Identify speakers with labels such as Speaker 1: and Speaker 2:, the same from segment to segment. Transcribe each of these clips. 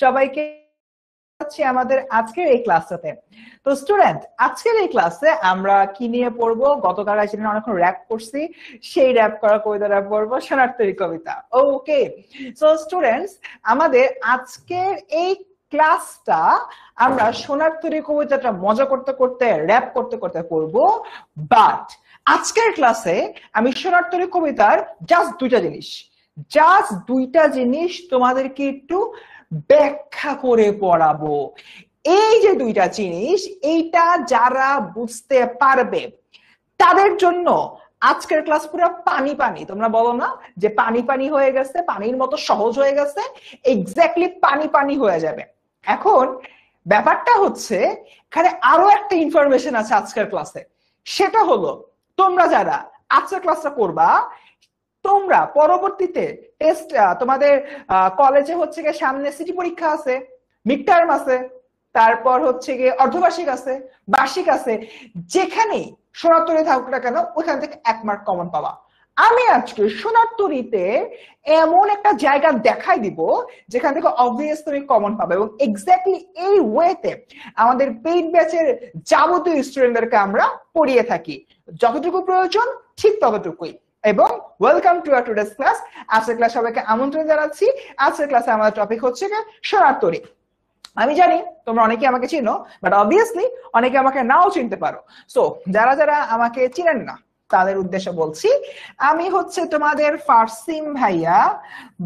Speaker 1: সবাইকে আমাদের আজকের এই ক্লাসটাতে। তো স্টুডেন্ট, আজকের এই ক্লাসে আমরা কি নিয়ে পড়বো? গতকাল সেটা অনেকক্ষণ র‍্যাপ করছি, সেই র‍্যাপ করা কবিতাটা পড়বো সোনার কবিতা। ওকে, সো স্টুডেন্টস, আমাদের আজকের এই ক্লাসটা আমরা সোনার কবিতাটা মজা করতে করতে র‍্যাপ করতে করতে পড়বো। বাট আজকের ক্লাসে আমি সোনার কবিতার জাস্ট দুইটা জিনিস তোমাদেরকে একটু ব্যাখ্যা করে পড়াবো। এই যে দুইটা জিনিস, এইটা যারা বুঝতে পারবে তাদের জন্য আজকের ক্লাস পুরো পানি পানি। তোমরা বলো না যে পানি পানি হয়ে গেছে, পানির মতো সহজ হয়ে গেছে, এক্স্যাক্টলি পানি পানি হয়ে যাবে। এখন ব্যাপারটা হচ্ছে এখানে আরো একটা ইনফরমেশন আছে আজকের ক্লাসে। সেটা হলো তোমরা যারা আজকের ক্লাসটা করবা, তোমরা পরবর্তীতে টেস্ট, তোমাদের কলেজে হচ্ছে গিয়ে সামনে সিটি পরীক্ষা আছে, মিড টার্ম আছে, তারপর হচ্ছে গিয়ে অর্ধবার্ষিক আছে, বার্ষিক আছে, যেখানেই সোনারতরী থাকুক না কেন ওইখান থেকে 1 মার্ক কমন পাবা। আমি আজকে সোনারতরীতে এমন একটা জায়গা দেখাই দিব যেখান থেকে অবভিয়াস তুমি কমন পাবে, এবং এক্স্যাক্টলি এই ওয়েতে আমাদের পেইড ব্যাচের যাবতীয় স্টুডেন্টদেরকে আমরা পড়িয়ে থাকি। যতটুকু প্রয়োজন ঠিক ততটুকুই। এবং welcome to our today's class. আজকের ক্লাস সবাইকে আমন্ত্রণ জানাচ্ছি। আজকের ক্লাসে আমাদের টপিক হচ্ছে সোনারতরী। আমি জানি তোমরা অনেকে আমাকে চিনো, বাট অবভিয়াসলি অনেকে আমাকে নাও চিনতে পারো। সো যারা যারা আমাকে চিনেন না তাদের উদ্দেশ্যে বলছি, আমি হচ্ছে তোমাদের ফারসিম ভাইয়া,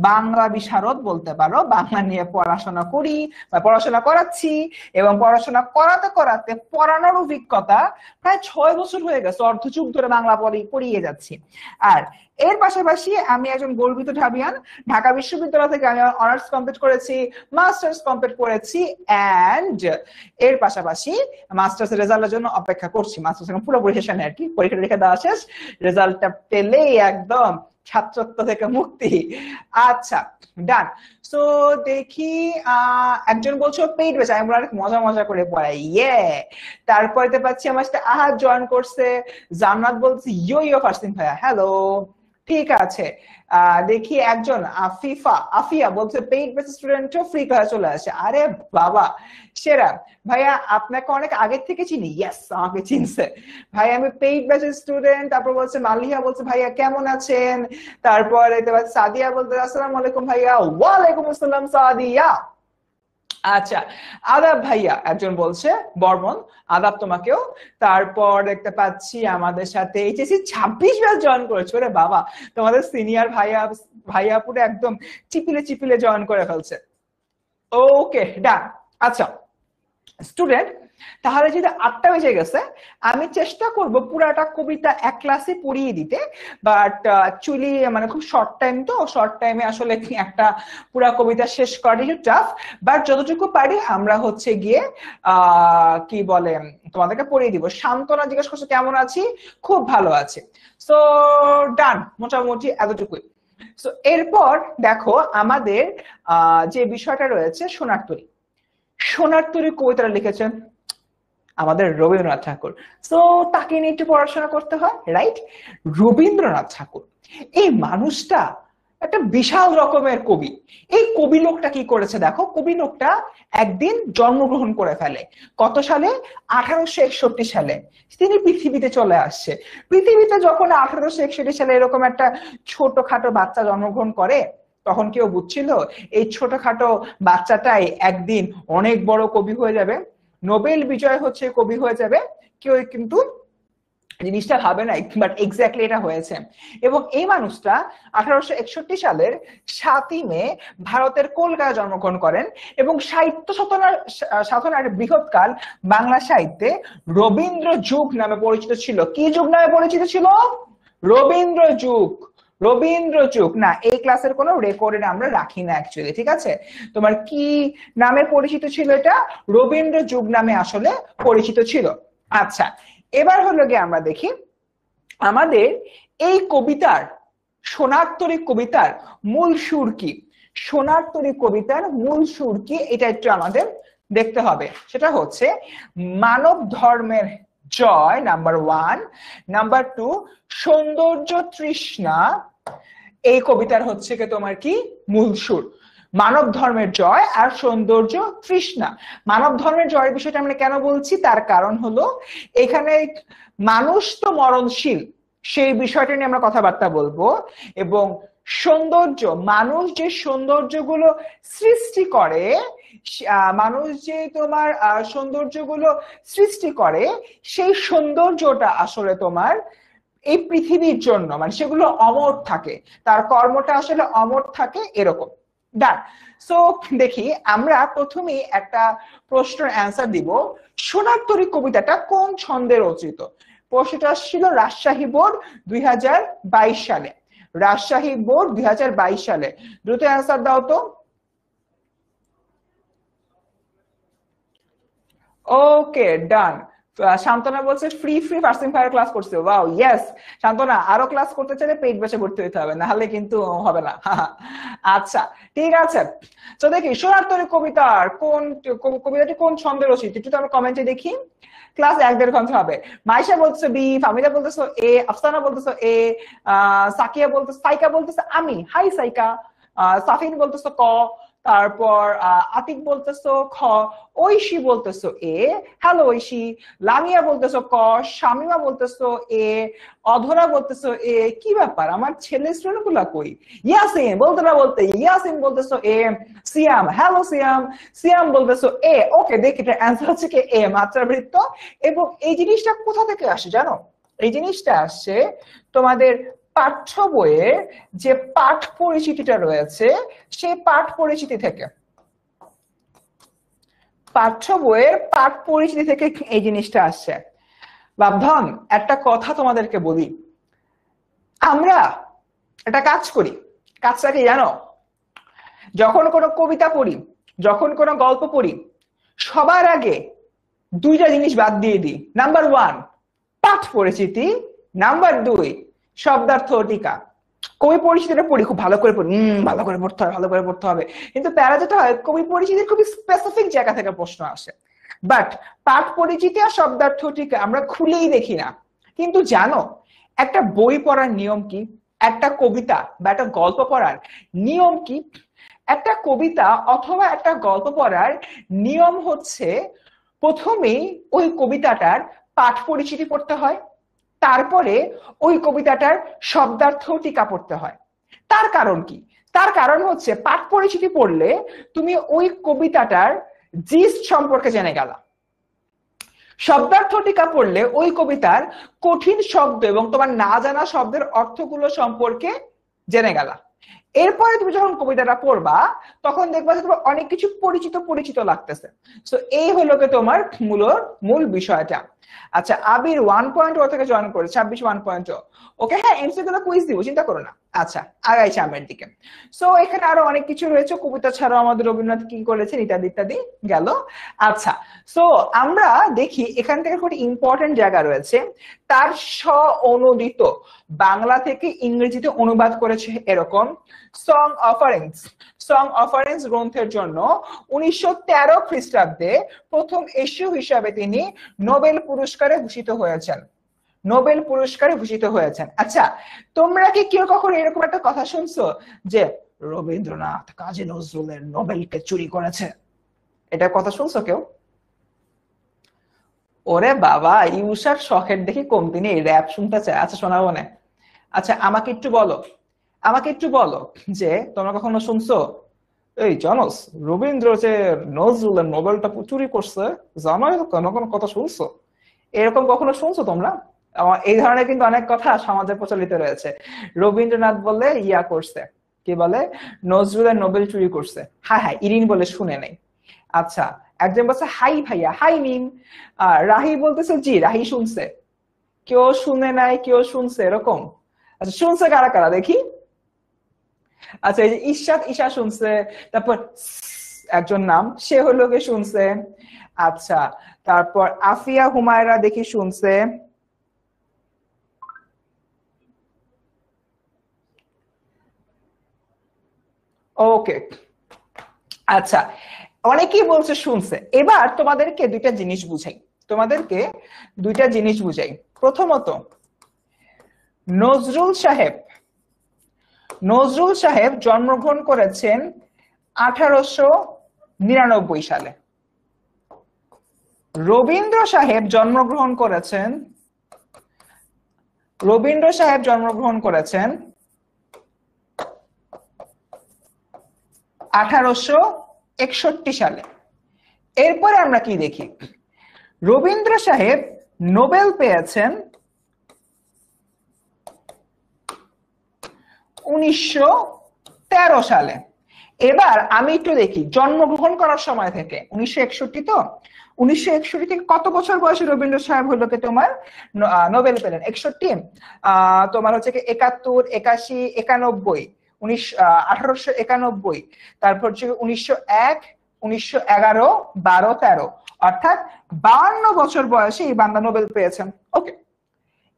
Speaker 1: বাংলা বিশারদ বলতে পারো। বাংলা নিয়ে পড়াশোনা করি বা পড়াশোনা করাচ্ছি, এবং পড়াশোনা করাতে করাতে পড়ানোর অভিজ্ঞতা প্রায় 6 বছর হয়ে গেছে, অর্ধযুগ ধরে বাংলা পড়িয়ে যাচ্ছি। আর এর পাশাপাশি আমি একজন গর্বিত ঢাবিয়ান। ঢাকা বিশ্ববিদ্যালয় থেকে আমি অনার্স কমপ্লিট করেছি, মাস্টার্স কমপ্লিট করেছি, এন্ড এর পাশাপাশি মাস্টার্স রেজাল্টের জন্য অপেক্ষা করছি। মাস্টার্স এখন পুরোপুরি শেষ আর কি, পরীক্ষা রেখে দেওয়া শেষ, রেজাল্টটা পেলেই একদম ছাত্রত্ব থেকে মুক্তি। আচ্ছা, ডান। সো দেখি, একজন বলছো পেইড ব্যাচ, আমি অনেক মজা মজা করে পড়াই, ইয়ে। তারপরে পাচ্ছি আমার সাথে আহাদ জয়েন করছে, জান্নাত বলছে ইয়ো ফারসিম ভাইয়া, হ্যালো, ঠিক আছে। দেখি একজন আফিয়া বলছে পেইড ব্যাচ স্টুডেন্টও ফ্রি ক্লাস চলে আসে। আরে বাবা, সেরা ভাইয়া, আপনাকে অনেক আগে থেকে চিনি। ইয়েস, আমাকে চিনছে ভাই, আমি পেইড ব্যাচের স্টুডেন্ট। তারপর বলছে মালিহা, বলছে ভাইয়া কেমন আছেন। তারপরে সাদিয়া বলতে আসসালামু আলাইকুম ভাইয়া। ওয়ালাইকুম আসসালাম সাদিয়া। আচ্ছা, আদাব ভাইয়া একজন বলছে, বর্মন, আদাব তোমাকেও। তারপর দেখতে পাচ্ছি আমাদের সাথে এইচএসসি 26 ব্যাচ জয়েন করেছে। ওরে বাবা, তোমাদের সিনিয়র ভাইয়া পুরো একদম চিপিলে চিপিলে জয়েন করে ফেলছে। ওকে, ডান। আচ্ছা স্টুডেন্ট, তাহলে যদি 8টা বেজে গেছে, আমি চেষ্টা করব পুরাটা কবিতা এক ক্লাসে পড়িয়ে দিতে। বাট অ্যাকচুয়ালি মানে খুব শর্ট টাইম, তো শর্ট টাইমে আসলে একটা পুরা কবিতা শেষ করা একটু টাফ। বাট যতটুকু পারি আমরা হচ্ছে গিয়ে কি বলে তোমাদেরকে পড়িয়ে দিব। শান্তনা জিজ্ঞেস করছে কেমন আছি, খুব ভালো আছে। সো ডান, মোটামুটি এতটুকুই। সো এরপর দেখো আমাদের যে বিষয়টা রয়েছে সোনারতরী কবিতাটা লিখেছেন আমাদের রবীন্দ্রনাথ ঠাকুর। সো তাকে নিয়ে একটু পড়াশোনা করতে হয়, রাইট? রবীন্দ্রনাথ ঠাকুর এই মানুষটা একটা বিশাল রকমের কবি। এই কবি লোকটা কি করেছে দেখো, কবি লোকটা একদিন জন্মগ্রহণ করে ফেলে। কত সালে? 1861 সালে তিনি পৃথিবীতে চলে আসছে। পৃথিবীতে যখন 1861 সালে এরকম একটা ছোটখাটো বাচ্চা জন্মগ্রহণ করে, তখন কেউ বুঝছিল এই ছোটখাটো বাচ্চাটাই একদিন অনেক বড় কবি হয়ে যাবে, নোবেল বিজয় হচ্ছে কবি হয়ে যাবে? কেউ কিন্তু জিনিসটা ভাবে নাই, বাট এক্স্যাক্টলি এটা হয়েছে। এবং এই মানুষটা 1861 সালের 7ই মে ভারতের কলকাতায় জন্মগ্রহণ করেন, এবং সাহিত্য সাধনার বৃহৎকাল বাংলা সাহিত্যে রবীন্দ্র যুগ নামে পরিচিত ছিল। কি যুগ নামে পরিচিত ছিল? রবীন্দ্র যুগ। রবীন্দ্র যুগ না, এই ক্লাসের কোনো রেকর্ডে আমরা রাখি না অ্যাকচুয়ালি, ঠিক আছে? তোমার কি নামে পরিচিত ছিল? এটা রবীন্দ্র যুগ নামে আসলে পরিচিত ছিল। আচ্ছা, এবার হলো গিয়ে আমরা দেখি আমাদের এই কবিতার, সোনারতরী কবিতার মূল সুর কি। সোনারতরী কবিতার মূল সুর কি এটা একটু আমাদের দেখতে হবে। সেটা হচ্ছে মানব ধর্মের জয়, নাম্বার 1। নাম্বার 2, সৌন্দর্য তৃষ্ণা। এই কবিতার হচ্ছে কি তোমার কি মূল সুর। মানব ধর্মের জয় আর সৌন্দর্য তৃষ্ণা। মানব ধর্মের জয়ের বিষয়টা আমরা কেন বলছি, তার কারণ হলো এখানে মানুষ তো মরণশীল, সেই বিষয়টা নিয়ে আমরা কথাবার্তা বলবো। এবং সৌন্দর্য, মানুষ যে সৌন্দর্যগুলো সৃষ্টি করে, মানুষ যে তোমার সৌন্দর্যগুলো সৃষ্টি করে, সেই সৌন্দর্যটা আসলে তোমার এই পৃথিবীর জন্য, মানে সেগুলো অমর থাকে, তার কর্মটা আসলে অমর থাকে, এরকম। ডান। সো দেখি, আমরা প্রথমেই একটা প্রশ্নের অ্যান্সার দিব। সোনার তরী কবিতাটা কোন ছন্দে রচিত? প্রশ্নটা ছিল রাজশাহী বোর্ড 2022 সালে। রাজশাহী বোর্ড 2022 সালে। দ্রুত অ্যান্সার দাও তো। ওকে, ডান। শান্তনা বলছে ফ্রি ফার্স্টিং ফায়ার ক্লাস করছে। ওয়াও, ইয়েস শান্তনা, আরো ক্লাস করতে চাইলে পেইড ব্যাচে ভর্তি হতে হবে, না হলে কিন্তু হবে না। আচ্ছা, ঠিক আছে। তো দেখি, সোনার তরী কবিতার কবিতাটি কোন ছন্দে রচিত, একটু আমরা কমেন্টে দেখি। ক্লাস 1.5 ঘন্টা হবে। মাইশা বলতেছে বি, ফামিদা বলতেছো এ, আফসানা বলতেছো এ, সাকিয়া বলতেছে, সাইকা বলতেছে আমি, হাই সাইকা। সাফিন বলতেছো ক, তারপর আতিক বলতেছো খ, ঐশী বলতেছো এ, হ্যালো ঐশী। লামিয়া বলতেছো ক, শামিমা বলতেছো এ, অধরা বলতেছো এ। কি ব্যাপার, আমার ছেলে স্টুডেন্ট গুলা কই? ইয়াসিন বলতে না বলতে, ইয়াসিন বলতেছো এ। সিয়াম, হ্যালো সিয়াম। সিয়াম বলতেছো এ। ওকে, দেখি এটার অ্যান্সার হচ্ছে কি এ, মাত্রাবৃত্ত। এবং এই জিনিসটা কোথা থেকে আসে জানো? এই জিনিসটা আসছে তোমাদের পাঠ্য বইয়ের যে পাঠ পরিচিতিটা রয়েছে, সেই পাঠ পরিচিতি থেকে। পাঠ্য বইয়ের পাঠ পরিচিতি থেকে এই জিনিসটা আসছে। বাবধন, একটা কথা তোমাদেরকে বলি, আমরা একটা কাজ করি। কাজটা কি জানো? যখন কোনো কবিতা পড়ি, যখন কোনো গল্প পড়ি, সবার আগে দুইটা জিনিস বাদ দিয়ে দিই। নাম্বার 1 পাঠ পরিচিতি, নাম্বার 2 শব্দার্থ টিকা। কবি পরিচিতিটা পড়ি, খুব ভালো করে পড়ি, ভালো করে পড়তে হবে, ভালো করে পড়তে হবে। কিন্তু প্যারা যেটা হয়, কবি পরিচিতির খুবই স্পেসিফিক জায়গা থেকে প্রশ্ন আসে। বাট পাঠ পরিচিতি আর শব্দার্থ টিকা আমরা খুলেই দেখি না। কিন্তু জানো একটা বই পড়ার নিয়ম কি? একটা কবিতা বা একটা গল্প পড়ার নিয়ম কি? একটা কবিতা অথবা একটা গল্প পড়ার নিয়ম হচ্ছে প্রথমেই ওই কবিতাটার পাঠ পরিচিতি পড়তে হয়, তারপরে ওই কবিতাটার শব্দার্থ টিকা পড়তে হয়। তার কারণ কি? তার কারণ হচ্ছে পাঠ পরিচিতি পড়লে তুমি ওই কবিতাটার জিস্ট সম্পর্কে জেনে গেলা। শব্দার্থ টিকা পড়লে ওই কবিতার কঠিন শব্দ এবং তোমার না জানা শব্দের অর্থগুলো সম্পর্কে জেনে গেলা। এরপরে তুমি যখন কবিতাটা পড়বা, তখন দেখবা যে তোমার অনেক কিছু পরিচিত পরিচিত লাগতেছে। তো এই হলো কি তোমার মূল বিষয়টা। আচ্ছা, আবির 1.0 থেকে জয়েন করে, 26 1.0। ওকে, হ্যাঁ এমসিকিউ গুলো কুইজ দিব, চিন্তা করো না। আচ্ছা, আগাই সামনের দিকে। সো এখানে আরো অনেক কিছু রয়েছে, কবিতা ছাড়াও আমাদের রবীন্দ্রনাথ কি করেছেন ইত্যাদি ইত্যাদি গেল। আচ্ছা, সো আমরা দেখি এখান থেকে খুব ইম্পর্টেন্ট জায়গা রয়েছে। তার স্ব-অনুদিত বাংলা থেকে ইংরেজিতে অনুবাদ করেছে এরকম সং অফারেন্স গ্রন্থের জন্য 1913 খ্রিস্টাব্দে প্রথম এশীয় হিসাবে তিনি নোবেল পুরস্কারে ভূষিত হয়েছেন। আচ্ছা, তোমরা কি কেউ কখনো এরকম একটা কথা শুনছো যে রবীন্দ্রনাথ কাজী নজরুলের নোবেলকে চুরি করেছে? এটা কথা শুনছো কেউ? ওরে বাবা, ইউসার শখের দেখি কমতি নেই, র‍্যাপ শুনতে চায়। আচ্ছা, শোনাবো না। আচ্ছা, আমাকে একটু বলো যে তোমরা কখনো শুনছো এই জানোস রবীন্দ্র যে নজরুলের নোবেলটা চুরি করছে, জানো কোনো কথা শুনছো? এরকম কখনো শুনছো তোমরা? এই ধরনের কিন্তু অনেক কথা সমাজে প্রচলিত রয়েছে। রবীন্দ্রনাথ বলে ইয়া করছে, কি বলে, নজরুলের নোবেল চুরি করছে। হ্যাঁ, ইরিন বলে শুনে নেই। আচ্ছা, একজন বলছে হাই ভাইয়া, হাই মিম। রাহি বলতেছে জি, রাহি শুনছে। কেউ শুনে নাই, কেউ শুনছে, এরকম। আচ্ছা, শুনছে কারা কারা দেখি। আচ্ছা, এই যে ঈশা শুনছে, তারপর একজন নাম সে হলো কে শুনছে। আচ্ছা, তারপর আফিয়া হুমায়রা দেখি শুনছে। ওকে, আচ্ছা, অনেকেই বলছে শুনছে। এবার তোমাদেরকে দুইটা জিনিস বুঝাই। প্রথমত, নজরুল সাহেব জন্মগ্রহণ করেছেন 1899 সালে। রবীন্দ্র সাহেব জন্মগ্রহণ করেছেন 1861 সালে। এরপরে আমরা কি দেখি, রবীন্দ্র সাহেব নোবেল পেয়েছেন 1913 সালে। এবার আমি একটু দেখি জন্মগ্রহণ করার সময় থেকে 1961, তো 1961 থেকে কত বছর বয়সে রবীন্দ্র সাহেব হলো কি তোমার নোবেল পেলেন? 61, তোমার হচ্ছে কি 71, 81, 91, 1891, তারপর হচ্ছে 1901, 1911, 12, 13, অর্থাৎ 52 বছর বয়সে এই বান্দা নোবেল পেয়েছেন। ওকে,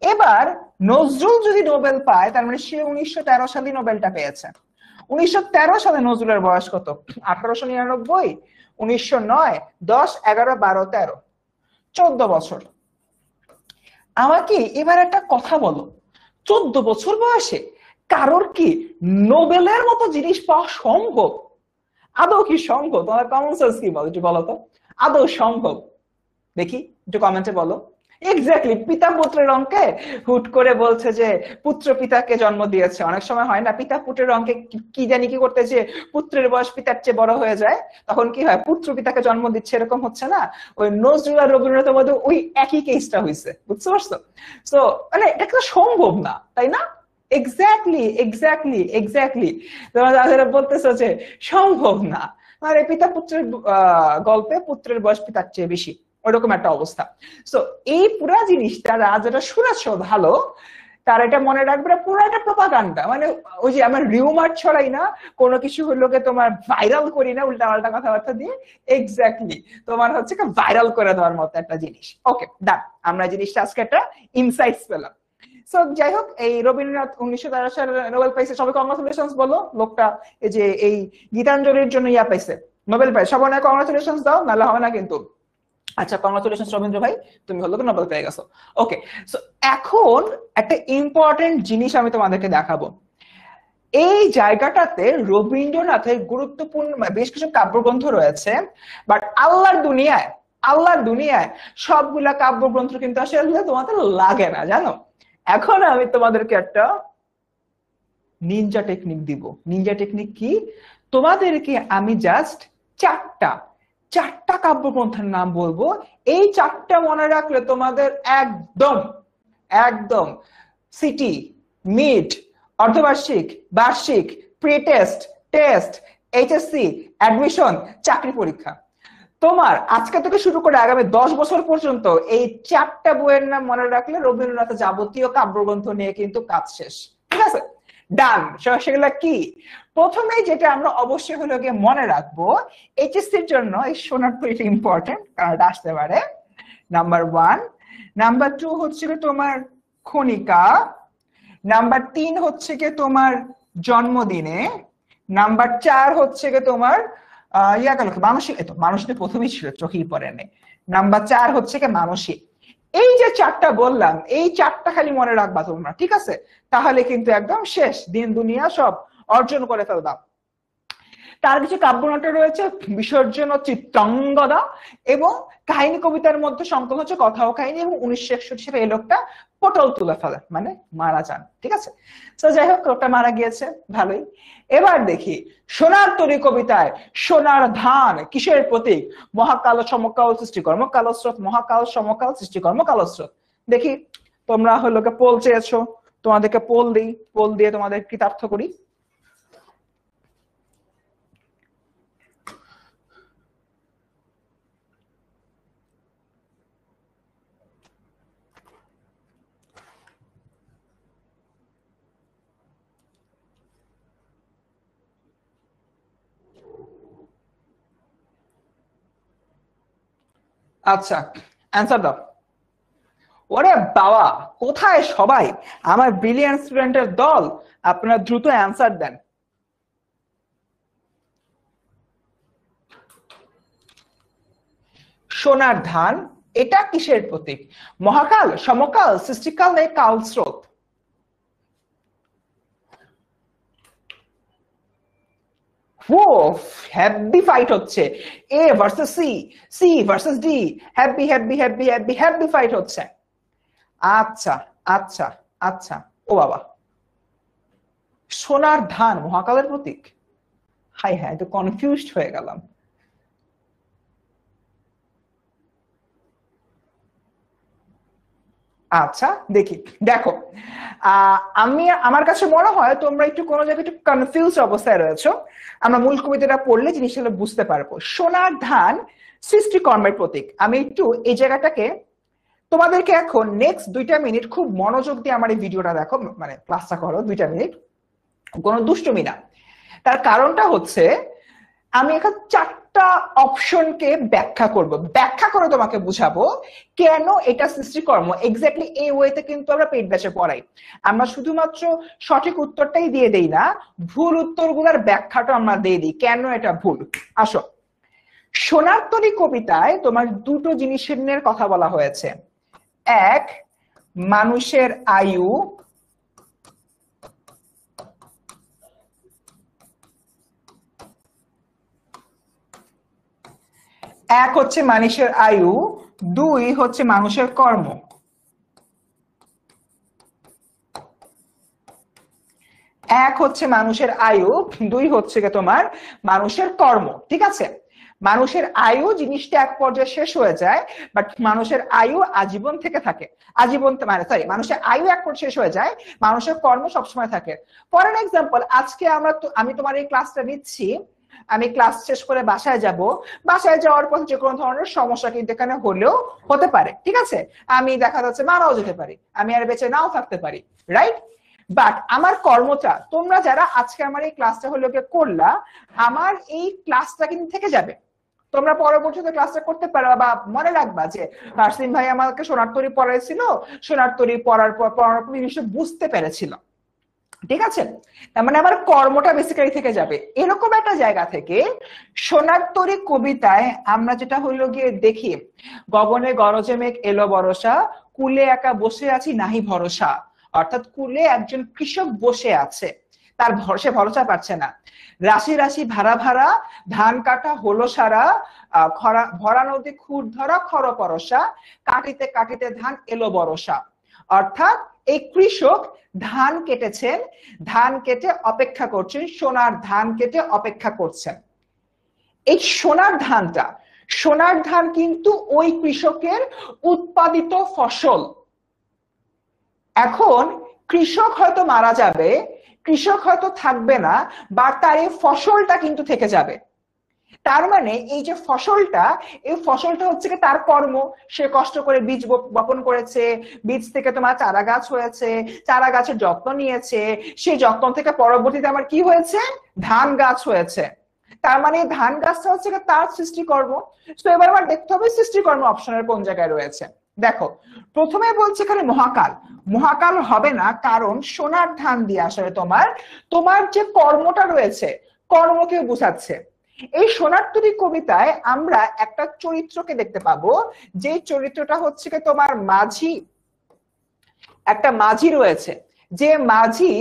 Speaker 1: এবার নজরুল যদি নোবেল পায় তার মানে সে 1913 সালে নোবেলটা পেয়েছে। 1913 সালে নজরুলের বয়স কত? 1899, 1909, 10, 11, 12, 13, 14 বছর। আমাকে এবার একটা কথা বলো, 14 বছর বয়সে কারোর কি নোবেলের মতো জিনিস পাওয়া সম্ভব? আদৌ কি সম্ভব? তোমার কমন সেন্স কি বলো, একটু বলো তো, আদৌ সম্ভব? দেখি একটু কমেন্টে বলো। এক্স্যাক্টলি, পিতা পুত্রের অঙ্কে হুট করে বলছে যে পুত্র পিতাকে জন্ম দিয়েছে। অনেক সময় হয় না, পিতা পুত্রের অঙ্কে কি জানি কি করতে যে পুত্রের বয়স পিতার চেয়ে বড় হয়ে যায়, তখন কি হয়, পুত্র পিতাকে জন্ম দিচ্ছে, এরকম হচ্ছে না? ওই নজরুল আর রবীন্দ্রনাথের মধ্যে ওই একই কেসটা হয়েছে, বুঝতে পারছো? তো মানে এটা তো সম্ভব না, তাই না? এক্স্যাক্টলি এক্স্যাক্টলি এক্স্যাক্টলি, তোমরা বলতেছো যে সম্ভব না, মানে পিতা পুত্রের গল্পে পুত্রের বয়স পিতার চেয়ে বেশি, ওইরকম একটা অবস্থা। সো এই পুরা জিনিসটা যারা শুনেছ ভালো, তার এটা মনে রাখবে, পুরো একটা প্রপাগান্ডা। মানে ওই যে আমার রিউমার ছড়াই না, কোনো কিছু হলো তোমার ভাইরাল করি না উল্টা পাল্টা কথাবার্তা দিয়ে, এক্স্যাক্টলি তোমার হচ্ছে ভাইরাল করে দেওয়ার মতো একটা জিনিস। ওকে ডান, আমরা জিনিসটা আজকে একটা ইনসাইটস পেলাম। সো যাই হোক, এই রবীন্দ্রনাথ 1913 সালে নোবেল পাইছে, সবাই কংগ্রাচুলেশনস বলো। লোকটা এই যে এই গীতাঞ্জলির জন্য ইয়া পাইছে, নোবেল পাইছে, সবাই কংগ্রাচুলেশনস দাও, নাহলে হবে না কিন্তু। আচ্ছা, কংগ্রাচুলেশনস রবীন্দ্র ভাই, তুমি হলো তো নোবেল পেয়ে গেছো। ওকে, সো এখন একটা ইম্পর্টেন্ট জিনিস আমি তোমাদেরকে দেখাবো। এই জায়গাটাতে রবীন্দ্রনাথের গুরুত্বপূর্ণ বেশ কিছু কাব্যগ্রন্থ রয়েছে, বাট আল্লাহর দুনিয়ায় সবগুলা কাব্যগ্রন্থ কিন্তু আসলে তোমাদের লাগে না, জানো? এখন আমি তোমাদেরকে একটা নিনজা টেকনিক দিব। নিনজা টেকনিক কি? তোমাদেরকে আমি জাস্ট চারটা কাব্যগ্রন্থের নাম বলবো, এই চারটা মনে রাখলে তোমাদের একদম একদম সিটি, মিড, অর্ধবার্ষিক, বার্ষিক, pre test, test, HSC, admission, চাকরি পরীক্ষা, তোমার আজকে থেকে শুরু করে আগামী 10 বছর পর্যন্ত এই চারটা বইয়ের নাম মনে রাখলে রবীন্দ্রনাথের যাবতীয় কাব্যগ্রন্থ নিয়ে কিন্তু কাজ শেষ। ঠিক আছে, ডান। সেগুলা কি? প্রথমেই যেটা আমরা অবশ্যই হলো গিয়ে মনে রাখবো, এইচএসসির জন্য এই শোনার তো এটা ইম্পর্টেন্ট, কারণ এটা আসতে পারে। নাম্বার 1, নাম্বার 2 হচ্ছে কি তোমার খনিকা, নাম্বার 3 হচ্ছে কি তোমার জন্মদিনে, নাম্বার 4 হচ্ছে কি তোমার ইয়া গেল মানসিক, এই তো মানসিক প্রথমেই ছিল, চোখেই পড়ে নেই। নাম্বার 4 হচ্ছে কি মানসিক। এই যে চারটা বললাম, এই চারটা খালি মনে রাখবা তোমরা, ঠিক আছে? তাহলে কিন্তু একদম শেষ, দিন দুনিয়া সব অর্জন করে ফেলবা। তার কিছু কাব্যনাট্য রয়েছে, বিসর্জন ও চিত্রাঙ্গদা, এবং কাহিনী কবিতার মধ্যে সংকলন হচ্ছে কথা ও কাহিনী, এবং 1961 সালে এই লোকটা পটল তুলে ফেলে, মানে মারা যান। ঠিক আছে, তো যাই হোক লোকটা মারা গিয়েছে, ভালোই। এবার দেখি সোনার তরী কবিতায় সোনার ধান কিসের প্রতীক? মহাকাল সমকাল সৃষ্টিকর্ম কালস্রোত, মহাকাল সমকাল সৃষ্টিকর্ম কালস্রোত। দেখি তোমরা হলো পোল চেয়েছো, তোমাদেরকে পোল দিই, পোল দিয়ে তোমাদের কৃতার্থ করি। আচ্ছা, অ্যান্সার দাও। ওরে বাবা, কোথায় সবাই আমার ব্রিলিয়ান্ট স্টুডেন্টের দল? আপনারা দ্রুত অ্যান্সার দেন। সোনার ধান এটা কিসের প্রতীক? মহাকাল, সমকাল, সৃষ্টিকাল নাকি কালস্রোত? ও হ্যাপি ফাইট হচ্ছে, A versus C, C versus D, happy happy happy happy happy fight হচ্ছে। আচ্ছা আচ্ছা আচ্ছা, ও বাবা, সোনার ধান মহাকালের প্রতীক? হাই হ্যাঁ, তো কনফিউজড হয়ে গেলাম। আচ্ছা দেখি, দেখো আমি, আমার কাছে মনে হয় তোমরা একটু কোনো জায়গায় একটু কনফিউজ অবস্থায় রয়েছো। আমরা মূল কবিতাটা পড়লে জিনিসটা বুঝতে পারবো। সোনার ধান সৃষ্টিকর্মের প্রতীক। আমি একটু এই জায়গাটাকে তোমাদেরকে এখন নেক্সট 2টা মিনিট খুব মনোযোগ দিয়ে আমার এই ভিডিওটা দেখো, মানে ক্লাসটা করো 2টা মিনিট, কোনো দুষ্টুমি না। তার কারণটা হচ্ছে আমি এখন 4টা অপশনকে ব্যাখ্যা করব, ব্যাখ্যা করে তোমাকে বুঝাবো কেন এটা সৃষ্টিকর্ম। এক্স্যাক্টলি এই ওয়েতে কিন্তু আমরা পেইড ব্যাচে পড়াই, আমরা শুধুমাত্র সঠিক উত্তরটাই দিয়ে দেই না, ভুল উত্তরগুলোর ব্যাখ্যাটা আমরা দিয়ে দিই কেন এটা ভুল। আসো, সোনার তরী কবিতায় তোমার দুটো জিনিসের নিয়ে কথা বলা হয়েছে। এক, মানুষের আয়ু, এক হচ্ছে মানুষের আয়ু, দুই হচ্ছে মানুষের কর্ম। এক হচ্ছে মানুষের আয়ু, দুই হচ্ছে তোমার মানুষের কর্ম। ঠিক আছে, মানুষের আয়ু জিনিসটা এক পর্যায়ে শেষ হয়ে যায়, বাট মানুষের আয়ু আজীবন থেকে থাকে, আজীবন মানে সরি, মানুষের আয়ু এক পর্যায়ে শেষ হয়ে যায়, মানুষের কর্ম সবসময় থাকে। ফর এন এক্সাম্পল, আজকে আমি তোমার এই ক্লাসটা নিচ্ছি, আমি ক্লাস শেষ করে বাসায় যাব, বাসায় যাওয়ার পর যে কোনো ধরনের সমস্যা কিন্তু এখানে হলেও হতে পারে। ঠিক আছে, আমি দেখা যাচ্ছে মারাও যেতে পারি, আমি আর বেঁচে নাও থাকতে পারি, রাইট? বাট আমার কর্মটা, তোমরা যারা আজকে আমার এই ক্লাসটা হলো করলা, আমার এই ক্লাসটা কিন্তু থেকে যাবে, তোমরা পরবর্তীতে ক্লাসটা করতে পারবা, বা মনে রাখবা যে নার্সিম ভাই আমাকে সোনার তরী পড়াইছিল, সোনার তরী পড়ার পর জিনিসটা বুঝতে পেরেছিল। ঠিক আছে, তার মানে আমার কর্মটা বেসিক্যালি থেকে যাবে। এরকম একটা জায়গা থেকে সোনার তরী কবিতায় আমরা যেটা হইলো গিয়ে দেখি, গগনে গরজে মেঘ এলো বরসা, কুলে একা বসে আছি নাহি ভরসা। অর্থাৎ কুলে একজন কৃষক বসে আছে, তার ভরসা পাচ্ছে না। রাশি রাশি ভাড়া ভাড়া, ধান কাটা হলো সারা, ভরা নদী খুর ধরা খর পরসা, কাটিতে কাটিতে ধান এলো বরসা। অর্থাৎ এই কৃষক ধান কেটেছেন, ধান কেটে অপেক্ষা করছেন, সোনার ধান কেটে অপেক্ষা করছেন। এই সোনার ধানটা, সোনার ধান কিন্তু ওই কৃষকের উৎপাদিত ফসল। এখন কৃষক হয়তো মারা যাবে, কৃষক হয়তো থাকবে না, বা তার এই ফসলটা কিন্তু থেকে যাবে। তার মানে এই যে ফসলটা, এই ফসলটা হচ্ছে কি তার কর্ম, সে কষ্ট করে বীজ বপন করেছে, বীজ থেকে তোমার চারা গাছ হয়েছে, চারা গাছের যত্ন নিয়েছে, সেই যত্ন থেকে পরবর্তীতে আমার কি হয়েছে, ধান গাছ হয়েছে। তার মানে ধান গাছটা হচ্ছে তার সৃষ্টিকর্ম। তো এবার আমার দেখতে হবে সৃষ্টিকর্ম অপশনের কোন জায়গায় রয়েছে। দেখো, প্রথমে বলছে এখানে মহাকাল, মহাকাল হবে না, কারণ সোনার ধান দিয়ে আসলে তোমার তোমার যে কর্মটা রয়েছে, কর্মকে বোঝাচ্ছে। এই সোনার তরী কবিতায় আমরা একটা চরিত্রকে দেখতে পাবো, যে চরিত্রটা হচ্ছে তোমার মাঝি, একটা মাঝি রয়েছে, যে মাঝি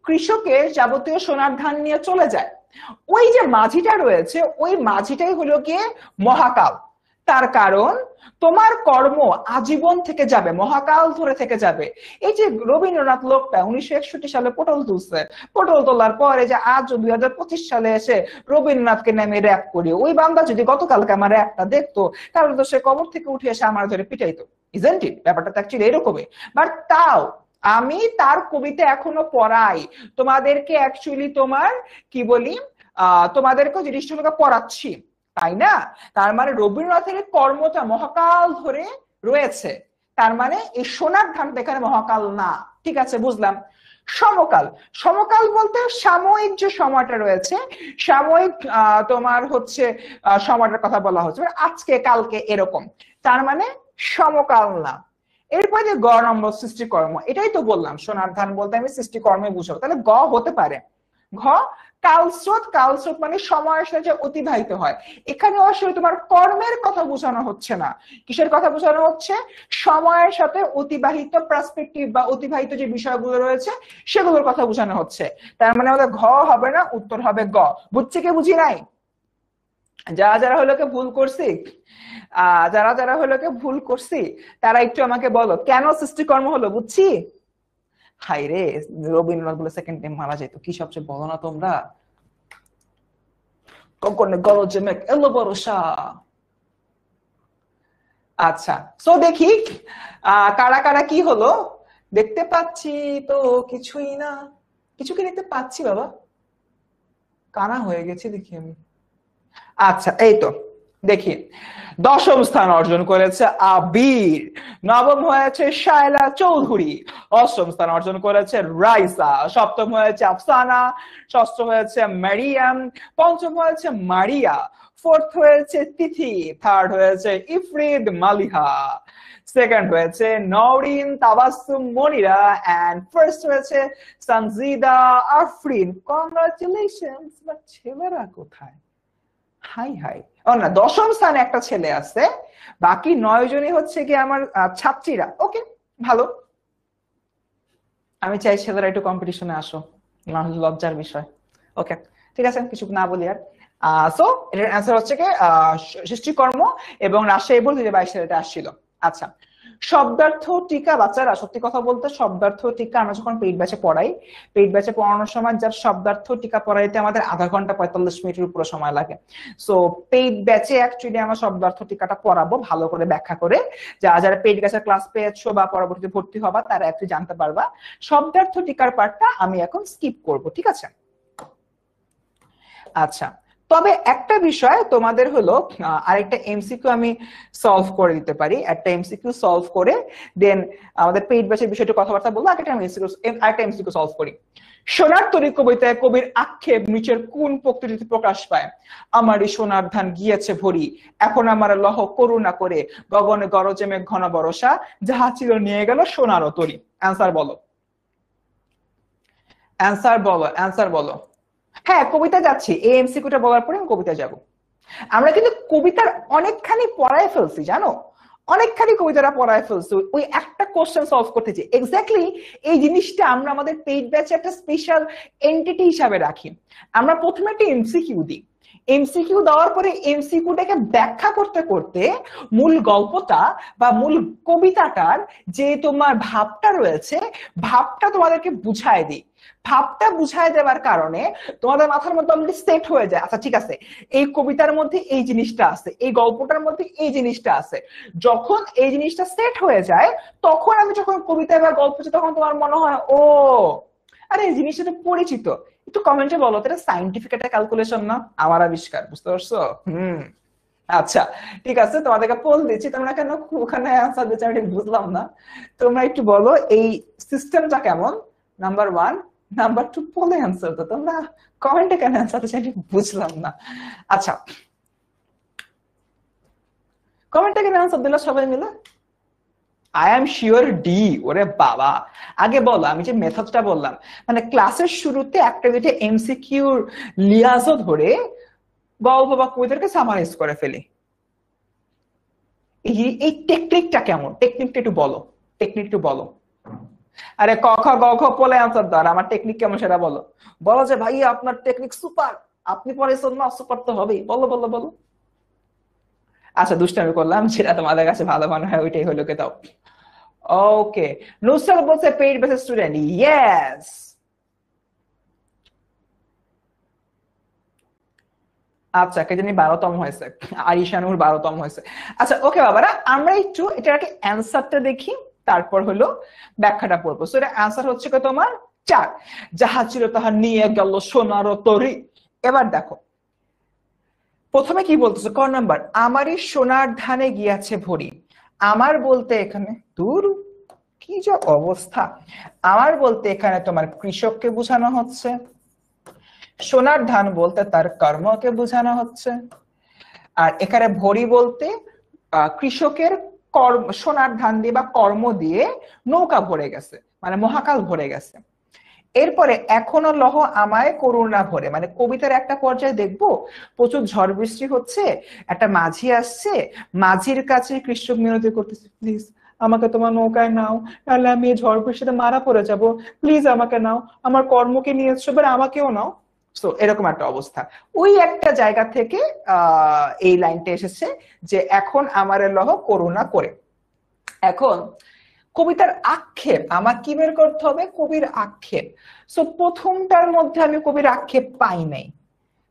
Speaker 1: কৃষকের যাবতীয় সোনার ধান নিয়ে চলে যায়। ওই যে মাঝিটা রয়েছে, ওই মাঝিটাই হলো গিয়ে মহাকাল। তার কারণ তোমার কর্ম আজীবন থেকে যাবে, মহাকাল ধরে থেকে যাবে। এই যে রবীন্দ্রনাথ লোকটা 1961 সালে পটল তুলছে, পটল তোলার পরে যে আজ 2025 সালে এসে রবীন্দ্রনাথকে নামে র‍্যাপ করি, ওই বান্দা যদি গতকালকে আমার র‍্যাপটা দেখতো, তাহলে তো সে কবর থেকে উঠে এসে আমার ধরে পিটাইতো। Isn't it? ব্যাপারটা তো অ্যাকচুয়ালি এরকমই। বাট তাও আমি তার কবিতা এখনো পড়াই তোমাদেরকে, অ্যাকচুয়ালি তোমার কি বলি, তোমাদেরকে জিনিসগুলোকে পড়াচ্ছি, তাই না? তার মানে রবীন্দ্রনাথের কর্মটা মহাকাল ধরে রয়েছে, তার মানে এই সোনার ধানটা এখানে মহাকাল না। ঠিক আছে, বুঝলাম। সমকাল, সমকাল বলতে সাময়িক যে সময়টা রয়েছে, সাময়িক তোমার হচ্ছে সময়টার কথা বলা হচ্ছে, আজকে কালকে এরকম, তার মানে সমকাল না। এরপরে যে গ নম্বর সৃষ্টিকর্ম, এটাই তো বললাম সোনার ধান বলতে আমি সৃষ্টিকর্মে বুঝাবো, তাহলে গ হতে পারে। ঘ কালস্রোত, কালস্রোত মানে সময়ের সাথে যে অতিবাহিত হয়। এখানে আসলে তোমার কর্মের কথা বোঝানো হচ্ছে না, কিসের কথা বোঝানো হচ্ছে, সময়ের সাথে অতিবাহিত পার্সপেক্টিভ বা অতিবাহিত যে বিষয়গুলো রয়েছে সেগুলোর কথা বোঝানো হচ্ছে। তার মানে আমাদের ঘ হবে না, উত্তর হবে গ। বুঝছে কে বুঝি নাই? যারা যারা হলো ভুল করছি, যারা যারা হলো ভুল করছি তারা একটু আমাকে বলো কেন সৃষ্টিকর্ম হলো, বুঝছি। হাই রে, রবীন্দ্রনাথ বলে সেকেন্ড টাইম মারা যেত, কি সবচেয়ে বলো না তোমরা, কখনো গরজে মেঘ এলো বর্ষা। আচ্ছা, সো দেখি কারা কারা কি হলো। দেখতে পাচ্ছি তো কিছুই না, কিছু কি দেখতে পাচ্ছি বাবা, কানা হয়ে গেছে দেখি আমি। আচ্ছা এই তো দেখি, দশম স্থান অর্জন করেছে আবির, নবম হয়েছে শায়লা চৌধুরী, অষ্টম স্থান অর্জন করেছে রাইসা, সপ্তম হয়েছে আফসানা, ষষ্ঠ হয়েছে মারিয়াম, পঞ্চম হয়েছে মারিয়া, ফোর্থ হয়েছে তিথি, থার্ড হয়েছে ইফরিদ মালিহা, সেকেন্ড হয়েছে নওরিন তাবাসসুম মনিরা, এন্ড ফার্স্ট হয়েছে সানজিদা আফরিন। কংগ্রাচুলেশনস। বাট ছেলেরা কোথায়? হাই হাই, ও না, দশম স্থানে একটা ছেলে আছে, বাকি 9 জনই হচ্ছে কি আমার ছাত্রীরা। ওকে, ভালো। আমি চাই ছেলেরা একটু কম্পিটিশনে আসো, লজ্জার বিষয়। ওকে, ঠিক আছে, কিছু না বলি আর। সো এটার অ্যান্সার হচ্ছে কি সৃষ্টিকর্ম এবং রাজশাহী বোর্ড 2022 সালে এটা আসছিল। আচ্ছা, শব্দার্থ টিকা, বাচ্চারা সত্যি কথা বলতে শব্দার্থ টিকা আমরা যখন পেইড ব্যাচে পড়াই, পেইড ব্যাচে পড়ানোর সময় যার শব্দার্থ টিকা পড়াইতে আমাদের আধা ঘন্টা 45 মিনিটের উপরে সময় লাগে। সো পেইড ব্যাচে অ্যাকচুয়ালি আমরা শব্দার্থ টিকাটা পড়াবো ভালো করে ব্যাখ্যা করে, যারা যারা পেইড ব্যাচের ক্লাস পেয়েছো বা পরবর্তীতে ভর্তি হবা তারা একটু জানতে পারবা। শব্দার্থ টিকার পার্টটা আমি এখন স্কিপ করব, ঠিক আছে। আচ্ছা, তবে একটা বিষয় তোমাদের হলো আরেকটা এমসিকিউ আমি সলভ করে দিতে পারি, একটা এমসিকিউ সলভ করে দেন আমাদের পেইড ব্যাচের বিষয়টা কথাবার্তা বলবো। আরেকটা এমসিকিউ সলভ করি। সোনার তরী কবিতায় কবির আক্ষেপ নিচের কোন পক্রিয়াতে প্রকাশ পায়? আমারই সোনার ধান গিয়েছে ভরি, এখন আমার লহ করুণা করে, গগনে গরজে মেঘ ঘন বরষা, যাহা ছিল নিয়ে গেল সোনার তরী। অ্যান্সার বলো, অ্যান্সার বলো, অ্যান্সার বলো। হ্যাঁ, কবিতা যাচ্ছি, এই এমসিকিউটা বলার পরে আমি কবিতা যাব। আমরা কিন্তু কবিতার অনেকখানি পড়ায় ফেলছি জানো, অনেকখানি কবিতাটা পড়ায় ফেলছি ওই একটা কোশ্চেন সলভ করতেছি। এক্স্যাক্টলি এই জিনিসটা আমরা আমাদের পেইড ব্যাচে একটা স্পেশাল এন্টিটি হিসাবে রাখি। আমরা প্রথমে একটা এমসিকিউ দিই, এমসিকিউ দেওয়ার পরে এমসিকিউটাকে ব্যাখ্যা করতে করতে মূল গল্পটা বা মূল কবিতাটার যে তোমার ভাবটা রয়েছে, ভাবটা তোমাদেরকে বুঝায় দিই। ভাবটা বুঝায় দেওয়ার কারণে তোমাদের মাথার মধ্যে অলরেডি সেট হয়ে যায়, আচ্ছা ঠিক আছে এই কবিতার মধ্যে এই জিনিসটা আছে, এই গল্পটার মধ্যে এই জিনিসটা আছে। যখন এই জিনিসটা সেট হয়ে যায় তখন আমি যখন কবিতা বা গল্প তখন তোমার মনে হয় ও আরে এই জিনিসটা তো পরিচিত। একটু কমেন্টে বলো তো, এটা সাইন্টিফিক একটা ক্যালকুলেশন না আমার আবিষ্কার, বুঝতে পারছো? আচ্ছা ঠিক আছে, তোমাদেরকে পোল দিচ্ছি, তোমরা কেন ওখানে অ্যান্সার দিচ্ছ আমি ঠিক বুঝলাম না। তোমরা একটু বলো এই সিস্টেমটা কেমন, নাম্বার 1। নাম্বার 2 পোলে অ্যান্সার তো, তোমরা কমেন্টে কেন অ্যান্সার দিচ্ছ আমি ঠিক বুঝলাম না। আচ্ছা, কমেন্টে কেন অ্যান্সার দিল সবাই মিলে? I am sure D. ওরে বাবা, আগে বলো, আমি যে মেথডটা বললাম মানে ক্লাসের শুরুতে একটা দুইটা এমসিকিউর লিয়াজও ধরে গল্প বা কবিতাকে সামারাইজ করে ফেলি। এই টেকনিকটা কেমন, টেকনিকটা একটু বলো, টেকনিক একটু বলো। আরে ক খ গ ঘ পলে আনসার দাও, আমার টেকনিক কেমন সেটা বলো। বলো যে ভাই আপনার টেকনিক সুপার, আপনি পড়েছেন না, সুপার তো হবেই, বলো বলো বলো। আচ্ছা দুষ্টামি করলাম, যেটা তোমাদের কাছে ভালো মনে হয় ওইটাই হলো কে দাও। ওকে, নুসরাত বলছে পেইড বেস স্টুডেন্ট, ইয়েস। আচ্ছা, কে জানি 12তম হয়েছে, আরিশানুর 12তম হয়েছে। আচ্ছা ওকে বাবারা, আমরা একটু এটাকে অ্যান্সারটা দেখি, তারপর হলো ব্যাখ্যাটা পড়বো। সো এটা অ্যান্সার হচ্ছে কি তোমার 4, যাহা ছিল তাহা নিয়ে গেল সোনার তরী। এবার দেখো প্রথমে কি বলতেছে, ক নাম্বার, আমারই সোনার ধানে গিয়াছে ভরি। আমার বলতে এখানে দূর কি যে অবস্থা, আমার বলতে এখানে তোমার কৃষককে বোঝানো হচ্ছে, সোনার ধান বলতে তার কর্মকে বোঝানো হচ্ছে, আর এখানে ভরি বলতে কৃষকের কর্ম, সোনার ধান দিয়ে বা কর্ম দিয়ে নৌকা ভরে গেছে, মানে মহাকাল ভরে গেছে। এরপরে এখনো লহ আমায় করুণা ভরে, মানে কবিতার একটা পর্যায়ে দেখবো প্রচুর ঝড় বৃষ্টি হচ্ছে, একটা মাঝি আসছে, মাঝির কাছে কৃষক মিনতি করতেছে, প্লিজ আমাকে তোমার নৌকায় নাও, নাহলে আমি ঝড় বৃষ্টিতে মারা পড়ে যাব, প্লিজ আমাকে নাও, আমার কর্মকে নিয়ে এসছো, এবার আমাকেও নাও। সো এরকম একটা অবস্থা। ওই একটা জায়গা থেকে এই লাইনটা এসেছে যে এখন আমারে লহ করুণা করে। এখন কবিতার আক্ষেপ আমার কি বের করতে হবে? কবির আক্ষেপ। সো প্রথমটার মধ্যে আমি কবির আক্ষেপ পাই নাই,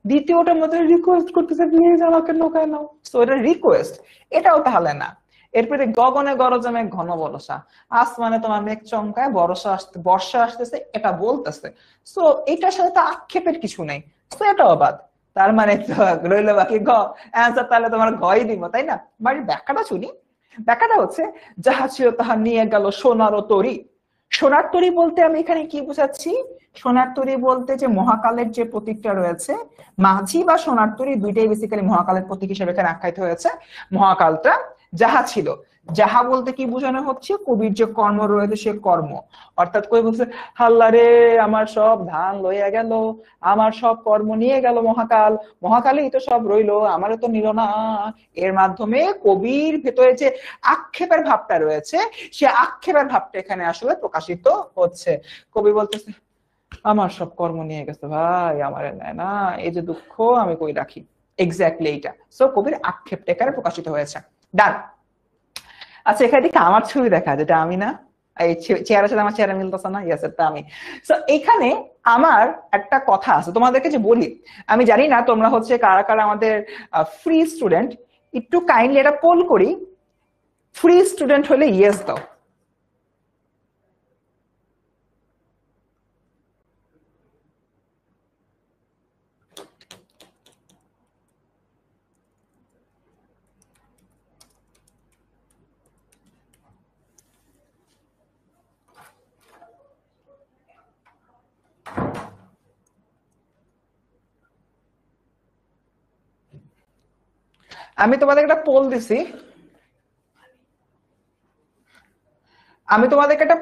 Speaker 1: দ্বিতীয়টার মধ্যে রিকোয়েস্ট করতেছে প্লিজ আমাকে নৌকায় নাও, সো এটা রিকোয়েস্ট, এটাও তাহলে না। এরপরে গগনে গরজমে ঘন বর্ষা, আসমানে তোমার মেঘ চমকায় বর্ষা আসতেছে, এটা বলতেছে। সো এটার সাথে তো আক্ষেপের কিছু নেই, সো এটাও বাদ। তার মানে রইল বাকি গ, অ্যান্সার তাহলে তোমার গই দিব, তাই না? বাড়ির ব্যাখ্যাটা শুনি। ব্যাখ্যাটা হচ্ছে যাহা ছিল তাহা নিয়ে গেল সোনার তরী। সোনার তরী বলতে আমি এখানে কি বুঝাচ্ছি? সোনার তরী বলতে যে মহাকালের যে প্রতীকটা রয়েছে, মাঝি বা সোনার তরী দুইটাই বেসিক্যালি মহাকালের প্রতীক হিসেবে এখানে আখ্যায়িত হয়েছে। মহাকালটা যাহা ছিল, যাহা বলতে কি বোঝানো হচ্ছে? কবির যে কর্ম রয়েছে সে কর্ম। অর্থাৎ কবি বলছে হাল্লা রে আমার সব ধান লইয়া গেল, আমার সব কর্ম নিয়ে গেল মহাকাল, মহাকালেই তো সব রইলো, আমারও তো নিল না। এর মাধ্যমে কবির ভেতরে যে আক্ষেপের ভাবটা রয়েছে, সে আক্ষেপের ভাবটা এখানে আসলে প্রকাশিত হচ্ছে। কবি বলতেছে আমার সব কর্ম নিয়ে গেছে ভাই, আমার নেয় না, এই যে দুঃখ আমি কই রাখি। এক্স্যাক্টলি এইটা। সো কবির আক্ষেপটা এখানে প্রকাশিত হয়েছে। ডান। আচ্ছা এখানে দেখি আমার ছবি দেখা, যেটা আমি না, এই চেহারার সাথে আমার চেহারা মিলতেছে না, ইয়েস এটা আমি। সো এখানে আমার একটা কথা আছে তোমাদেরকে যে বলি, আমি জানি না তোমরা হচ্ছে কারা কারা আমাদের ফ্রি স্টুডেন্ট, একটু কাইন্ডলি এটা পোল করি, ফ্রি স্টুডেন্ট হলে ইয়েস দাও। আমি তোমাদের একটা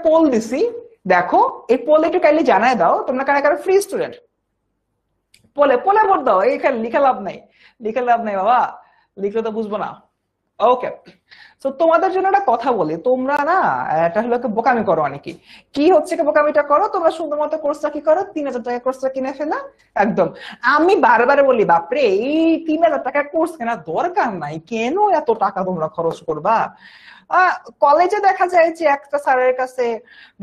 Speaker 1: পোল দিছি, দেখো এই পোল একটু কাইন্ডলি জানায় দাও তোমরা কারা কারা ফ্রি স্টুডেন্ট। পোলে পোলে ভোট দাও, এখানে লিখে লাভ নাই, লিখে লাভ নাই বাবা, লিখলে তো বুঝবো না। ওকে, তো তোমাদের জন্য একটা কথা বলি, তোমরা না এটা হলো বোকামি করো অনেকে। কি হচ্ছে কি বোকামিটা করো তোমরা? সুন্দর মতো কোর্সটা কি করো, 3000 টাকা কোর্সটা কিনে ফেলা। একদম, আমি বারবার বলি বাপরে এই 3000 টাকা কোর্স কেনার দরকার নাই, কেন এত টাকা তোমরা খরচ করবা? কলেজে দেখা যায় যে একটা স্যারের কাছে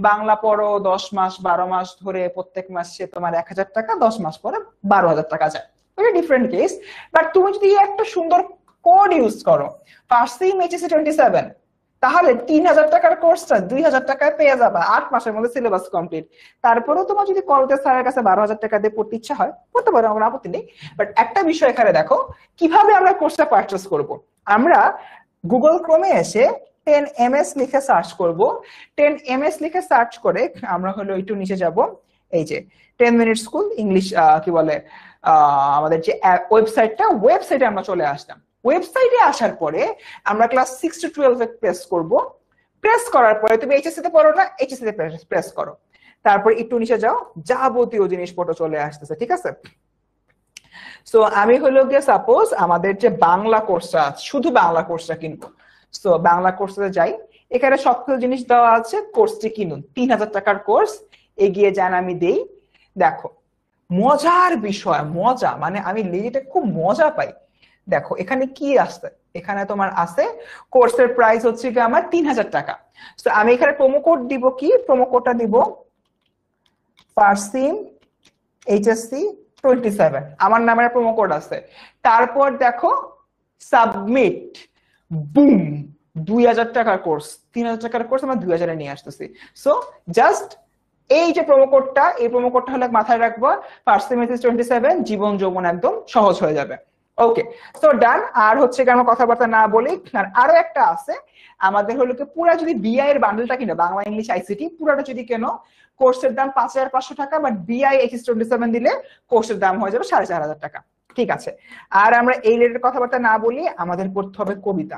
Speaker 1: বাংলা পড়ো 10 মাস 12 মাস ধরে, প্রত্যেক মাসে তোমার 1000 টাকা, 10 মাস পরে 12,000 টাকা যায়, ওটা ডিফারেন্ট কেস। বাট তুমি যদি একটা সুন্দর কোড ইউজ করো, পার্সিম এইচএসসি 27, তাহলে 3000 টাকার কোর্সটা 2000 টাকায় পেয়ে যাবা, 8 মাসের মধ্যে সিলেবাস কমপ্লিট। তারপরেও তোমার যদি কলেজের স্যারের কাছে 12,000 টাকা দিয়ে পড়তে ইচ্ছা হয় পড়তে পারো, আমার আপত্তি নেই। বাট একটা বিষয় এখানে দেখো, কিভাবে আমরা কোর্সটা পারচেস করব। আমরা গুগল ক্রোমে এসে 10ms লিখে সার্চ করব। 10ms লিখে সার্চ করে আমরা হলো একটু নিচে যাব, এই যে 10 মিনিট স্কুল ইংলিশ কি বলে আমাদের যে ওয়েবসাইটে আমরা চলে আসলাম। ওয়েবসাইটে আসার পরে আমরা ক্লাস 6 to 12 প্রেস করব। প্রেস করার পরে তুমি এইচএসসি তে পড়ো না, এইচএসসি তে প্রেস করো, তারপর একটু নিচে যাও, যাবতীয় জিনিসপত্র চলে আসতেছে, ঠিক আছে? সো আমি হলো গিয়ে সাপোজ আমাদের যে বাংলা কোর্সটা, শুধু বাংলা কোর্সটা কিনবো, সো বাংলা কোর্সে যাই, এখানে সবকিছু জিনিস দেওয়া আছে, কোর্সটি কিনুন, 3000 টাকার কোর্স, এগিয়ে যান, আমি দেই। দেখো মজার বিষয়, মজা মানে আমি লিজিটে খুব মজা পাই। দেখো এখানে কি আসছে, এখানে তোমার আছে কোর্সের প্রাইস হচ্ছে কি আমার 3000 টাকা। তো আমি এখানে প্রোমো কোড দিব, কি প্রোমো কোডটা দিব? ফারসিম এইচএসসি 27, আমার নামের প্রোমো কোড আছে। তারপর দেখো সাবমিট, বুম, 2000 টাকার কোর্স, 3000 টাকার কোর্স আমরা 2000 এ নিয়ে আসতেছি। সো জাস্ট এই যে প্রোমো কোডটা, এই প্রোমো কোডটা হলে মাথায় রাখবো, ফারসিম এইচএসসি 27, জীবন যৌবন একদম সহজ হয়ে যাবে। ওকে, সো ডান। আর হচ্ছে কি আমরা কথাবার্তা না বলি, আর আরো একটা আছে আমাদের হলো কি, পুরা যদি বিআই এর বান্ডেলটা কিনো, বাংলা ইংলিশ আইসিটি পুরাটা যদি কেনো, কোর্সের দাম 5500 টাকা, বাট বিআই এইচএসসি 27 দিলে কোর্সের দাম হয়ে যাবে 4500 টাকা, ঠিক আছে? আর আমরা এই রেটের কথাবার্তা না বলি, আমাদের পড়তে হবে কবিতা।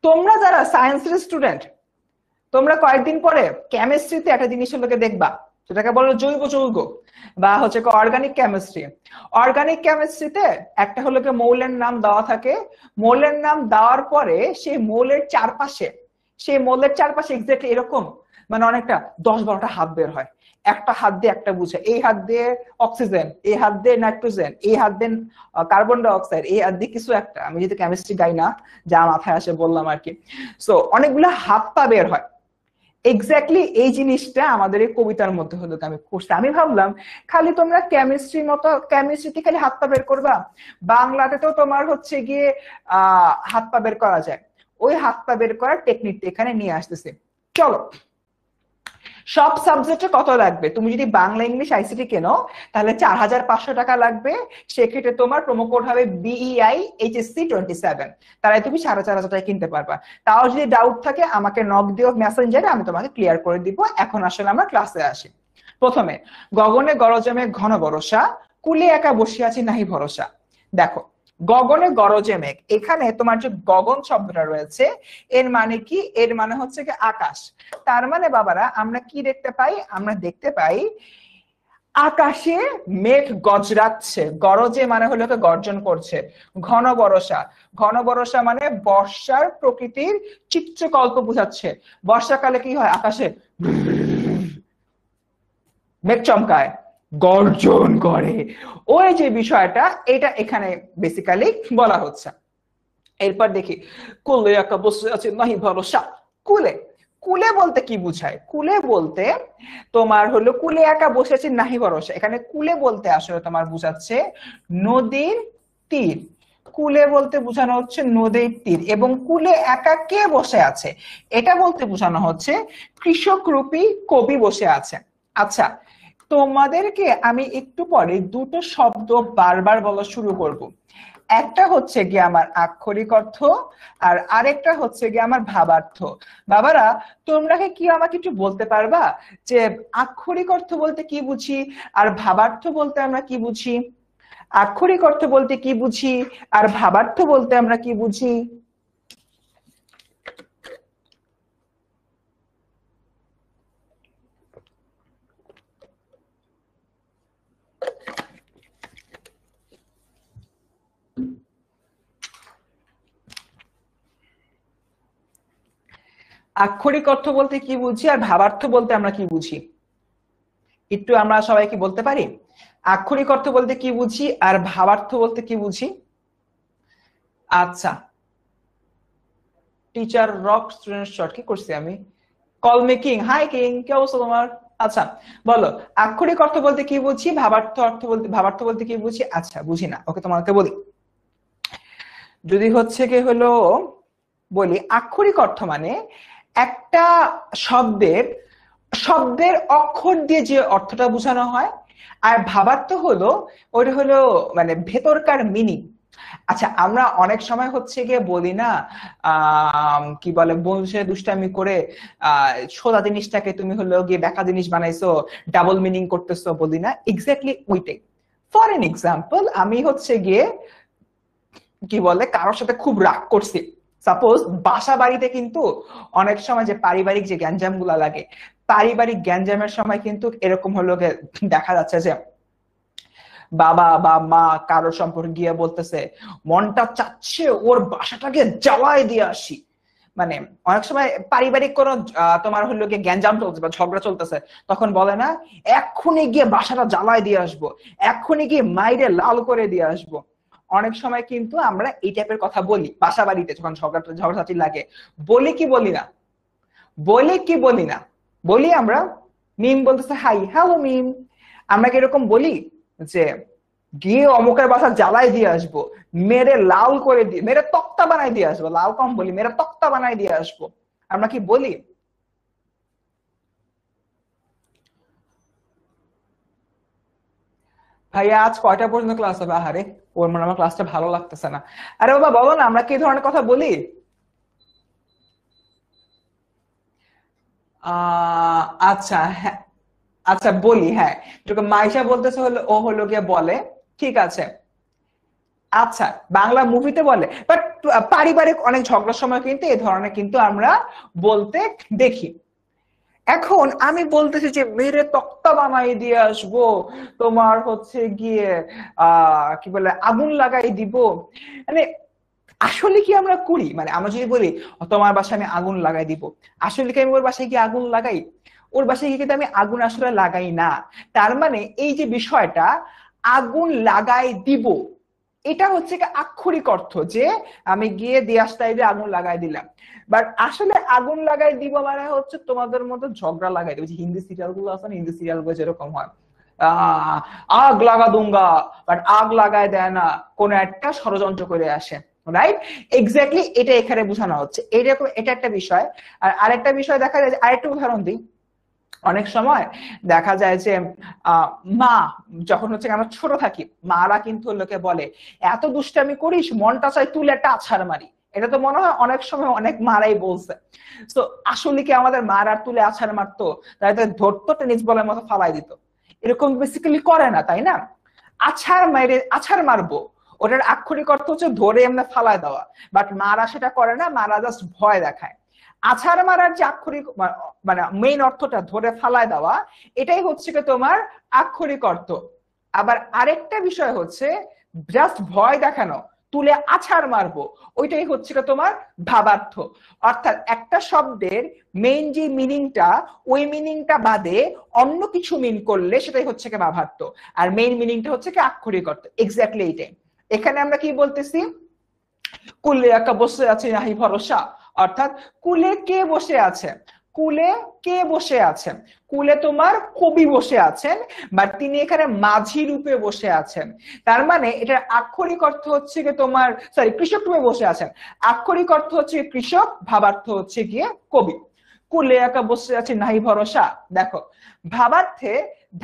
Speaker 1: তোমরা যারা সায়েন্সের স্টুডেন্ট, তোমরা কয়েকদিন পরে কেমিস্ট্রিতে একটা জিনিস হলো দেখবা, যেটাকে বলো জৈব যৌগ বা হচ্ছে অর্গানিক কেমিস্ট্রি। অর্গানিক কেমিস্ট্রিতে একটা হলো মৌলের নাম দেওয়া থাকে, মৌলের নাম দেওয়ার পরে সেই মৌলের চারপাশে এক্স্যাক্টলি এরকম মানে অনেকটা 10-12টা হাত বের হয়, একটা হাত দিয়ে একটা বুঝে, এই হাত দিয়ে অক্সিজেন, এই হাত দিয়ে নাইট্রোজেন, এই হাত দিয়ে কার্বন ডাই অক্সাইড, এই হাত দিয়ে কিছু একটা, আমি যেহেতু কেমিস্ট্রি গাই না, যা মাথায় আসে বললাম আর কি। সো অনেকগুলো হাত পা বের হয়। এক্স্যাক্টলি এই জিনিসটা আমাদের এই কবিতার মধ্যে হলো আমি করছি। আমি ভাবলাম খালি তোমরা কেমিস্ট্রির মতো কেমিস্ট্রিতে খালি হাত পা বের করবা, বাংলাতে তো তোমার হচ্ছে গিয়ে হাত পা বের করা যায়, ওই হাত পা বের করার টেকনিকটা এখানে নিয়ে আসতেছে। চলো, সব সাবজেক্টে কত লাগবে? তুমি যদি বাংলা ইংলিশ আইসিটি কেনো তাহলে 4500 টাকা লাগবে। সেক্ষেত্রে তোমার প্রোমো কোড হবে BEI HSC 27, তারাই তুমি 4500 টাকা কিনতে পারবা। তাও যদি ডাউট থাকে আমাকে নক দিও মেসেঞ্জারে, আমি তোমাকে ক্লিয়ার করে দিব। এখন আসলে আমরা ক্লাসে আসি। প্রথমে, গগনে গরজে মেঘ ঘন বরষা, কুলে একা বসে আছি নাহি ভরসা। দেখো, গগনে গরজে মেঘ, এখানে তোমার যে গগন শব্দটা রয়েছে এর মানে কি? এর মানে হচ্ছে কি আকাশ। তার মানে বাবারা আমরা কি দেখতে পাই? আমরা দেখতে পাই আকাশে মেঘ গজরাচ্ছে, গরজে মানে হলো গর্জন করছে। ঘন বর্ষা, ঘন বর্ষা মানে বর্ষার প্রকৃতির চিত্রকল্প বোঝাচ্ছে। বর্ষাকালে কি হয়? আকাশে মেঘ চমকায়, গর্জন করে, ওই যে বিষয়টা, এটা এখানে বেসিক্যালি বলা হচ্ছে। এরপর দেখি, কুলে একা বসে আছে নাহি ভরসা। কুলে, কুলে বলতে কি বুঝায়? কুলে বলতে তোমার হলো কুলে একা বসে আছে নাহি ভরসা, এখানে কুলে বলতে আসলে তোমার বুঝাচ্ছে নদীর তীর। কুলে বলতে বোঝানো হচ্ছে নদীর তীর, এবং কুলে একা কে বসে আছে এটা বলতে বোঝানো হচ্ছে কৃষক রূপী কবি বসে আছে। আচ্ছা, তোমাদেরকে আমি একটু পরে দুটো শব্দ বারবার বলা শুরু করব। একটা হচ্ছে গিয়ে আমার আক্ষরিক অর্থ, আর আরেকটা হচ্ছে গিয়ে আমার ভাবার্থ। বাবারা, তোমরা কি আমাকে একটু বলতে পারবা যে আক্ষরিক অর্থ বলতে কি বুঝি আর ভাবার্থ বলতে আমরা কি বুঝি? আক্ষরিক অর্থ বলতে কি বুঝি আর ভাবার্থ বলতে আমরা কি বুঝি? আক্ষরিক অর্থ বলতে কি বুঝি আর ভাবার্থ বলতে আমরা কি বুঝি? একটু আমরা সবাই কি বলতে পারি আক্ষরিক অর্থ বলতে কি বুঝি আর ভাবার্থ বলতে কি বুঝি? আচ্ছা, টিচার রক স্টুডেন্ট শর্ট কি করছি আমি? Call me king. Hi king, কি অবস্থা তোমার? আচ্ছা বলো, আক্ষরিক অর্থ বলতে কি বুঝি, ভাবার্থ বলতে কি বুঝি? আচ্ছা বুঝি না, ওকে তোমাকে বলি। যদি হচ্ছে কি হলো বলি, আক্ষরিক অর্থ মানে একটা শব্দের শব্দের অক্ষর দিয়ে যে অর্থটা বোঝানো হয়, আর ভাবার্থ হলো ওটা হলো মানে ভেতরকার মিনিং। আচ্ছা, আমরা অনেক সময় হচ্ছে গিয়ে বলি না, কি বলে, বংশে দুষ্টামি করে সোজা জিনিসটাকে তুমি হলো গিয়ে ব্যাকা জিনিস বানাইছো, ডাবল মিনিং করতেছো, বলি না? এক্স্যাক্টলি ওইটাই। ফর এন এক্সাম্পল, আমি হচ্ছে গিয়ে কি বলে কারোর সাথে খুব রাগ করছি, সাপোজ বাসা বাড়িতে কিন্তু অনেক সময় যে পারিবারিক যে গ্যাঞ্জাম গুলা লাগে, পারিবারিক গ্যাঞ্জামের সময় কিন্তু এরকম হলো দেখা যাচ্ছে যে বাবা বা মা কারোর সম্পর্কে গিয়ে বলতেছে মনটা চাচ্ছে ওর বাসাটাকে জ্বালায় দিয়ে আসি। মানে অনেক সময় পারিবারিক কোনো তোমার হলো গিয়ে গ্যাঞ্জাম চলছে বা ঝগড়া চলতেছে, তখন বলে না এক্ষুনি গিয়ে বাসাটা জ্বালায় দিয়ে আসবো, এক্ষুনি গিয়ে মাইরে লাল করে দিয়ে আসবো। অনেক সময় কিন্তু আমরা এই টাইপের কথা বলি বাসা বাড়িতে যখন ঝগড়াঝাটি লাগে। বলি কি বলি না? বলি কি বলি না? বলি আমরা। মিম বলতেছে হাই, হ্যালো মিম। আমরা কি এরকম বলি যে গিয়ে অমুকের বাসা জ্বালাই দিয়ে আসবো, মেরে লাল করে দিয়ে, মেরে তক্তা বানাই দিয়ে আসবো, লাল কম বলি, মেরে তক্তা বানাই দিয়ে আসবো, আমরা কি বলি? ভাইয়া আজ কয়টা পর্যন্ত ক্লাস হবে? আহারে, ওর মানে আমার ক্লাসটা ভালো লাগতেছে না। আরে বাবা বলো না, আমরা কি ধরনের কথা বলি? আচ্ছা হ্যাঁ, আচ্ছা বলি, হ্যাঁ। তোকে মাইশা বলতেছে হলো, ও হলো গিয়ে বলে, ঠিক আছে। আচ্ছা, বাংলা মুভিতে বলে, বাট পারিবারিক অনেক ঝগড়ার সময় কিন্তু এই ধরনের কিন্তু আমরা বলতে দেখি। এখন আমি বলতেছি যে মেরে তক্তা বানাই দিয়ে আসবো, তোমার হচ্ছে গিয়ে কি বলে আগুন লাগাই দিব, মানে আসলে কি আমরা করি? মানে আমরা যদি বলি তোমার বাসায় আমি আগুন লাগাই দিব, আসলে কি আমি ওর বাসায় গিয়ে আগুন লাগাই? ওর বাসায় গিয়ে কিন্তু আমি আগুন আসলে লাগাই না। তার মানে এই যে বিষয়টা আগুন লাগাই দিব, এটা হচ্ছে কি আক্ষরিক অর্থ যে আমি গিয়ে দিয়াস টাইপে আগুন লাগাই দিলাম। বাট আসলে আগুন লাগাই দিব মানে হচ্ছে তোমাদের মতো ঝগড়া লাগাই দিব। যে হিন্দি সিরিয়াল গুলো আছে না, হিন্দি সিরিয়াল গুলো যেরকম হয়, আগ লাগা দুঙ্গা, বাট আগ লাগায় দেয় না, কোন একটা ষড়যন্ত্র করে আসে, রাইট? এক্স্যাক্টলি এটা এখানে বোঝানো হচ্ছে। এইরকম এটা একটা বিষয়। আর আরেকটা বিষয় দেখা যায়, আরেকটা উদাহরণ দিই। অনেক সময় দেখা যায় যে মা যখন হচ্ছে আমরা ছোট থাকি, মারা কিন্তু লোকে বলে এত দুষ্টামি করিস, মনটা চাই তুলে একটা আছাড় মারি। এটা তো মনে হয় অনেক সময় অনেক মারাই বলছে। তো আসলে কি আমাদের মারার তুলে আছাড় মারতো? তাই তো ধরতো, টেনিস বলের মতো ফালাই দিত। এরকম বেসিক্যালি করে না, তাই না? আছাড় মারে, আছাড় মারবো, ওটার আক্ষরিক অর্থ হচ্ছে ধরে এমনি ফালায় দেওয়া। বাট মারা সেটা করে না, মারা জাস্ট ভয় দেখায়। আছাড় মারার যে আক্ষরিক মানে মেইন অর্থটা ধরে ফালায় দেওয়া, এটাই হচ্ছে কি তোমার আক্ষরিক অর্থ। আবার আরেকটা বিষয় হচ্ছে জাস্ট ভয় দেখানো, তুলে আছাড় মারবো, ওইটাই হচ্ছে কি তোমার ভাবার্থ। অর্থাৎ একটা শব্দের মেইন যে মিনিংটা, ওই মিনিংটা বাদে অন্য কিছু মিন করলে সেটাই হচ্ছে কি ভাবার্থ। আর মেইন মিনিংটা হচ্ছে কি আক্ষরিক অর্থ। এক্স্যাক্টলি এইটাই এখানে আমরা কি বলতেছি, কুলে একা বসে আছে নাহি ভরসা। অর্থাৎ কুলে কে বসে আছে? কুলে কে বসে আছেন? কুলে তোমার কবি বসে আছেন, বাট তিনি এখানে মাঝি রূপে বসে আছেন। তার মানে এটার আক্ষরিক অর্থ হচ্ছে কি তোমার, সরি, কৃষক রূপে বসে আছেন। আক্ষরিক অর্থ হচ্ছে কৃষক, ভাবার্থ হচ্ছে গিয়ে কবি। কুলে একা বসে আছে নাহি ভরসা, দেখো ভাবার্থে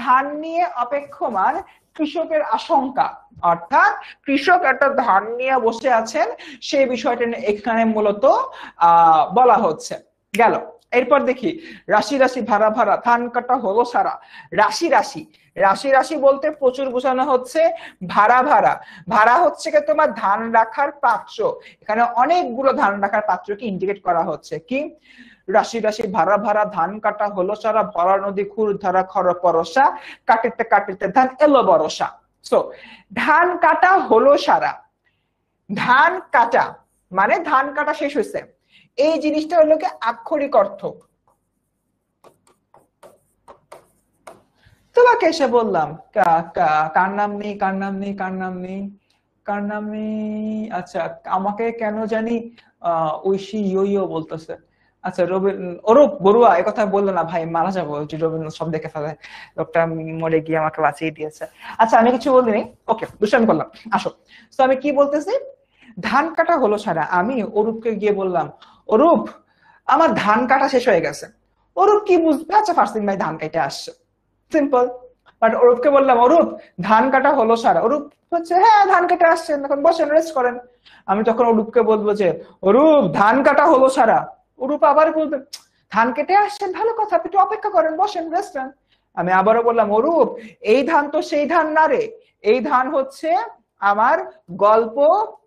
Speaker 1: ধান নিয়ে অপেক্ষমান কৃষকের আশঙ্কা, অর্থাৎ কৃষক একটা ধান নিয়ে বসে আছেন, সেই বিষয়টা এখানে মূলত বলা হচ্ছে। গেল। এরপর দেখি রাশি রাশি ভাড়া ভাড়া ধান কাটা হলো সারা। রাশি রাশি, রাশি রাশি বলতে প্রচুর বোঝানো হচ্ছে ভাড়া ভাড়া। ভাড়া হচ্ছে কি তোমার ধান রাখার পাত্র। এখানে অনেকগুলো ধান রাখার পাত্রকে ইন্ডিকেট করা হচ্ছে। কি? রাশি রাশি ভাড়া ভাড়া ধান কাটা হলো সারা, ভরা নদী খুর ধারা খর পরশা, কাটিতে কাটিতে ধান এলো বরসা। সো ধান কাটা হলো সারা, ধান কাটা মানে ধান কাটা শেষ হয়েছে, এই জিনিসটা হলো কি আক্ষরিক অর্থ। তোমাকে এসে বললাম কার নাম নেই, কার নাম নেই, কার নাম নেই, কার নাম নেই। আচ্ছা, আমাকে কেন জানি ঐশী ইয়ো ইয়ো বলতেছে। আচ্ছা, অরূপ বড়ুয়া এ কথা বললো না ভাই, মারা যাবো। রবীন্দ্র সব দেখে ফেলে, লোকটা মরে গিয়ে আমাকে বাঁচিয়ে দিয়েছে। আচ্ছা, আমি কিছু বলিনি, ওকে, দুষ্টামি করলাম, আসো। তো আমি কি বলতেছি, ধান কাটা হলো সারা, আমি অরূপকে গিয়ে বললাম অরূপ আমার ধান কাটা শেষ হয়ে গেছে। অরূপ কি বুঝবে? আচ্ছা ফার্স্ট ভাই ধান কাটে আসছে, সিম্পল। বাট অরূপকে বললাম অরূপ ধান কাটা হলো সারা, অরূপ হচ্ছে হ্যাঁ ধান কেটে আসছেন, এখন বসেন রেস্ট করেন। আমি তখন অরূপকে বলবো যে অরূপ ধান কাটা হলো সারা। অরূপ আবার বলবে ধান কেটে আসছেন, ভালো কথা, আপনি একটু অপেক্ষা করেন, বসেন রেস্ট নেন। আমি আবারও বললাম অরূপ এই ধান তো সেই ধান না রে, এই ধান হচ্ছে আমার গল্প,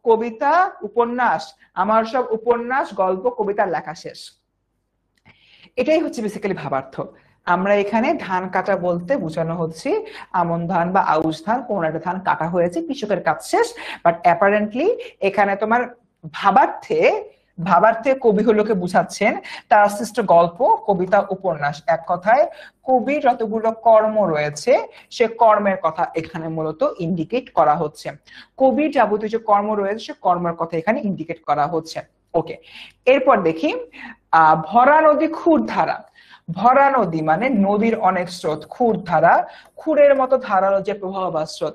Speaker 1: কবিতা, উপন্যাস, আমার সব উপন্যাস, গল্প, কবিতা লেখা শেষ। এটাই হচ্ছে বেসিক্যালি ভাবার্থ। আমরা এখানে ধান কাটা বলতে বোঝানো হচ্ছে আমন ধান বা আউশ ধান, কোন একটা ধান কাটা হয়েছে, কৃষকের কাজ শেষ। বাট অ্যাপারেন্টলি এখানে তোমার ভাবার্থে, ভাবার্থে কবি হলোকে বুঝাচ্ছেন তার সৃষ্ট গল্প, কবিতা, উপন্যাস, এক কথায় কবি যতগুলো কর্ম রয়েছে সে কর্মের কথা এখানে মূলত ইন্ডিকেট করা হচ্ছে। কবির যাবতীয় যে কর্ম রয়েছে সে কর্মের কথা এখানে ইন্ডিকেট করা হচ্ছে। ওকে, এরপর দেখি ভরা নদী খুর ধারা। ভরা নদী মানে নদীর অনেক স্রোত, খুর ধারা, খুরের মতো ধারালো যে প্রবাহ বা স্রোত।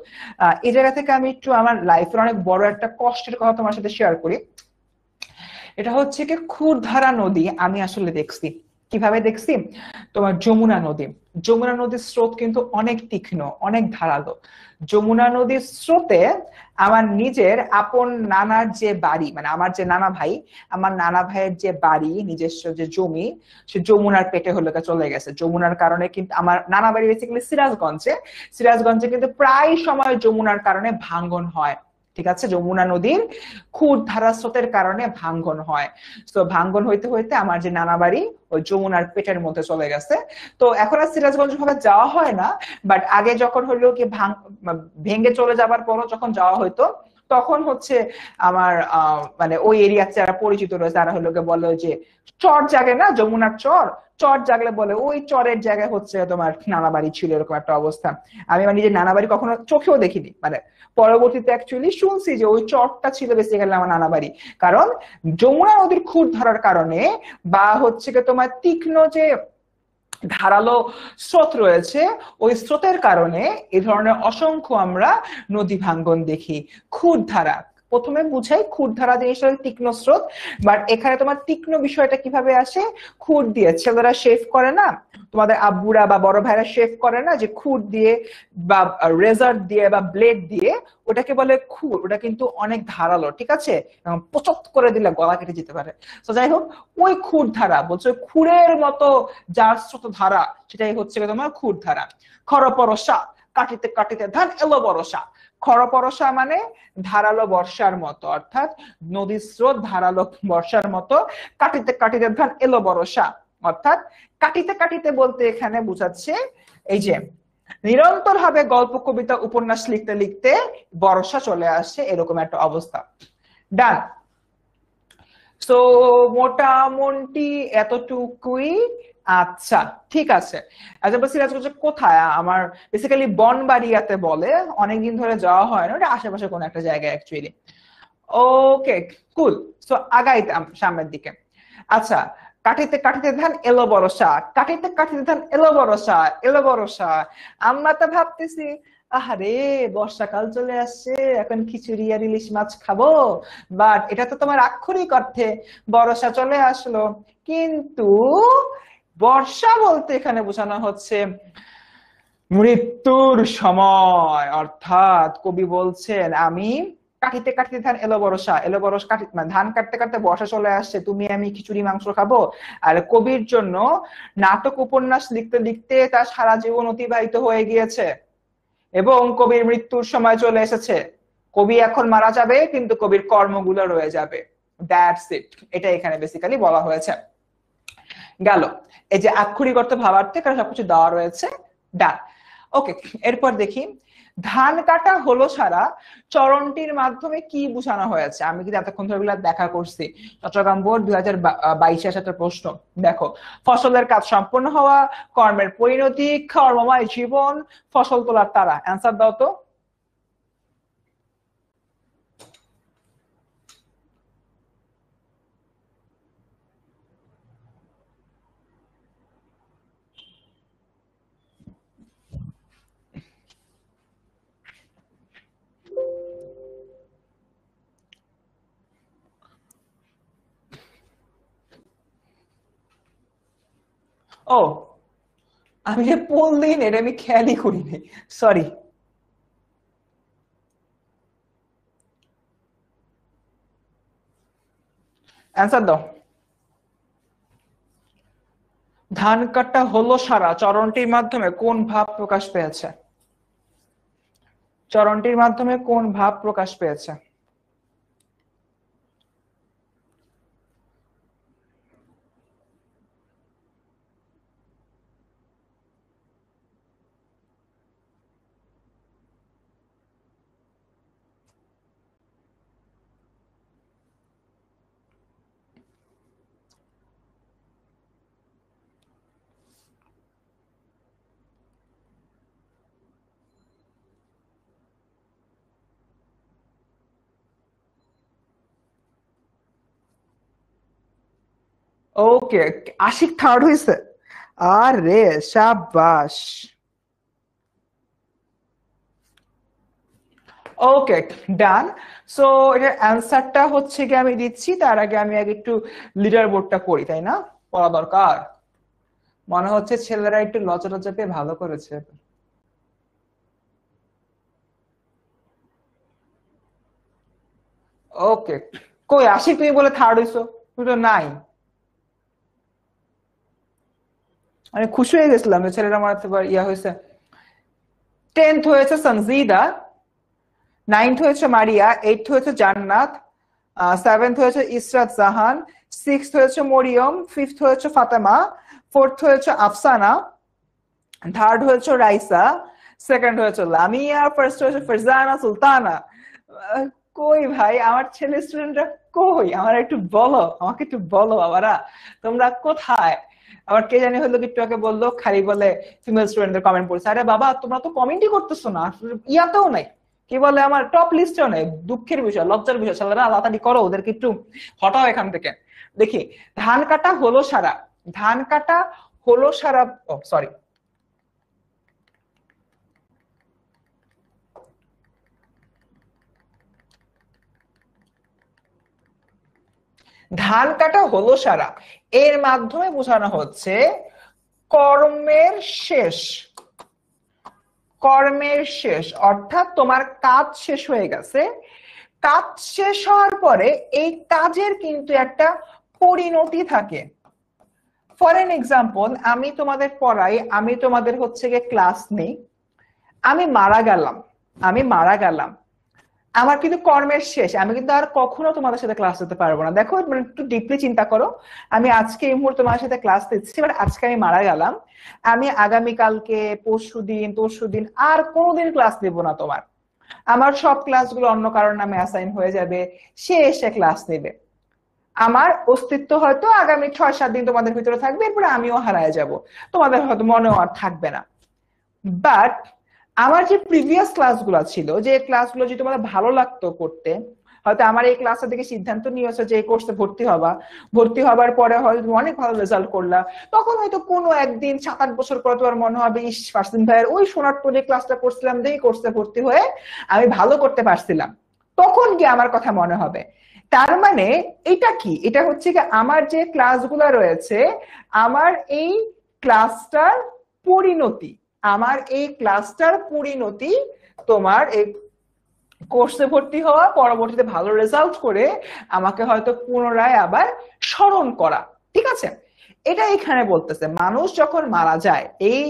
Speaker 1: এই জায়গা থেকে আমি একটু আমার লাইফের অনেক বড় একটা কষ্টের কথা তোমার সাথে শেয়ার করি। এটা হচ্ছে কি খুর ধারা নদী আমি আসলে দেখছি। কিভাবে দেখছি? তোমার যমুনা নদী, যমুনা নদীর স্রোত কিন্তু অনেক তীক্ষ্ণ, অনেক ধারালো। যমুনা নদীর স্রোতে আমার নিজের আপন নানার যে বাড়ি, মানে আমার যে নানা ভাই, আমার নানা ভাইয়ের যে বাড়ি, নিজস্ব যে জমি, সে যমুনার পেটে হলো চলে গেছে। যমুনার কারণে কিন্তু আমার নানা বাড়ি বেসিক্যালি সিরাজগঞ্জে, সিরাজগঞ্জে কিন্তু প্রায় সময় যমুনার কারণে ভাঙ্গন হয়। ঠিক আছে, যমুনা নদীর খুর ধারা স্রোতের কারণে ভাঙ্গন হয়। তো ভাঙ্গন হইতে হইতে আমার যে নানা বাড়ি ওই যমুনার পেটের মধ্যে চলে গেছে। তো এখন আর সিরাজগঞ্জ ভাবে যাওয়া হয় না, বাট আগে যখন হলো কি ভেঙে চলে যাবার পরও যখন যাওয়া হইতো, তখন হচ্ছে আমার মানে ওই এরিয়াতে যারা পরিচিত রয়েছে তারা হলো বলে যে চর জাগে না, যমুনার চর, চর জাগলে বলে ওই চরের জায়গায় হচ্ছে তোমার নানা বাড়ি ছিল, এরকম একটা অবস্থা। আমি মানে নিজের নানা বাড়ি কখনো চোখেও দেখিনি, মানে পরবর্তীতে অ্যাকচুয়ালি শুনছি যে ওই চরটা ছিল বেসিক্যালি আমার নানা বাড়ি। কারণ যমুনা নদীর খুঁড় ধরার কারণে বা হচ্ছে কি তোমার তীক্ষ্ণ যে ধারালো স্রোত রয়েছে, ওই স্রোতের কারণে এই ধরনের অসংখ্য আমরা নদী ভাঙ্গন দেখি। ক্ষুরধারা প্রথমে বুঝাই, ক্ষুরধারা জিনিসটা তীক্ষ্ণ স্রোত, বাট এখানে তোমার তীক্ষ্ণ বিষয়টা কিভাবে আসে, খুর দিয়ে ছেলেরা শেভ করে না, তোমাদের আব্বুরা বা বড় ভাইরা শেভ করে না যে খুর দিয়ে বা রেজার দিয়ে বা ব্লেড দিয়ে, ওটাকে বলে খুর। ওটা কিন্তু অনেক ধারালো, ঠিক আছে, পচত করে দিলে গলা কেটে যেতে পারে। তো যাই হোক, ওই খুর ধারা বলছে খুরের মতো যার স্রোত ধারা, সেটাই হচ্ছে তোমার খুর ধারা। খরপরসা, কাটিতে কাটিতে ধান এলো বরসা। খরপরসা মানে ধারালো বর্ষার মতো, অর্থাৎ নদীর স্রোত ধারালো বর্ষার মতো। কাটিতে কাটিতে ধান এলো বরসা, অর্থাৎ কাটিতে কাটিতে বলতে এখানে বোঝাচ্ছে এই যে নিরন্তর ভাবে গল্প কবিতা উপন্যাস লিখতে লিখতে বর্ষা চলে আসে, এরকম একটা অবস্থা। ডান। সো মোটামুটি এতটুকুই। আচ্ছা ঠিক আছে। আচ্ছা সিরাজ কোথায়? আমার বেসিক্যালি বনবাড়িয়াতে বলে, অনেকদিন ধরে যাওয়া হয় না, ওটা আশেপাশে কোন একটা জায়গায় অ্যাকচুয়ালি। ওকে কুল। সো আগাইতাম সামনের দিকে। আচ্ছা, কাটিতে কাটিতে ধান এলো বরসা, কাটিতে কাটিতে ধান এলো বরসা, এলো বরসা। আমরা তো ভাবতেছি আহারে বর্ষাকাল চলে আসছে, এখন খিচুড়ি আর ইলিশ মাছ খাবো, বাট এটা তো তোমার আক্ষরিক অর্থে বর্ষা চলে আসলো। কিন্তু বর্ষা বলতে এখানে বোঝানো হচ্ছে মৃত্যুর সময়। অর্থাৎ কবি বলছেন আমি কাটিতে কাটিতে ধান এলো বরসা, এলো বরস কাটি মানে ধান কাটতে কাটতে বর্ষা চলে আসছে, তুমি আমি খিচুড়ি মাংস খাবো। আর কবির জন্য নাটক উপন্যাস লিখতে লিখতে তার সারা জীবন অতিবাহিত হয়ে গিয়েছে এবং কবির মৃত্যুর সময় চলে এসেছে। কবি এখন মারা যাবে কিন্তু কবির কর্মগুলো রয়ে যাবে। দ্যাটস ইট, এটা এখানে বেসিক্যালি বলা হয়েছে। গেল এই যে আক্ষরিক অর্থ ভাবার্থে, কারণ সবকিছু দেওয়া রয়েছে। ডান। ওকে, এরপর দেখি ধান কাটা হলো সারা চরণটির মাধ্যমে কি বোঝানো হয়েছে। আমি কিন্তু এতক্ষণ ধরে দেখা করছি, চট্টগ্রাম বোর্ড 2022 একটা প্রশ্ন। দেখো, ফসলের কাজ সম্পন্ন হওয়া, কর্মের পরিণতি, কর্মময় জীবন, ফসল তোলার তারা। অ্যান্সার দাও তো। ও, আমি যে পড়লিন এটা আমি খেয়ালই করিনি, সরি। অ্যান্সার দাও। ধান কাটা হলো সারা চরণটির মাধ্যমে কোন ভাব প্রকাশ পেয়েছে? চরণটির মাধ্যমে কোন ভাব প্রকাশ পেয়েছে? ওকে, আশিক থার্ড হয়েছে। আরে শাবাশ। ওকে ডান। সো এটার অ্যান্সারটা হচ্ছে কি আমি দিচ্ছি, তার আগে আমি আগে একটু লিডার বোর্ডটা পড়ি, তাই না? পড়া দরকার। মনে হচ্ছে ছেলেরা একটু লজ্জা লজ্জা পেয়ে ভালো করেছে। ওকে, কই আশিক তুমি বলে থার্ড হইছো, তুমি তো নাই। আমি খুশি হয়ে গেছিলাম যে ছেলেরা আমার ইয়া হয়েছে। 10th হয়েছে সনজিদা, 9th হয়েছে মারিয়া, 8th হয়েছে জান্নাত, 7th হয়েছে ইসরাত জাহান, 6th হয়েছে মরিয়ম, 5th হয়েছে ফাতেমা, 4th হয়েছে আফসানা, 3rd হয়েছে রাইসা, 2nd হয়েছে লামিয়া, 1st হয়েছে ফারজানা সুলতানা। কই ভাই আমার ছেলে স্টুডেন্টরা কই, আমার একটু বলো, আমাকে একটু বলো বাবারা, তোমরা কোথায়? আবার কে জানি হলো একটু আগে বললো খালি বলে ফিমেল স্টুডেন্টদের কমেন্ট পড়ছে। আরে বাবা তোমরা তো কমেন্টই করতেছো না, ইয়াতেও নাই, কি বলে আমার টপ লিস্টেও নেই। দুঃখের বিষয়, লজ্জার বিষয়। ছেলেরা তাড়াতাড়ি করো, ওদেরকে একটু হটাও এখান থেকে। দেখি, ধান কাটা হলো সারা, ধান কাটা হলো সারা, ও সরি, ধান কাটা হলো সারা এর মাধ্যমে বোঝানো হচ্ছে কর্মের শেষ। কর্মের শেষ অর্থাৎ তোমার কাজ শেষ হয়ে গেছে। কাজ শেষ হওয়ার পরে এই কাজের কিন্তু একটা পরিণতি থাকে। ফর এন এক্সাম্পল, আমি তোমাদের পড়াই, আমি তোমাদের হচ্ছে গিয়ে ক্লাস নেই, আমি মারা গেলাম, আমি মারা গেলাম, আমার কিন্তু কর্মের শেষ, আমি কিন্তু আর কখনো তোমাদের সাথে ক্লাস দিতে পারবো না। দেখো একটু ডিপলি চিন্তা করো, আমি আজকে এই মুহূর্তে তোমার সাথে ক্লাস দিচ্ছি, এবার আজকে আমি মারা গেলাম, আমি আগামীকালকে, পরশুদিন আর কোনোদিন ক্লাস দেবো না তোমার। আমার সব ক্লাসগুলো অন্য কারোর নামে অ্যাসাইন হয়ে যাবে, সে এসে ক্লাস নেবে। আমার অস্তিত্ব হয়তো আগামী 6-7 দিন তোমাদের ভিতরে থাকবে, এরপরে আমিও হারায় যাব, তোমাদের হয়তো মনেও আর থাকবে না। বাট আমার যে প্রিভিয়াস ক্লাসগুলো ছিল, যে ক্লাসগুলো যে তোমাদের ভালো লাগতো করতে, হয়তো আমার এই ক্লাসের দিকে সিদ্ধান্ত নিয়েছো যে এই কোর্সে ভর্তি হবা, ভর্তি হবার পরে হয়তো তুমি অনেক ভালো রেজাল্ট করলা, তখন হয়তো কোনো একদিন 7-8 বছর পর তোমার মনে হবে ইস ফারসিন ভাইয়ের ওই সোনার টোলে ক্লাসটা করছিলাম, এই কোর্সে ভর্তি হয়ে আমি ভালো করতে পারছিলাম, তখন কি আমার কথা মনে হবে। তার মানে এটা কি, এটা হচ্ছে কি আমার যে ক্লাসগুলো রয়েছে, আমার এই ক্লাসটার পরিণতি, আমার এই ক্লাসটার পরিণতি তোমার এই কোর্সে ভর্তি হওয়া, পরবর্তীতে ভালো রেজাল্ট করে আমাকে হয়তো পুনরায় আবার স্মরণ করা। ঠিক আছে, এটা এখানে বলতেছে মানুষ যখন মারা যায়, এই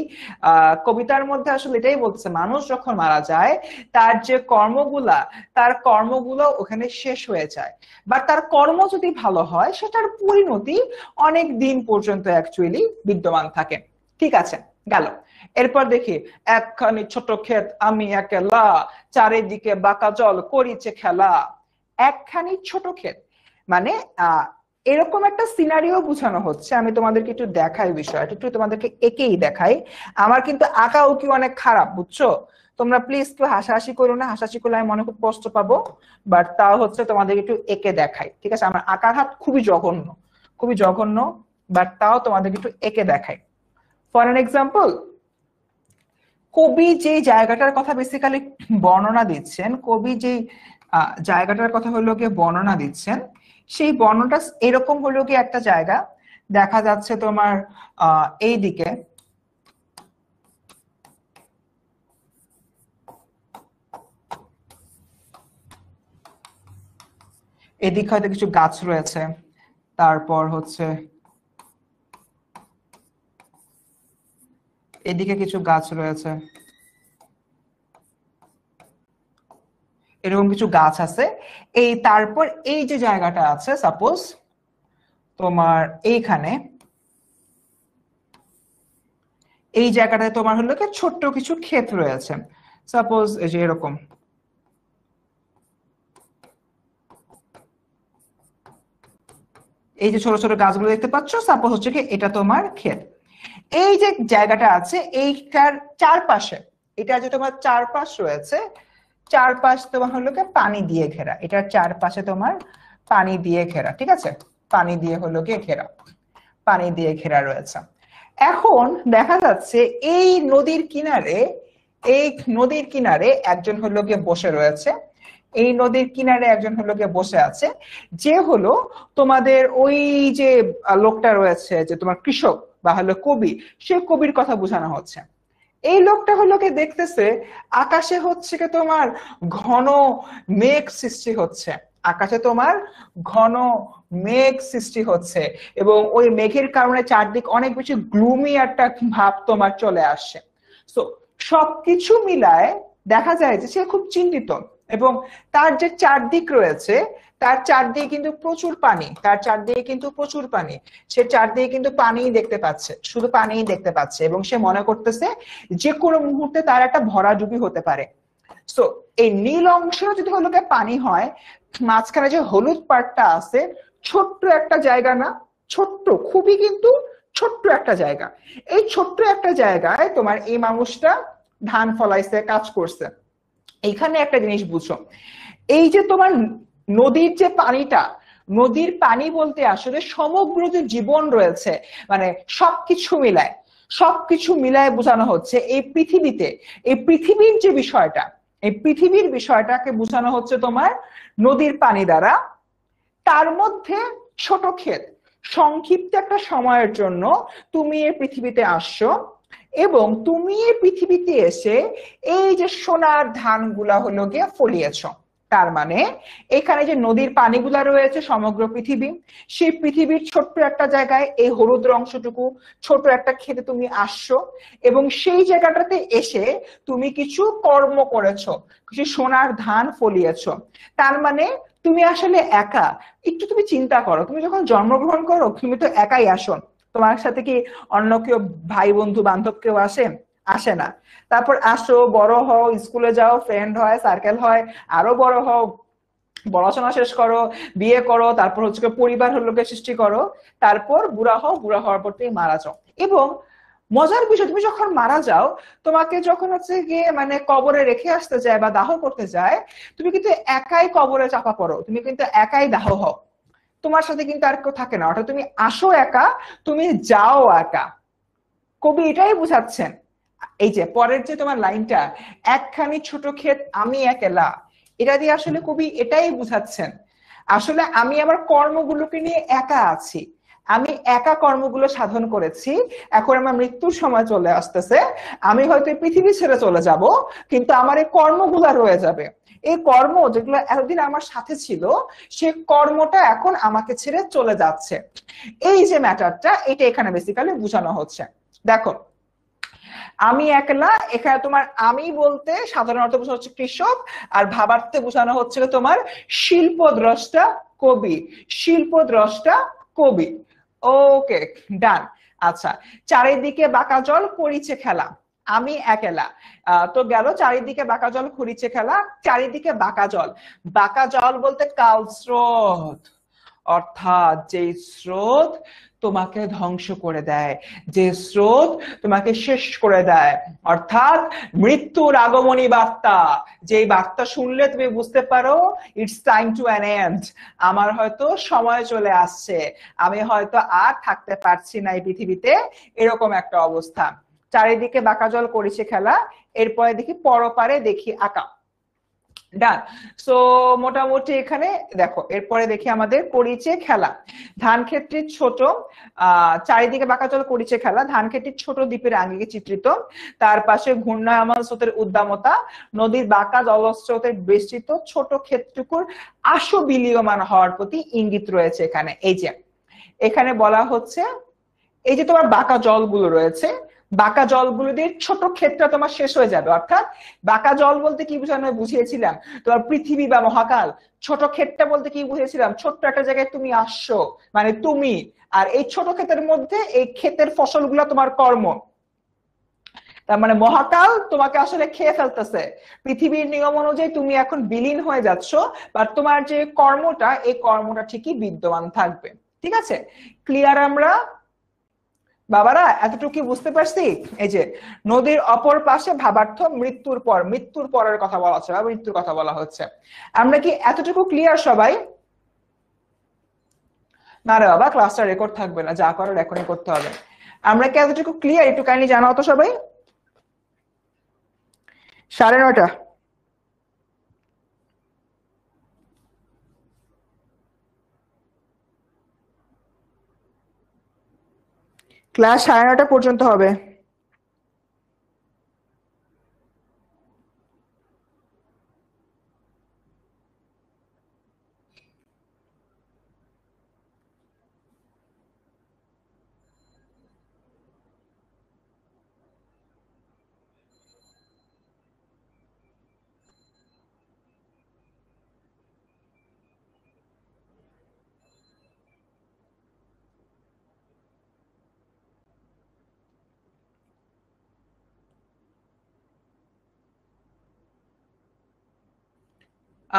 Speaker 1: কবিতার মধ্যে আসলে এটাই বলতেছে, মানুষ যখন মারা যায় তার যে কর্মগুলা, তার কর্মগুলো ওখানে শেষ হয়ে যায়, বা তার কর্ম যদি ভালো হয় সেটার পরিণতি অনেক দিন পর্যন্ত অ্যাকচুয়ালি বিদ্যমান থাকে। ঠিক আছে, গেল। এরপর দেখি, একখানি ছোট ক্ষেত আমি একলা, চারিদিকে বাঁকা জল করিছে খেলা। একখানি ছোট ক্ষেত মানে এরকম একটা সিনারিও বোঝানো হচ্ছে। আমি তোমাদেরকে একটু দেখাই বিষয়টা, একটু তোমাদেরকে একেই দেখাই। আমার কিন্তু আঁকা উকি অনেক খারাপ, বুঝছো? তোমরা প্লিজ কেউ হাসাহাসি করো না, হাসাহাসি করলে আমি মনে খুব কষ্ট পাবো। বাট তাও হচ্ছে তোমাদের একটু একে দেখাই, ঠিক আছে? আমার আঁকার হাত খুবই জঘন্য, খুবই জঘন্য, বাট তাও তোমাদের একটু একে দেখাই। ফর এন এক্সাম্পল, কবি যে জায়গাটার কথা বেসিক্যালি বর্ণনা দিচ্ছেন, কবি যে জায়গাটার কথা হলো গিয়ে বর্ণনা দিচ্ছেন, সেই বর্ণনাটা এরকম হলো গিয়ে একটা জায়গা দেখা যাচ্ছে তোমার এই দিকে, এদিকে হয়তো কিছু গাছ রয়েছে, তারপর হচ্ছে এদিকে কিছু গাছ রয়েছে, এরকম কিছু গাছ আছে। এই তারপর এই যে জায়গাটা আছে, সাপোজ তোমার এইখানে, এই জায়গাটায় তোমার হলো কি ছোট্ট কিছু ক্ষেত রয়েছে, সাপোজ এই যে এরকম, এই যে ছোট ছোট গাছগুলো দেখতে পাচ্ছ, সাপোজ হচ্ছে কি এটা তোমার ক্ষেত। এই যে জায়গাটা আছে এইটার চারপাশে, এটা যে তোমার চারপাশ রয়েছে, চারপাশ তোমার হলো কি পানি দিয়ে ঘেরা, এটার চারপাশে তোমার পানি দিয়ে ঘেরা। ঠিক আছে, পানি দিয়ে হলো কি ঘেরা, পানি দিয়ে ঘেরা রয়েছে। এখন দেখা যাচ্ছে এই নদীর কিনারে, এই নদীর কিনারে একজন হলো গিয়ে বসে রয়েছে, এই নদীর কিনারে একজন হলো গিয়ে বসে আছে, যে হলো তোমাদের ওই যে লোকটা রয়েছে, যে তোমার কৃষক বা হলো কবি, সে কবির কথা বোঝানো হচ্ছে। এই লোকটা হলো কি দেখতেছে আকাশে হচ্ছে কি তোমার ঘন মেঘ সৃষ্টি হচ্ছে, আকাশে তোমার ঘন মেঘ সৃষ্টি হচ্ছে, এবং ওই মেঘের কারণে চারদিক অনেক বেশি গ্লুমি একটা ভাব তোমার চলে আসছে। সো সবকিছু মিলায় দেখা যায় যে সে খুব চিন্তিত, এবং তার যে চারদিক রয়েছে, তার চারদিকে কিন্তু প্রচুর পানি, তার চারদিকে কিন্তু প্রচুর পানি, সে চারদিকে কিন্তু পানিই দেখতে পাচ্ছে, শুধু পানিই দেখতে পাচ্ছে, এবং সে মনে করতেছে যে কোনো মুহূর্তে তার একটা ভরাডুবি হতে পারে। সো এই নীল অংশ যদি হলো পানি হয়, মাঝখানে যে হলুদ পার্টটা আছে, ছোট্ট একটা জায়গা না, ছোট্ট, খুবই কিন্তু ছোট্ট একটা জায়গা। এই ছোট্ট একটা জায়গায় তোমার এই মানুষটা ধান ফলাইছে, কাজ করছে। এইখানে একটা জিনিস বুঝো, এই যে তোমার নদীর যে পানিটা, নদীর পানি বলতে আসলে সমগ্র যে জীবন রয়েছে, মানে সবকিছু মিলায় বোঝানো হচ্ছে এই পৃথিবীতে, এই পৃথিবীর যে বিষয়টা, এই পৃথিবীর বিষয়টাকে বোঝানো হচ্ছে তোমার নদীর পানি দ্বারা। তার মধ্যে ছোট ক্ষেত, সংক্ষিপ্ত একটা সময়ের জন্য তুমি এই পৃথিবীতে আসছো, এবং তুমি এই পৃথিবীতে এসে এই যে সোনার ধানগুলা হলো গিয়ে ফলিয়েছ। তার মানে এখানে যে নদীর পানিগুলা রয়েছে সমগ্র পৃথিবী, সেই পৃথিবীর ছোট্ট একটা জায়গায় এই হলুদ অংশটুকু ছোট একটা খেতে তুমি আসছো, এবং সেই জায়গাটাতে এসে তুমি কিছু কর্ম করেছো, কিছু সোনার ধান ফলিয়েছো। তার মানে তুমি আসলে একা। একটু তুমি চিন্তা করো, তুমি যখন জন্মগ্রহণ করো তুমি তো একাই আসো, তোমার সাথে কি অন্য কেউ, ভাই বন্ধু বান্ধব কেউ আসে? আসে না। তারপর আসো, বড় হও, স্কুলে যাও, ফ্রেন্ড হয়, সার্কেল হয়, আরো বড় হও, পড়াশোনা শেষ করো, বিয়ে করো, তারপর হচ্ছে পরিবার হলোকে সৃষ্টি করো, তারপর বুড়া হও, বুড়া হওয়ার পর তুমি মারা যাও। এবং মজার বিষয়, তুমি যখন মারা যাও, তোমাকে যখন হচ্ছে গিয়ে মানে কবরে রেখে আসতে যায় বা দাহ করতে যায়, তুমি কিন্তু একাই কবরে চাপা পড়ো, তুমি কিন্তু একাই দাহ হও, তোমার সাথে কিন্তু আর কেউ থাকে না। অর্থাৎ তুমি আসো একা, তুমি যাও একা। কবি এটাই বুঝাচ্ছেন। এই যে পরের যে তোমার লাইনটা, একখানি ছোট ক্ষেত আমি একলা, এটা দিয়ে আসলে কবি এটাই বুঝাচ্ছেন, আসলে আমি আমার কর্মগুলোকে নিয়ে একা আছি, আমি একা কর্মগুলো সাধন করেছি, এখন আমার মৃত্যুর সময় চলে আসতেছে, আমি হয়তো পৃথিবী ছেড়ে চলে যাব, কিন্তু আমার এই কর্মগুলা রয়ে যাবে। এই কর্ম যেগুলো এতদিন আমার সাথে ছিল, সে কর্মটা এখন আমাকে ছেড়ে চলে যাচ্ছে। এই যে ম্যাটারটা, এটা এখানে বেসিক্যালি বোঝানো হচ্ছে। দেখো, আমি একলা, এখানে তোমার আমি বলতে সাধারণত বোঝানো হচ্ছে কৃষক, আর ভাবার্থে বোঝানো হচ্ছে তোমার শিল্পদ্রষ্টা কবি, শিল্পদ্রষ্টা কবি। ওকে, ডান। আচ্ছা, চারিদিকে বাঁকা জল করিছে খেলা, আমি একলা। তো গেল, চারিদিকে বাঁকা জল করিছে খেলা, চারিদিকে বাঁকা জল, বাঁকা জল বলতে কাল স্রোত, অর্থাৎ যে স্রোত তোমাকে ধ্বংস করে দেয়, যে স্রোত তোমাকে শেষ করে দেয়, অর্থাৎ মৃত্যুর আগমনী বার্তা, যে বার্তা শুনলে তুমি বুঝতে পারো it's time to an end, আমার হয়তো সময় চলে আসছে, আমি হয়তো আর থাকতে পারছি না এই পৃথিবীতে, এরকম একটা অবস্থা। চারিদিকে বাঁকা জল করেছে খেলা, এরপরে দেখি পরপারে দেখি আঁকা। ডান। সো মোটামুটি এখানে দেখো, এরপরে দেখি আমাদের করিছে খেলা, ধান ক্ষেত্রে ছোট, চারিদিকে বাঁকাচল করিছে খেলা, ধান ক্ষেত্রে ছোট দ্বীপের আঙ্গিকে চিত্রিত, তার পাশে ঘূর্ণায়মান স্রোতের উদ্দামতা, নদীর বাঁকা জলস্রোতের বেষ্টিত ছোট ক্ষেত্রকুর আশু বিলীয়মান হওয়ার প্রতি ইঙ্গিত রয়েছে এখানে। এই যে এখানে বলা হচ্ছে, এই যে তোমার বাঁকা জলগুলো রয়েছে, বাঁকা জলগুলো দিয়ে ছোট ক্ষেত্রটা তোমার শেষ হয়ে যাবে। অর্থাৎ বাঁকা জল বলতে কি বুঝানো, বুঝিয়েছিলাম তোমার পৃথিবী বা মহাকাল। ছোট ক্ষেতটা বলতে কি বুঝিয়েছিলাম, ছোট্ট একটা জায়গায় তুমি আসছো, মানে তুমি, আর এই ছোট ক্ষেতের মধ্যে এই ক্ষেতের ফসলগুলো তোমার কর্ম। তার মানে মহাকাল তোমাকে আসলে খেয়ে ফেলতেছে, পৃথিবীর নিয়ম অনুযায়ী তুমি এখন বিলীন হয়ে যাচ্ছ, বা তোমার যে কর্মটা, এই কর্মটা ঠিকই বিদ্যমান থাকবে। ঠিক আছে, ক্লিয়ার আমরা বাবারা? এতটুকু বুঝতে পারছি? এই যে নদীর অপর পাশে ভাবার্থ মৃত্যুর পর, মৃত্যুর পরের কথা বলা হচ্ছে বা মৃত্যুর কথা বলা হচ্ছে। আমরা কি এতটুকু ক্লিয়ার সবাই? না রে বাবা, ক্লাসটা রেকর্ড থাকবে না, যা করার এখনই করতে হবে। আমরা কি এতটুকু ক্লিয়ার? একটু কাইন্ডলি জানাও তো সবাই। 9:30। ক্লাস 9:30 পর্যন্ত হবে।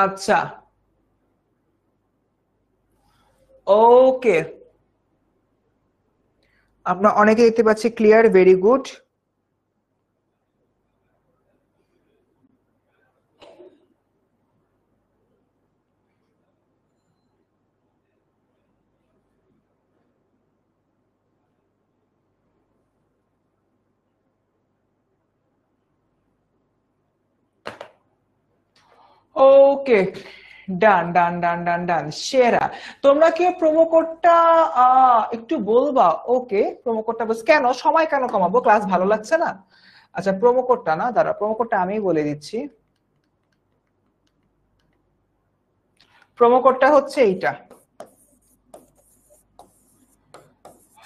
Speaker 1: আচ্ছা, ওকে, আমরা অনেকে দেখতে পাচ্ছি ক্লিয়ার, ভেরি গুড। ওকে, ডান ডান ডান ডান ডান, সেরা। তোমরা কি প্রোমো কোডটা একটু বলবা? ওকে, প্রোমো কোডটা বস, কেন সময় কেন কমাবো, ক্লাস ভালো লাগছে না? আচ্ছা, প্রোমো কোডটা না, দাঁড়া, প্রোমো কোডটা আমি বলে দিচ্ছি। প্রোমো কোডটা হচ্ছে এইটা,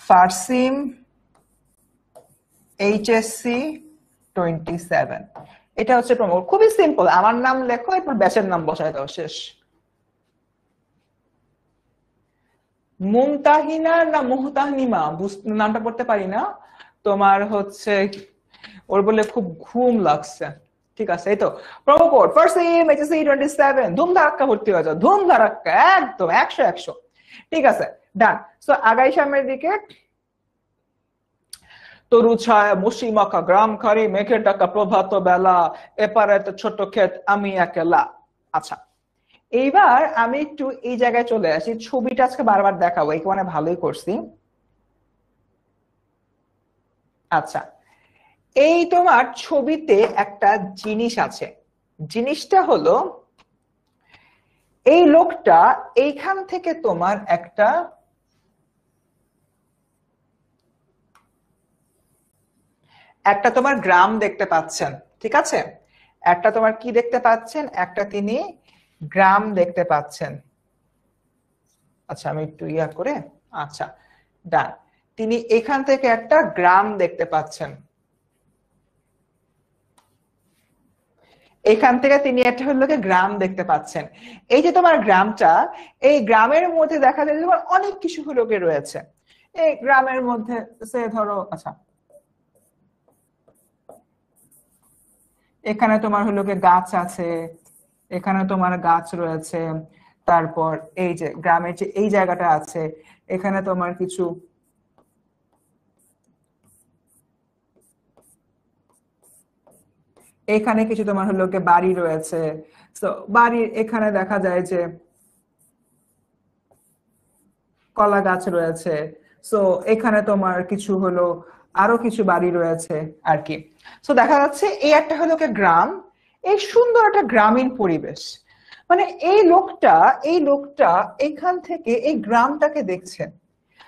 Speaker 1: ফারসিম এইচএসসি 27। এটা হচ্ছে প্রোমো কোড, খুবই সিম্পল, আমার নাম লেখো, এরপর ব্যাচের নাম বসায় দাও, শেষ। মুমতাহিনা না মুহতাহনিমা, নামটা পড়তে পারি না। তোমার হচ্ছে ওর বলে খুব ঘুম লাগছে, ঠিক আছে। এই তো প্রোমো কোড ফারসিম এইচএসসি 27, ধুম ধারাক্কা ভর্তি হয়ে যাও, ধুম ধারাক্কা, একদম 100 ঠিক আছে, ডান। সো আগাই সামনের দিকে। তরু ছায়া মুশি মাখা গ্রাম খারি মেঘের ডাকা প্রভাত বেলা, এপারে তো ছোট ক্ষেত আমি একেলা। আচ্ছা, এইবার আমি একটু এই জায়গায় চলে আসি, ছবিটা আজকে বারবার দেখাবো, এই মানে ভালোই করছি। আচ্ছা, এই তোমার ছবিতে একটা জিনিস আছে, জিনিসটা হলো এই লোকটা এইখান থেকে তোমার একটা তোমার গ্রাম দেখতে পাচ্ছেন, ঠিক আছে। একটা তোমার কি দেখতে পাচ্ছেন, একটা তিনি গ্রাম দেখতে পাচ্ছেন। আচ্ছা, আমি একটু ইয়া করে, আচ্ছা ডান, তিনি এখান থেকে একটা গ্রাম দেখতে পাচ্ছেন, এখান থেকে তিনি একটা হলো গ্রাম দেখতে পাচ্ছেন। এই যে তোমার গ্রামটা, এই গ্রামের মধ্যে দেখা যায় তোমার অনেক কিছু হলো রয়েছে। এই গ্রামের মধ্যে সে ধরো, আচ্ছা এখানে তোমার হলো গাছ আছে, এখানে তোমার গাছ রয়েছে, তারপর এই যে গ্রামের যে এই জায়গাটা আছে, এখানে তোমার কিছু এখানে কিছু তোমার হলো বাড়ি রয়েছে। তো বাড়ির এখানে দেখা যায় যে কলা গাছ রয়েছে। সো এখানে তোমার কিছু হলো আরো কিছু বাড়ি রয়েছে আর কি। সো দেখা যাচ্ছে এই একটা হলো গ্রাম, এই সুন্দর একটা গ্রামীণ পরিবেশ। মানে এই লোকটা এখান থেকে এই গ্রামটাকে দেখছেন।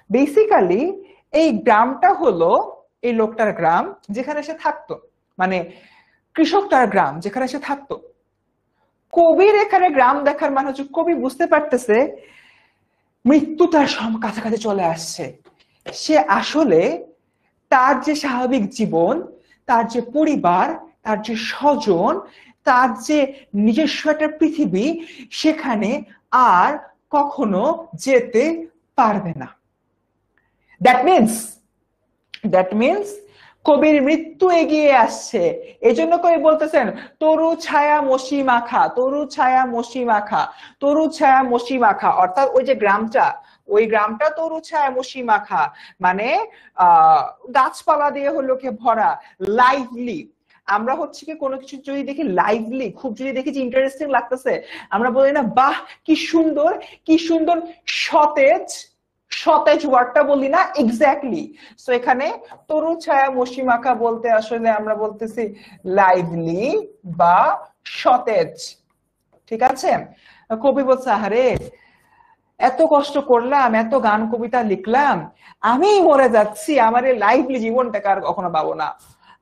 Speaker 1: বেসিক্যালি এই গ্রামটা হলো এই লোকটার গ্রাম, যেখানে সে থাকতো, মানে কৃষক তার গ্রাম যেখানে সে থাকতো। কবির এখানে গ্রাম দেখার মানে হচ্ছে কবি বুঝতে পারতেছে মৃত্যু তার কাছাকাছি চলে আসছে। সে আসলে তার যে স্বাভাবিক জীবন, তার যে পরিবার, তার যে স্বজন, তার যে নিজস্ব একটা পৃথিবী, সেখানে আর কখনো যেতে পারবে না। দ্যাট মিনস কবির মৃত্যু এগিয়ে আসছে। এই জন্য কবি বলতেছেন তরু ছায়া মসি মাখা, তরু ছায়া মসি মাখা, তরু ছায়া মসি মাখা, অর্থাৎ ওই যে গ্রামটা, ওই গ্রামটা তরু ছায়া মসি মাখা, মানে গাছপালা দিয়ে হলো ভরা, লাইভলি। আমরা হচ্ছে কি কোনো কিছু যদি দেখি লাইভলি, খুব যদি দেখি যে ইন্টারেস্টিং লাগতেছে, আমরা বলি না বাহ কি সুন্দর, কি সুন্দর, সতেজ, সতেজ ওয়ার্ডটা বলি না, এক্স্যাক্টলি। সো এখানে তরু ছায়া মসি মাখা বলতে আসলে আমরা বলতেছি লাইভলি বা সতেজ, ঠিক আছে। কবি বলছে আরে এত কষ্ট করলাম, এত গান কবিতা লিখলাম, আমি মরে যাচ্ছি, আমার এই লাইভলি জীবনটাকে আর কখনো পাবো না,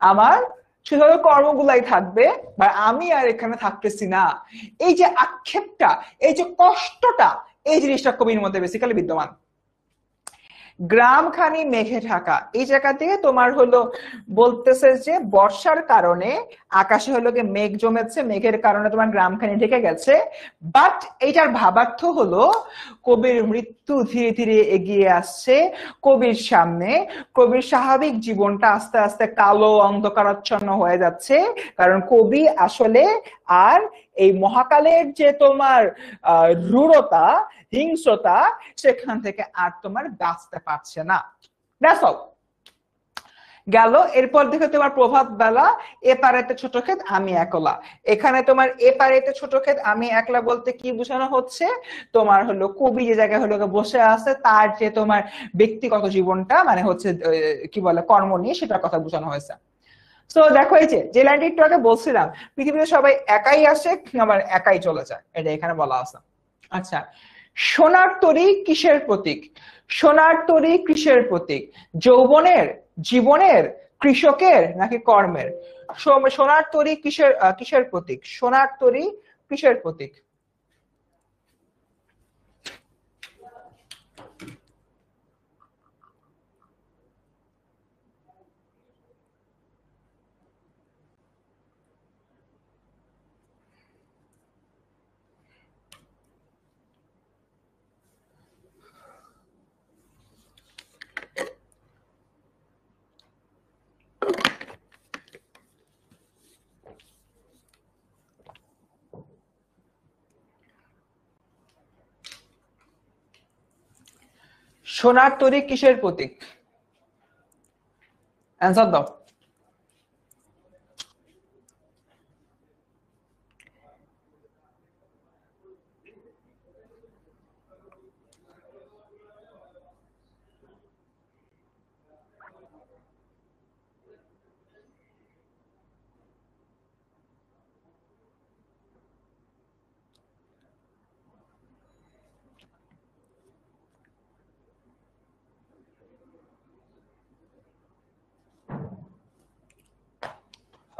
Speaker 1: আমার শুধু কর্মগুলাই থাকবে, বা আমি আর এখানে থাকতেছি না। এই যে আক্ষেপটা, এই যে কষ্টটা, এই জিনিসটা কবির মধ্যে বেসিক্যালি বিদ্যমান। গ্রামখানি মেঘে ঢাকা, এই জায়গা থেকে তোমার হলো বলতেছে যে বর্ষার কারণে আকাশে হলো মেঘ জমেছে, মেঘের কারণে তোমার গ্রামখানি ঢেকে গেছে। বাট এইটার ভাবার্থ হলো কবির মৃত্যু একটু ধীরে ধীরে এগিয়ে আসছে কবির সামনে। কবির স্বাভাবিক জীবনটা আস্তে আস্তে কালো অন্ধকারাচ্ছন্ন হয়ে যাচ্ছে, কারণ কবি আসলে আর এই মহাকালের যে তোমার রূঢ়তা, হিংস্রতা, সেখান থেকে আর তোমার বাঁচতে পারছে না। That's all. গেল। এরপর দেখো তোমার প্রভাত বেলা, এপারেতে ছোট ক্ষেত আমি একলা। এখানে তোমার এপারেতে ছোট ক্ষেত আমি একলা বলতে কি বোঝানো হচ্ছে, তোমার হলো কবি যে জায়গায় হলো বসে আছে তার যে তোমার ব্যক্তিগত জীবনটা মানে হচ্ছে কি বলে কর্ম নিয়ে, সেটার কথা বোঝানো হয়েছে। তো দেখো এই যে লাইনটি একটু আগে বলছিলাম, পৃথিবীতে সবাই একাই আসে আবার একাই চলে যায়, এটা এখানে বলা আছে। আচ্ছা, সোনার তরী কিসের প্রতীক? সোনার তরী কিসের প্রতীক? যৌবনের, জীবনের, কৃষকের নাকি কর্মের? সোনার তরী কিসের প্রতীক? সোনার তরী কিসের প্রতীক? সোনার তরী কিসের প্রতীক? অ্যান্সার দাও।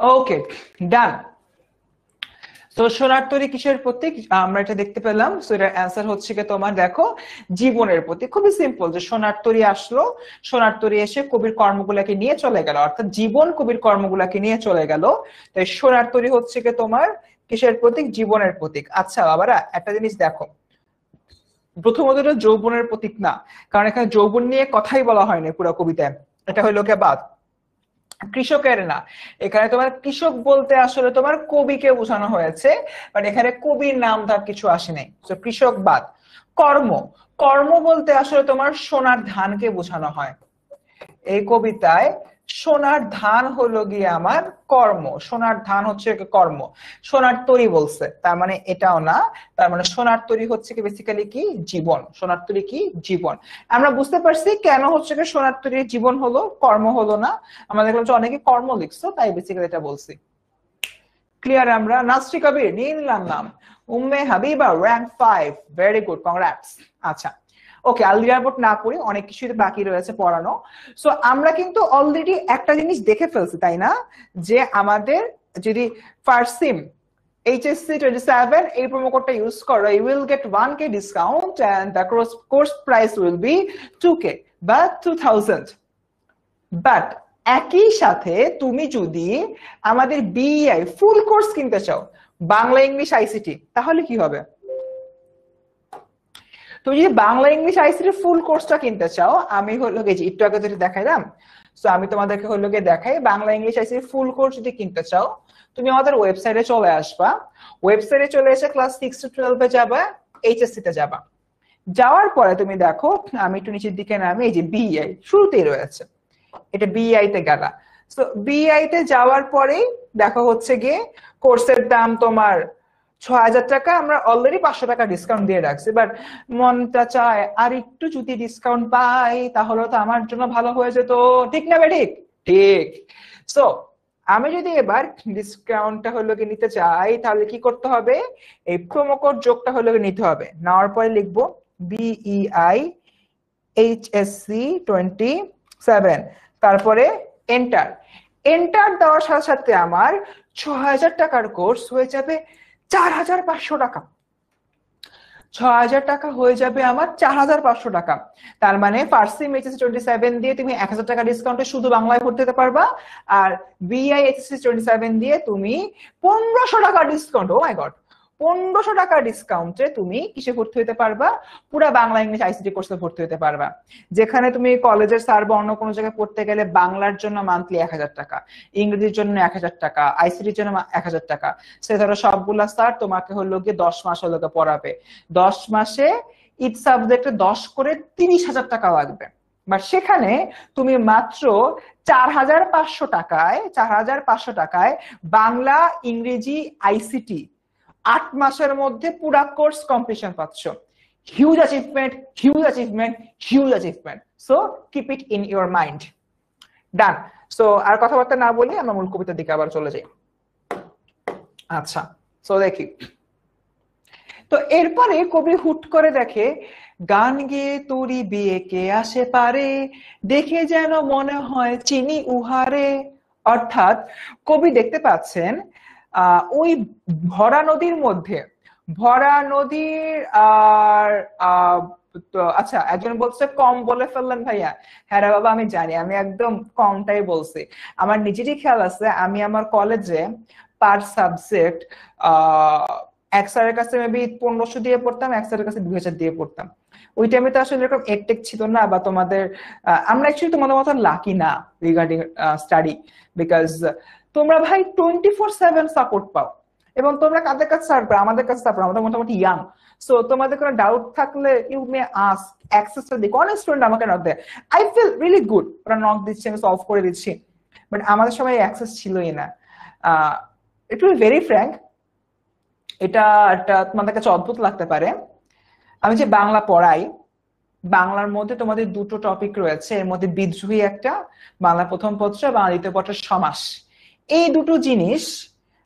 Speaker 1: ওকে, ডান। তো সোনার তরী কিসের প্রতীক? আমরা এটা দেখতে পেলাম। সো এটার অ্যান্সার হচ্ছে কি তোমার দেখো জীবনের প্রতীক। খুবই সিম্পল, যে সোনার তরী আসলো, সোনার তরী এসে কবির কর্মগুলাকে নিয়ে চলে গেল, অর্থাৎ জীবন কবির কর্মগুলাকে নিয়ে চলে গেল। তাই সোনার তরী হচ্ছে কি তোমার কিসের প্রতীক? জীবনের প্রতীক। আচ্ছা বাবারা, একটা জিনিস দেখো, প্রথমত এটা যৌবনের প্রতীক না, কারণ এখানে যৌবন নিয়ে কথাই বলা হয়নি পুরো কবিতায়। এটা হইলো কে বাদ, কৃষকের না। এখানে তোমার কৃষক বলতে আসলে তোমার কবিকে বোঝানো হয়েছে, বাট এখানে কবির নাম তার কিছু আসে নাই। তো কৃষক বাদ। কর্ম, কর্ম বলতে আসলে তোমার সোনার ধানকে বোঝানো হয়। এই কবিতায় সোনার ধান হলো গিয়ে আমার কর্ম, সোনার ধান হচ্ছে কর্ম। সোনার তরী বলছে, তার মানে এটাও না। তার মানে সোনার তরী হচ্ছে কি বেসিক্যালি কি জীবন। সোনার তরী কি জীবন। আমরা বুঝতে পারছি কেন হচ্ছে কি সোনার তরীর জীবন হলো, কর্ম হলো না। আমরা দেখলাম যে অনেকে কর্ম লিখছো, তাই বেসিক্যালি এটা বলছি। ক্লিয়ার? আমরা নাসরি কবির নিয়ে নিলাম নাম। Umme Habiba rank 5, very good, congrats. আচ্ছা ওকে, আলদিরা রিপোর্ট না পড়ি, অনেক কিছুই বাকি রয়েছে পড়ানো। সো আমরা কিন্তু অলরেডি একটা জিনিস দেখে ফেলছি, তাই না, যে আমাদের যদি ফার্সিম HSC 27 এই প্রোমো কোডটা ইউজ করো, you will get 1K discount and the course price will be 2K বা 2000। বাট একই সাথে তুমি যদি আমাদের BEI ফুল কোর্স কিনতে চাও, বাংলা ইংলিশ আইসিটি, তাহলে কি হবে? তুমি যদি বাংলা ইংলিশ আইসিটি ফুল কোর্সটা কিনতে চাও, আমি হলো যে একটু আগে যেটা দেখাইলাম, সো আমি তোমাদেরকে হলো গিয়ে দেখাই, Bangla English ICT full course যদি কিনতে চাও, তুমি আমাদের ওয়েবসাইটে চলে আসবা। ওয়েবসাইটে চলে এসে ক্লাস 6 to 12 এ যাবা, HSC তে যাবা। যাওয়ার পরে তুমি দেখো, আমি একটু নিচের দিকে নামি, এই যে BEI শুরুতেই রয়েছে, এটা BEI তে গেলা। সো BEI তে যাওয়ার পরেই দেখো হচ্ছে গিয়ে কোর্সের দাম তোমার 6000 টাকা। আমরা অলরেডি 500 টাকা ডিসকাউন্ট দিয়ে রাখছি, বাট মনটা চায় আর একটু যদি ডিসকাউন্ট পাই তাহলে তো আমার জন্য ভালো হয়ে যেত, ঠিক না বেঠিক? ঠিক। সো আমি যদি এবার ডিসকাউন্টটা হলো কি নিতে চাই, তাহলে কি করতে হবে? এই প্রোমো কোড যোগটা হলো কি নিতে হবে। নেওয়ার পরে লিখবো BEI HSC 27, তারপরে এন্টার। এন্টার দেওয়ার সাথে সাথে আমার 6000 টাকার কোর্স হয়ে যাবে 4500 টাকা। 6000 টাকা হয়ে যাবে আমার 4500 টাকা। তার মানে ফার্সিম HSC 27 দিয়ে তুমি 1000 টাকা ডিসকাউন্টে শুধু বাংলায় পড়তে পারবা, আর BEI HSC 27 দিয়ে তুমি 1500 টাকা ডিসকাউন্ট, ও মাই গড, 1500 টাকা ডিসকাউন্টে তুমি কিসে ভর্তি হতে পারবা? পুরা বাংলা ইংলিশ আইসিটি কোর্সে ভর্তি হতে পারবা, যেখানে তুমি কলেজের স্যার বা অন্য কোনো জায়গায় পড়তে গেলে বাংলার জন্য মান্থলি 1000 টাকা, ইংরেজির জন্য 1000 টাকা, আইসিটির জন্য 1000 টাকা। সে ধরো সবগুলা স্যার তোমাকে হলো গিয়ে 10 মাস হলো পড়াবে, 10 মাসে ইচ সাবজেক্টে 10 করে 30,000 টাকা লাগবে। বাট সেখানে তুমি মাত্র 4500 টাকায় বাংলা ইংরেজি আইসিটি 8 মাসের মধ্যে পুরা কোর্স কমপ্লিশন পাচ্ছ। Huge achievement, huge achievement, huge achievement. So keep it in your mind. Done. So আর কথাবার্তা না বলি আমরা মূল কবিতার দিকে আবার চলে যাই। আচ্ছা, সো দেখি। তো এরপরে কবি হুট করে দেখে, গান গেয়ে তোরি বিয়ে কে আসে পারে, দেখে যেন মনে হয় চিনি উহারে। অর্থাৎ কবি দেখতে পাচ্ছেন ওই ভরা নদীর মধ্যে, ভরা নদীর আর আচ্ছা একজন বলছে কম বলে ফেললেন ভাইয়া। হ্যাঁ রে বাবা আমি জানি, আমি একদম কমটাই বলছি। আমার নিজেরই খেয়াল আছে, আমি আমার কলেজে পার সাবজেক্ট এক স্যারের কাছে মেবি 1500 দিয়ে পড়তাম, এক স্যারের কাছে 2000 দিয়ে পড়তাম। ওই টাইমে তো আসলে এরকম এডটেক ছিল না, বা তোমাদের আমরা অ্যাকচুয়ালি তোমাদের মতো লাকি না রিগার্ডিং স্টাডি, বিকজ তোমরা ভাই 24/7 সাপোর্ট পাও, এবং তোমরা কাদের কাছে সাপোর্ট পাও? আমাদের কাছে সাপোর্ট। আমাদের মোটামুটি ইয়াং, সো তোমাদের কোনো ডাউট থাকলে ইউ মে আস্ক, অ্যাক্সেসটা দিক। অনেক স্টুডেন্ট আমাকে নক দেয়, আই ফিল রিয়েলি গুড, ওরা নক দিচ্ছে আমি সলভ করে দিচ্ছি। বাট আমাদের সময় অ্যাক্সেস ছিলই না। ইট উইল ভেরি ফ্র্যাঙ্ক, এটা তোমাদের কাছে অদ্ভুত লাগতে পারে। আমি যে বাংলা পড়াই, বাংলার মধ্যে তোমাদের দুটো টপিক রয়েছে, এর মধ্যে বিদ্রোহী একটা, বাংলা প্রথম পত্র, বাংলা দ্বিতীয় পত্র সমাস। এই দুটো জিনিস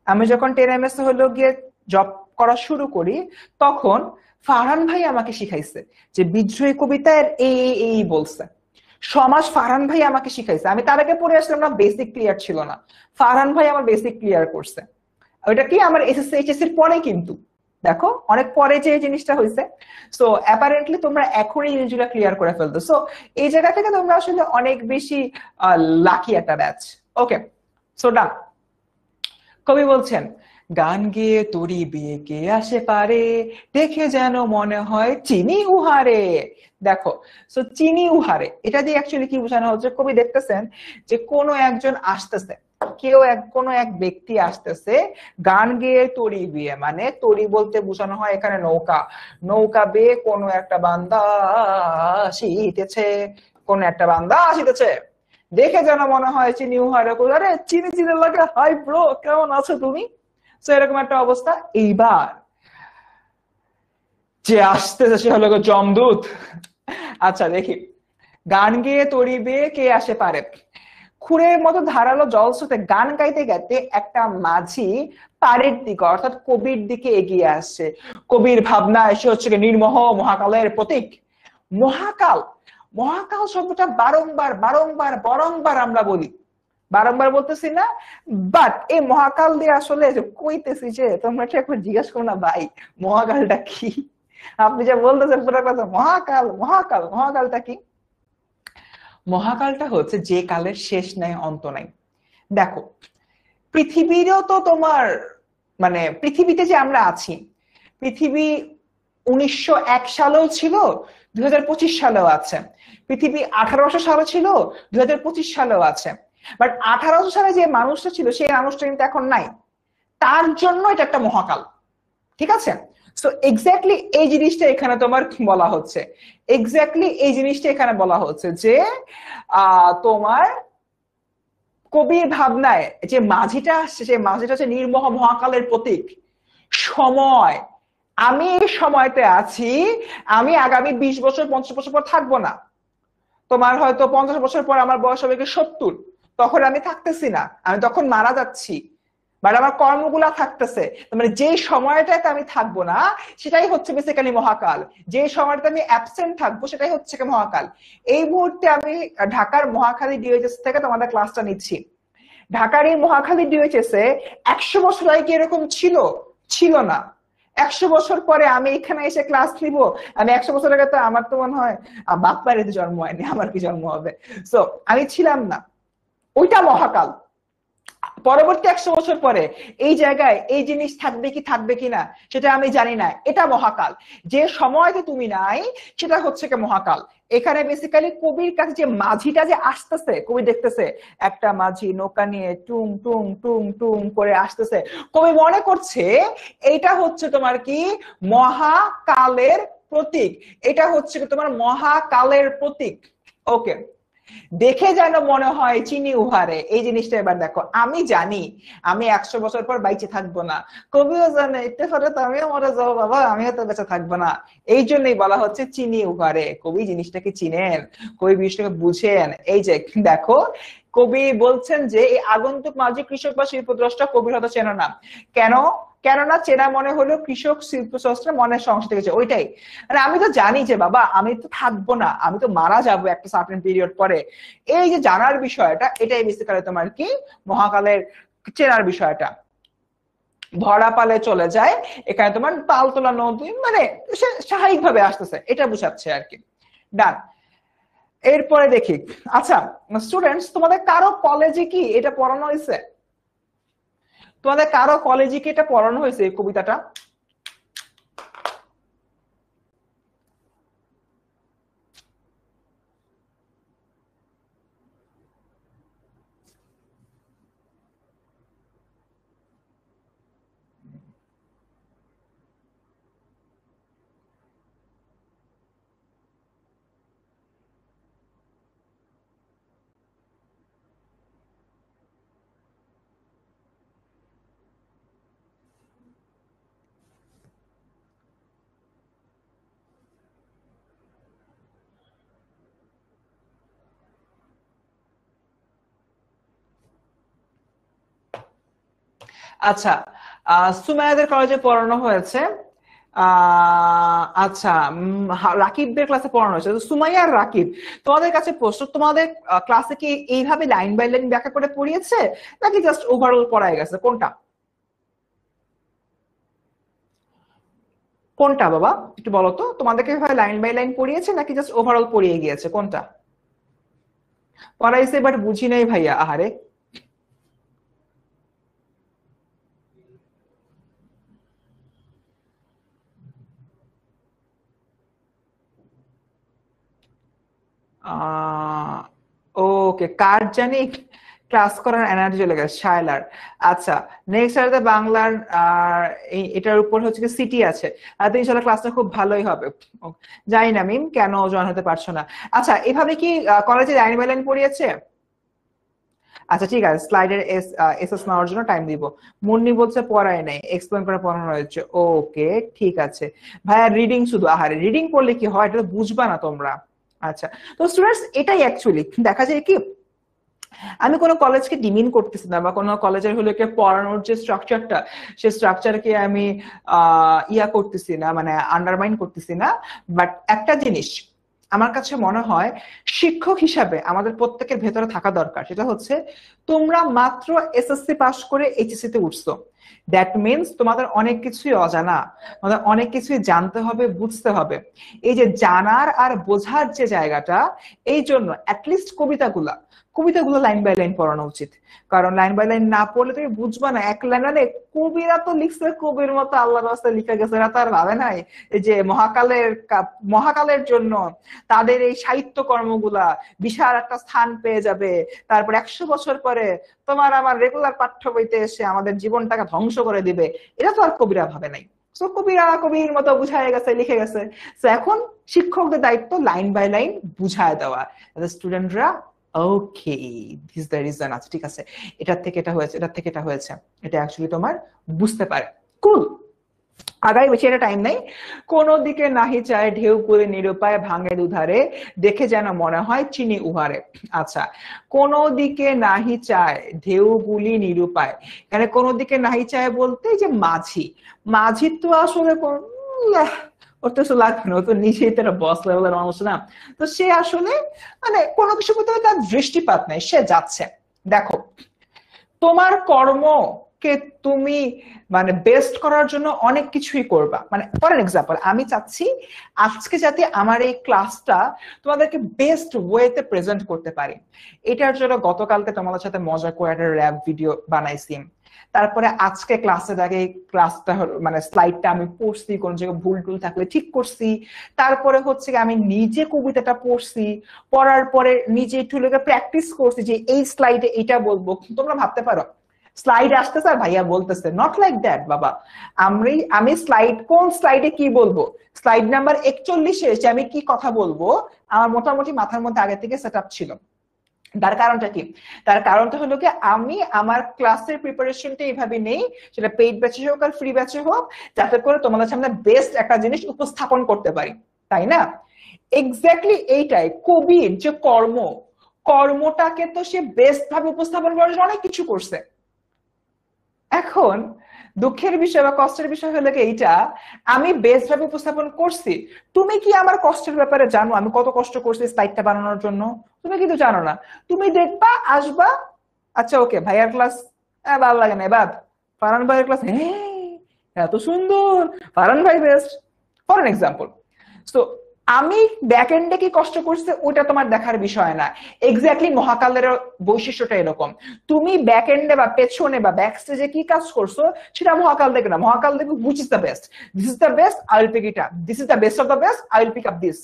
Speaker 1: আমি যখন 10 MS হলো গিয়ে জব করা শুরু করি, তখন ফারহান ভাই আমাকে শিখাইছে যে বিদ্রোহী কবিতার এই বলছে, সমাজ ফারহান ভাই আমাকে শিখাইছে। আমি তার আগে পড়ে আসলাম না, বেসিক ক্লিয়ার ছিল না, ফারহান ভাই আমার বেসিক ক্লিয়ার করছে। ওইটা কি আমার এসএসসি এইচএসসির পরে, কিন্তু দেখো অনেক পরে যে জিনিসটা হয়েছে। সো অ্যাপারেন্টলি তোমরা এখনই জিনিসগুলো ক্লিয়ার করে ফেলতো। সো এই জায়গা থেকে তোমরা আসলে অনেক বেশি লাকি একটা ব্যাচ। ওকে, সো ডান। কবি বলছেন, গান গেয়ে তোরি বিয়ে কে আসে পারে, দেখে যেন মনে হয় চিনি উহারে। দেখো, সো চিনি উহারে এটা দিয়ে অ্যাকচুয়ালি কি বোঝানো হচ্ছে? কবি দেখতেছেন যে কোনো একজন আসতেছে, কোনো এক ব্যক্তি আসতেছে, গান গেয়ে তরি বিয়ে, মানে তরি বলতে বোঝানো হয় এখানে নৌকা, নৌকা বেয়ে কোনো একটা বান্দা আসিতেছে, কোন একটা বান্দা আসিতেছে, দেখে যেন মনে হয় চিনি উহারে। আরে চিনি চিনি লাগে, হাই ব্রো কেমন আছো তুমি? তো এরকম একটা অবস্থা। এইবার যে আসতেছে সে হলো যমদূত। আচ্ছা দেখি, গান গেয়ে তরি বেয়ে কে আসে পারে। খুরের মতো ধারালো জলস্রোতে গান গাইতে গাইতে একটা মাঝি পাড়ের দিকে অর্থাৎ কবির দিকে এগিয়ে আসছে। কবির ভাবনা এসে হচ্ছে নির্মোহ মহাকালের প্রতীক। মহাকাল, মহাকাল শব্দটা বারংবার বারংবার বারংবার আমরা বলি, বারংবার বলতেছি না, বাট এই মহাকাল দিয়ে আসলে কইতেছি যে তোমরা একবার জিজ্ঞাসা করো না ভাই মহাকালটা কি। আপনি যে বলতেছেন পুরো কথা মহাকাল মহাকাল, মহাকালটা কি? মহাকালটা হচ্ছে যে কালের শেষ নাই অন্ত নাই। দেখো পৃথিবীরও তো তোমার মানে পৃথিবীতে যে আমরা আছি, পৃথিবী 1901 সালেও ছিল, 2025 সালেও আছে। পৃথিবী 1800 সালে ছিল, 2025 সালেও আছে। বাট 1800 সালে যে মানুষটা ছিল সেই মানুষটা কিন্তু এখন নাই, তার জন্য এটা একটা মহাকাল। ঠিক আছে? সো এক্স্যাক্টলি এই জিনিসটা এখানে তোমার বলা হচ্ছে, এক্স্যাক্টলি এই জিনিসটা এখানে বলা হচ্ছে যে তোমার কবির ভাবনায় যে মাঝিটা আসছে, সেই মাঝিটা হচ্ছে নির্মোহ মহাকালের প্রতীক। সময়, আমি এই সময়তে আছি, আমি আগামী 20 বছর 50 বছর পর থাকবো না। তোমার হয়তো 50 বছর পর আমার বয়স হবে 70, তখন আমি থাকতেছি না, আমি তখন মারা যাচ্ছি, বাট আমার কর্মগুলা থাকতেছে। মানে যে সময়টাতে আমি থাকবো না সেটাই হচ্ছে বেসিক্যালি মহাকাল, যে সময়টাতে আমি অ্যাবসেন্ট থাকবো সেটাই হচ্ছে মহাকাল। এই মুহূর্তে আমি ঢাকার মহাখালী ডিওএইচএস থেকে তোমাদের ক্লাসটা নিচ্ছি। ঢাকার এই মহাখালী ডিওএইচএস এ 100 বছর আগে কি এরকম ছিল? ছিল না। 100 বছর পরে আমি এখানে এসে ক্লাস নিব, আমি 100 বছর আগে তো আমার তো মনে হয় বাপ মায়ের জন্ম হয়নি, আমার কি জন্ম হবে? সো আমি ছিলাম না, ওইটা মহাকাল। পরবর্তী 100 বছর পরে এই জায়গায় এই জিনিস থাকবে কি থাকবে কিনা সেটা আমি জানি না, এটা মহাকাল। যে সময়তে তুমি নাই সেটা হচ্ছে কি মহাকাল। এখানে বেসিক্যালি কবির কাছে যে মাঝিটা যে আসতেছে, কবি দেখতেছে একটা মাঝি নৌকা নিয়ে টুং টুং টুং টুং করে আসতেছে, কবি মনে করছে এইটা হচ্ছে তোমার কি মহাকালের প্রতীক, এটা হচ্ছে তোমার মহাকালের প্রতীক। ওকে, দেখে যেন মনে হয় চিনি উহারে। এই জিনিসটা এবার দেখো, আমি জানি আমি 100 বছর পর বাইচে থাকবো না, কবিও জানে এটা পরে তো আমিও মরে যাবো বাবা, আমিও তো বেঁচে থাকবো না। এই জন্যই বলা হচ্ছে চিনি উহারে। কবি জিনিসটাকে চিনেন, কবি বিষয়টাকে বুঝেন। এই যে দেখো, কবি বলছেন যে এই আগন্তুক মাঝি কৃষক বা শিল্পদ্রষ্টা কবির হয়তো চেনা না। কেন? কেননা চেনা মনে হলো কৃষক শিল্পস্রষ্টা মনের সংস্থা থেকে, ওইটাই। মানে আমি তো জানি যে বাবা আমি তো থাকবো না, আমি তো মারা যাবো একটা সার্টেন পিরিয়ড পরে। এই যে জানার বিষয়টা, এটাই বেসিক্যালি তোমার কি মহাকালের চেনার বিষয়টা। ভরা পালে চলে যায়, এখানে তোমার তাল তোলা নদী মানে স্বাভাবিক ভাবে আসতেছে, এটা বুঝাচ্ছে আর কি। ডান। এরপরে দেখি, আচ্ছা স্টুডেন্টস, তোমাদের কারো কলেজে কি এটা পড়ানো হয়েছে? তোমাদের কারো কলেজে কি এটা পড়ানো হয়েছে এই কবিতাটা? আচ্ছা, সুমাইয়াদের কলেজে পড়ানো হয়েছে। আচ্ছা, রাকিবদের ক্লাসে পড়ানো হয়েছে। সুমাইয়া আর রাকিব, তোমাদের কাছে প্রশ্ন, তোমাদের ক্লাসে কি এইভাবে লাইন বাই লাইন ব্যাখ্যা করে পড়িয়েছে নাকি জাস্ট ওভারঅল পড়ায় গেছে? কোনটা কোনটা বাবা একটু বলো তো, তোমাদেরকে লাইন বাই লাইন পড়িয়েছে নাকি জাস্ট ওভারঅল পড়িয়ে গিয়েছে? কোনটা পড়াইছে বাট বুঝি নাই ভাইয়া, আহারে। ওকে, কার জানি ক্লাস করার এনার্জি চলে গেছে, শায়লার। আচ্ছা, নেক্সট আর বাংলার এটার উপর হচ্ছে কি সিটি আছে, তো ইনশাআল্লাহ ক্লাসটা খুব ভালোই হবে। জানি না মিম কেন জয়েন হতে পারছো না। আচ্ছা, এভাবে কি কলেজে লাইন বাই লাইন পড়িয়েছে? আচ্ছা ঠিক আছে, স্লাইডের এসএস নেওয়ার জন্য টাইম দিব। মুন্নি বলছে পড়ায় নাই, এক্সপ্লেন করে পড়ানো হয়েছে। ওকে ঠিক আছে ভাইয়া, রিডিং শুধু, আহারে রিডিং করলে কি হয়, এটা তো বুঝবা না তোমরা। আচ্ছা, তো স্টুডেন্টস এটাই অ্যাকচুয়ালি দেখা যায় কি, আমি কোনো কলেজকে ডিমিন করতেছি না, বা কোনো কলেজের হলো কি পড়ানোর যে স্ট্রাকচারটা, সেই স্ট্রাকচারকে আমি ইয়া করতেছি না, মানে আন্ডারমাইন করতেছি না। বাট একটা জিনিস আমার কাছে মনে হয় শিক্ষক হিসাবে আমাদের প্রত্যেকের ভেতরে থাকা দরকার, সেটা হচ্ছে তোমরা মাত্র এসএসসি পাস করে এইচএসসি তে উঠছো, দ্যাট মিনস তোমাদের অনেক কিছুই অজানা, তোমাদের অনেক কিছুই জানতে হবে, বুঝতে হবে। এই যে জানার আর বোঝার যে জায়গাটা, এই জন্য অ্যাটলিস্ট কবিতাগুলো লাইন বাই লাইন পড়ানো উচিত। কারণ লাইন বাই লাইন না পড়লে তুমি বুঝবা না, এক লাইন মানে কবিরা তো লিখছে কবির মতো, আল্লাহর রাস্তায় লিখে গেছে, এরা তার ভাবে নাই এই যে মহাকালের জন্য তাদের এই সাহিত্য কর্মগুলা বিশাল একটা স্থান পেয়ে যাবে, তারপর 100 বছর পরে তোমার আমার রেগুলার পাঠ্য বইতে এসে আমাদের জীবনটাকে ধ্বংস করে দিবে। এটা তো আর কবিরা ভাবে নাই। তো কবিরা কবির মতো বুঝায় গেছে, লিখে গেছে। তো এখন শিক্ষকদের দায়িত্ব লাইন বাই লাইন বুঝায় দেওয়া, স্টুডেন্টরা ওকে দিস দ্য রিজন, আচ্ছা ঠিক আছে, এটার থেকে এটা হয়েছে, এটার থেকে এটা হয়েছে, এটা অ্যাকচুয়ালি তোমার বুঝতে পারে। কুল, আগাই বেশি একটা টাইম নাই। কোন দিকে নাহি চায় ঢেউ করে নিরুপায় ভাঙে দুধারে, দেখে যেন মনে হয় চিনি উহারে। আচ্ছা, কোন দিকে নাহি চায় ঢেউ গুলি নিরুপায়, এখানে কোন দিকে নাহি চায় বলতে যে মাঝি তো আসলে ওর তো লাগবে না, ও তো নিজেই তো একটা বস লেভেলের মানুষ না। তো সে আসলে মানে কোনো কিছু করতে তার দৃষ্টিপাত নেই, সে যাচ্ছে। দেখো, তোমার কর্ম কে তুমি মানে বেস্ট করার জন্য অনেক কিছুই করবা। মানে ফর এক্সাম্পল আমি চাচ্ছি আজকে যাতে আমার এই ক্লাসটা তোমাদেরকে বেস্ট ওয়েতে প্রেজেন্ট করতে পারি, এটার জন্য গতকালকে তোমাদের সাথে মজা করে একটা র্যাপ ভিডিও বানাইছি। তারপরে আজকে ক্লাসে আগে ক্লাসটা মানে স্লাইডটা আমি পড়ছি, কোন জায়গায় ভুল টুল থাকলে ঠিক করছি। তারপরে হচ্ছে আমি নিজে কবিতাটা পড়ছি, পড়ার পরে নিজে একটু প্র্যাকটিস করছি যে এই স্লাইডে এটা বলবো। তোমরা ভাবতে পারো স্লাইড আসতেছে আর ভাইয়া বলতেছে, নট লাইক দ্যাট বাবা। আমি স্লাইড কোন স্লাইডে কি বলবো, স্লাইড নাম্বার 41-এ এসে আমি কি কথা বলবো আমার মোটামুটি মাথার মধ্যে আগে থেকে সেট আপ ছিল। তার কারণটা কি? তার কারণটা হলো কি আমি আমার ক্লাসের প্রিপারেশনটা এইভাবে নেই, সেটা পেইড ব্যাচে হোক আর ফ্রি ব্যাচে হোক, যাতে করে তোমাদের সামনে বেস্ট একটা জিনিস উপস্থাপন করতে পারি, তাই না? এক্স্যাক্টলি এইটাই কবির যে কর্মটাকে তো সে বেস্ট ভাবে উপস্থাপন করার জন্য অনেক কিছু করছে। এখন দুঃখের বিষয় বা কষ্টের বিষয় হলো এইটা, আমি বেস্ট ভাবে উপস্থাপন করছি, তুমি কি আমার কষ্টের ব্যাপারে জানো আমি কত কষ্ট করছি স্লাইডটা বানানোর জন্য? তুমি কিন্তু জানো না। তুমি দেখবা, আসবা, আচ্ছা ওকে ভাইয়ার ক্লাস ভালো লাগে না, এবার ফারহান ভাইয়ের ক্লাস এত সুন্দর, ফারহান ভাই বেস্ট, ফর এন এক্সাম্পল। তো আমি ব্যাক এন্ডে কি কষ্ট করছে ওটা তোমার দেখার বিষয় না। এক্স্যাক্টলি মহাকালের বৈশিষ্ট্যটা এরকম, তুমি ব্যাক এন্ডে বা পেছনে বা ব্যাক স্টেজে কি কাজ করছো সেটা মহাকাল দেখবে না। মহাকাল দেখবে which is the best, this is the best, I will pick it up, this is the best of the best, I will pick up this.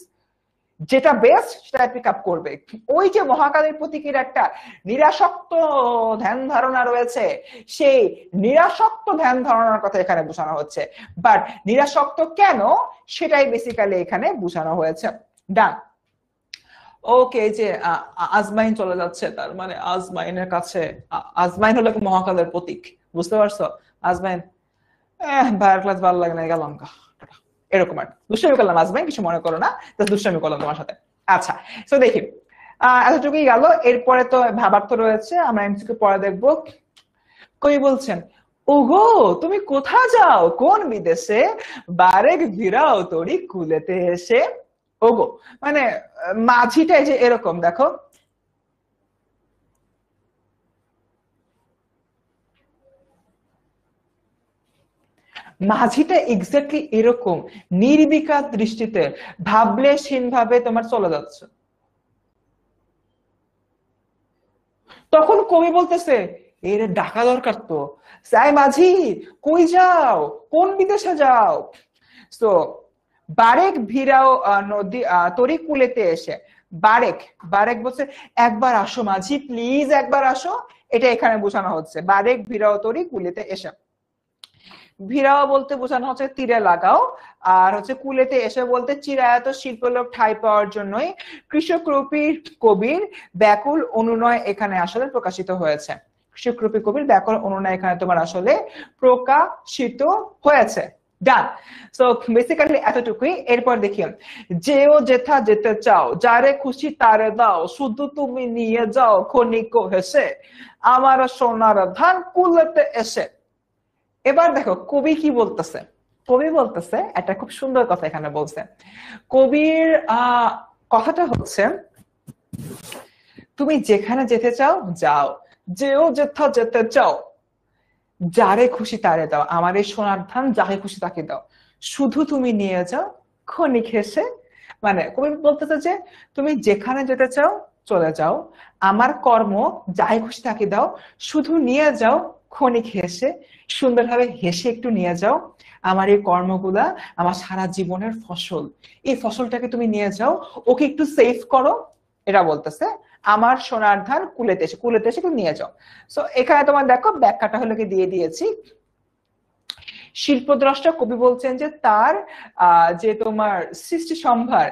Speaker 1: যেটা বেস্ট সেটা পিক আপ করবে। ওই যে মহাকালের প্রতি একটা নিরাসক্ত ধ্যান ধারণা রয়েছে, সেই নিরাসক্ত ধ্যান ধারণার কথা এখানে বোঝানো হচ্ছে। বাট নিরাসক্ত কেন সেটাই বেসিক্যালি এখানে বোঝানো হয়েছে। ডান। ওকে, যে আজমাইন চলে যাচ্ছে, তার মানে আজমাইনের কাছে, আজমাইন হলো মহাকালের প্রতীক, বুঝতে পারছো? আজমাইন ভাইয়ের ক্লাস ভালো লাগে না, গেলাম এরকম আর দুষ্টামি করলাম। আজমাইন কিছু মনে করো না, দুষ্টামি করলাম তোমার সাথে। আচ্ছা, তো দেখি এতটুকুই গেল। এরপরে তো ভাবার্থ রয়েছে, আমরা এমসিকিউ পরে দেখবো। কই বলছেন, ওগো তুমি কোথা যাও কোন বিদেশে, বারেক ভিড়াও তোরি কুলেতে এসে। ওগো মানে মাঝিটাই যে এরকম, দেখো মাঝিটা এক্স্যাক্টলি এরকম নির্বিকার দৃষ্টিতে ভাবলে সিন ভাবে তোমার চলে যাচ্ছে। তখন কবি বলতেছে এর ডাকা দরকার তো, সাই মাঝি কই যাও কোন বিদেশে যাও। তো বারেক ভিড়াও নদী তরি কুলেতে এসে, বারেক বারেক বলছে একবার আসো মাঝি প্লিজ একবার আসো, এটা এখানে বোঝানো হচ্ছে। বারেক ভিড়াও তরি কুলেতে এসে, ভিড়াও বলতে বোঝানো হচ্ছে তীরে লাগাও, আর হচ্ছে কুলেতে এসে বলতে চিরায়ত শিল্পলোক ঠাঁই পাওয়ার জন্যই কৃষকরূপী কবির ব্যাকুল অনুনয় এখানে আসলে প্রকাশিত হয়েছে। কৃষকরূপী কবির ব্যাকুল অনুনয় এখানে তোমার আসলে প্রকাশিত হয়েছে। ডান। সো বেসিক্যালি এতটুকুই। এরপর দেখি, যেও যেথা যেতে চাও, যারে খুশি তারে দাও, শুধু তুমি নিয়ে যাও ক্ষণিক হেসে, আমার সোনার ধান কুলেতে এসে। এবার দেখো কবি কি বলতেছে। কবি বলতেছে একটা খুব সুন্দর কথা এখানে বলছে। কবির কথাটা হচ্ছে তুমি যেখানে যেতে চাও যাও, যেও যেথা যেতে চাও, যারে খুশি তারে দাও, আমার এই সোনার ধান যাকে খুশি তাকে দাও, শুধু তুমি নিয়ে যাও ক্ষণিক হেসে। মানে কবি বলতেছে যে তুমি যেখানে যেতে চাও চলে যাও, আমার কর্ম যাই খুশি তাকে দাও, শুধু নিয়ে যাও ক্ষণিক হেসে, সুন্দরভাবে হেসে একটু নিয়ে যাও। আমার এই কর্মগুলা আমার সারা জীবনের ফসল, এই ফসলটাকে তুমি নিয়ে যাও, ওকে একটু সেভ করো, এটা বলতেছে। আমার সোনার ধান কুলেতে এসে, কুলেতে এসে একটু নিয়ে যাও। সো এখানে তোমার দেখো ব্যাখ্যাটা হলো কি দিয়ে দিয়েছি। শিল্পদ্রষ্টা কবি বলছেন যে তার যে তোমার সৃষ্টি সম্ভার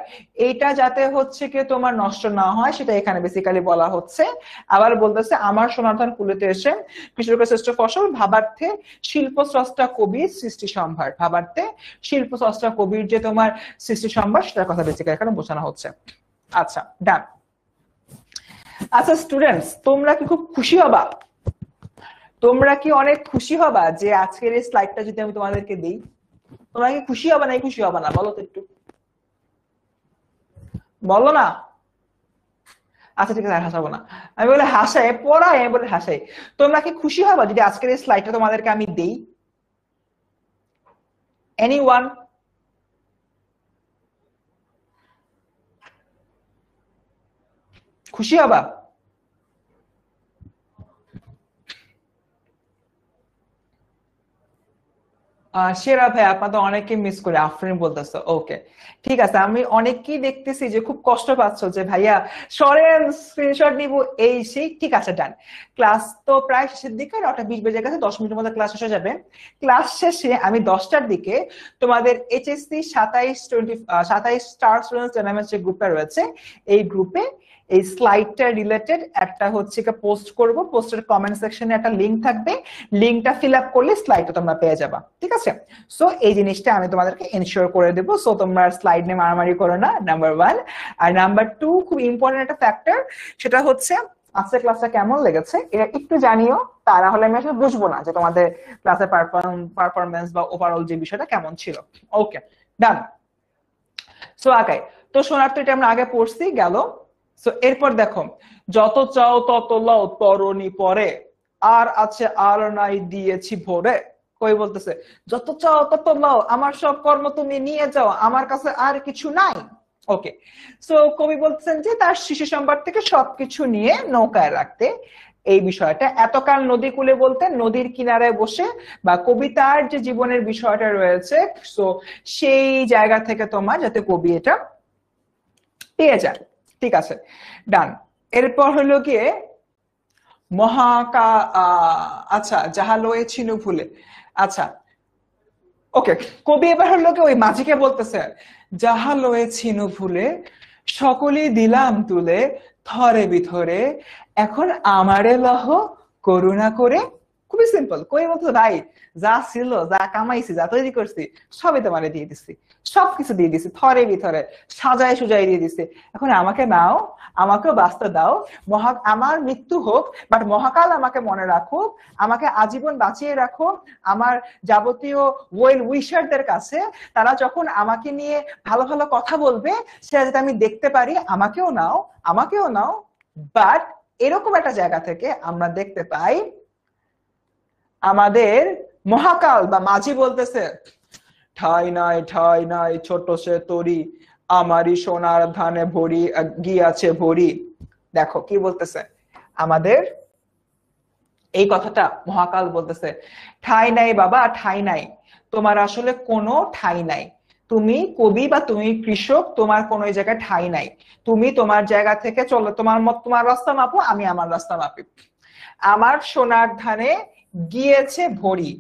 Speaker 1: এটা যাতে হচ্ছে কি তোমার নষ্ট না হয় সেটা এখানে বেসিক্যালি বলা হচ্ছে। আবার বলতেছে আমার সোনার কুলেতে এসে কৃষকের শ্রেষ্ঠ ফসল ভাবার্থে শিল্পস্রষ্টা কবির সৃষ্টি সম্ভার, ভাবার্থে শিল্পস্রষ্টা কবির যে তোমার সৃষ্টি সম্ভার সেটার কথা বেসিক্যালি এখানে বোঝানো হচ্ছে। আচ্ছা ডান। আচ্ছা স্টুডেন্টস, তোমরা কি খুব খুশি হবা? তোমরা কি অনেক খুশি হবা যে আজকের এই স্লাইডটা যদি আমি তোমাদেরকে দিই? তোমরা কি খুশি হবা না খুশি হবা না বলো তো একটু, বলো না। আচ্ছা ঠিক আছে, আর হাসাবো না। আমি বলে হাসাই পড়াই, আমি বলে হাসাই। তোমরা কি খুশি হবা যদি আজকের এই স্লাইডটা তোমাদেরকে আমি দেই? এনিওয়ান? খুশি হবা? সেরা ভাই, আপনার তো অনেকে মিস করে, আফরিন বলতেছে। ওকে ঠিক আছে, আমি অনেককেই দেখতেছি যে খুব কষ্ট পাচ্ছ যে ভাইয়া সরেন স্ক্রিনশট নিব এই সেই। ঠিক আছে ডান। ক্লাস তো প্রায় শেষের দিকে, 9:20 বেজে গেছে, 10 মিনিটের মধ্যে ক্লাস শেষ হয়ে যাবে। ক্লাস শেষে আমি 10টার দিকে তোমাদের এইচএসসি 27 স্টার স্টুডেন্টস ডায়নামিক্স যে গ্রুপটা রয়েছে, এই গ্রুপে এই স্লাইডটা রিলেটেড একটা হচ্ছে পোস্ট করব। পোস্টের কমেন্ট সেকশনে একটা লিংক থাকবে, লিংকটা ফিল আপ করলে স্লাইডটা তোমরা পেয়ে যাবা। ঠিক আছে, সো এই জিনিসটা আমি তোমাদেরকে এনশিওর করে দেবো। সো তোমরা স্লাইড নিয়ে মারামারি করো না, নাম্বার 1। আর নাম্বার 2, খুব ইম্পর্টেন্ট একটা ফ্যাক্টর, সেটা হচ্ছে আজকের ক্লাসটা কেমন লেগেছে এটা একটু জানিও। তা না হলে আমি আসলে বুঝবো না যে তোমাদের ক্লাসের পারফরমেন্স বা ওভারঅল যে বিষয়টা কেমন ছিল। ওকে ডান। সো আগাই তো শোনার তো এটা আমরা আগে পড়ছি গেল। সো এরপর দেখো, যত চাও তত লও তরণী পরে, আর আছে আর নাই দিয়েছি ভরে। কই বলতেছে যত চাও তত লও, আমার সব কর্ম তুমি নিয়ে যাও, আমার কাছে আর কিছু নাই। ওকে, সো কবি বলতেছেন যে তার শিশু সম্পদ থেকে সবকিছু নিয়ে নৌকায় রাখতে। এই বিষয়টা এতকাল নদী কূলে বলতে নদীর কিনারায় বসে, বা কবিতার যে জীবনের বিষয়টা রয়েছে, সো সেই জায়গা থেকে তোমার যাতে কবি এটা পেয়ে যায়। ঠিক আছে ডান। এরপর হলো গিয়ে মহাকা আচ্ছা, যাহা লয়েছিনু ভুলে। আচ্ছা ওকে, কবি এবার হলো কি ওই মাঝিকে বলতেছে, যাহা লয়েছিনু ভুলে সকলই দিলাম তুলে, থরে বিথরে এখন আমারে লহ করুণা করে। খুবই সিম্পল। কই বলতো ভাই, যা ছিল, যা কামাইছি, যা তৈরি করছি, সবই তোমারে দিয়ে দিচ্ছি, সবকিছু দিয়ে দিচ্ছি, থরে বিথরে সাজায় সুজায় দিয়ে দিচ্ছি। এখন আমাকে নাও, আমাকেও বাঁচতে দাও। আমার মৃত্যু হোক, বাট মহাকাল আমাকে মনে রাখুক, আমাকে আজীবন বাঁচিয়ে রাখো। আমার যাবতীয় ওয়েল উইশারদের কাছে তারা যখন আমাকে নিয়ে ভালো ভালো কথা বলবে, সেটা যাতে আমি দেখতে পারি। আমাকেও নাও, আমাকেও নাও। বাট এরকম একটা জায়গা থেকে আমরা দেখতে পাই আমাদের মহাকাল বা মাঝি বলতেছে, ঠাই নাই ছোট সে তরি, আমারই সোনার ধানে ভরি গিয়াছে ভরি। দেখো কি বলতেছে আমাদের এই কথাটা, মহাকাল বলতেছে ঠাই নাই বাবা, ঠাই নাই, তোমার আসলে কোনো ঠাই নাই। তুমি কবি বা তুমি কৃষক, তোমার কোনো জায়গায় ঠাই নাই। তুমি তোমার জায়গা থেকে চলো, তোমার রাস্তা মাপো, আমি আমার রাস্তা মাপি। আমার সোনার ধানে গিয়েছে ভরি,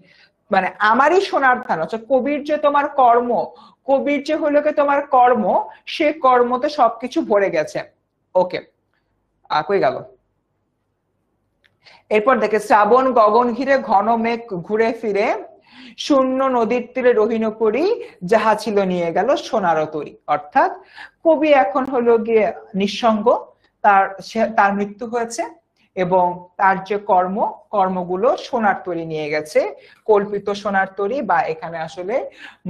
Speaker 1: মানে আমারই সোনার ধান হচ্ছে কবির যে তোমার কর্ম, কবির যে হলো কি তোমার কর্ম, সে কর্মতে সবকিছু ভরে গেছে। ওকে, কই গেল? এরপর দেখে শ্রাবণ গগন ঘিরে ঘন মেঘ ঘুরে ফিরে, শূন্য নদীর তীরে রহিন করি, যাহা ছিল নিয়ে গেল সোনার তরী। অর্থাৎ কবি এখন হলো গিয়ে নিঃসঙ্গ, তার মৃত্যু হয়েছে, এবং তার যে কর্মগুলো সোনার তরী নিয়ে গেছে, কল্পিত সোনার তরী, বা এখানে আসলে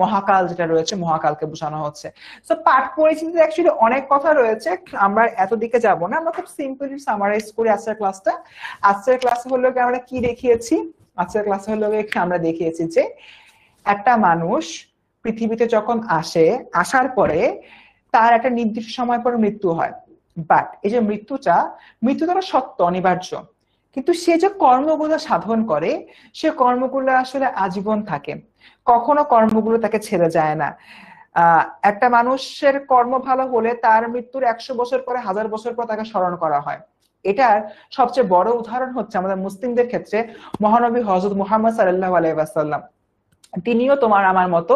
Speaker 1: মহাকাল যেটা রয়েছে, মহাকালকে বোঝানো হচ্ছে। তো পাঠ পরিচিতিতে অ্যাকচুয়ালি অনেক কথা রয়েছে, আমরা এত দিকে যাব না, আমরা খুব সিম্পলি সামারাইজ করি আজকের ক্লাসটা। আজকের ক্লাসে হলো আমরা কি দেখিয়েছি? আজকের ক্লাসে হলো আমরা দেখিয়েছি যে একটা মানুষ পৃথিবীতে যখন আসার পরে তার একটা নির্দিষ্ট সময় পর মৃত্যু হয়। বাট এই যে মৃত্যুটা সত্য, অনিবার্য, কিন্তু সে যে কর্মগুলো সাধন করে, সে কর্মগুলো আসলে আজীবন থাকে, কখনো কর্মগুলো তাকে ছেড়ে যায় না। একটা মানুষের কর্ম ভালো হলে তার মৃত্যুর 100 বছর পরে, 1000 বছর পর তাকে স্মরণ করা হয়। এটার সবচেয়ে বড় উদাহরণ হচ্ছে আমাদের মুসলিমদের ক্ষেত্রে মহানবী হযরত মুহাম্মদ সাল্লাল্লাহু আলাইহি ওয়াসাল্লাম। তিনিও তোমার আমার মতো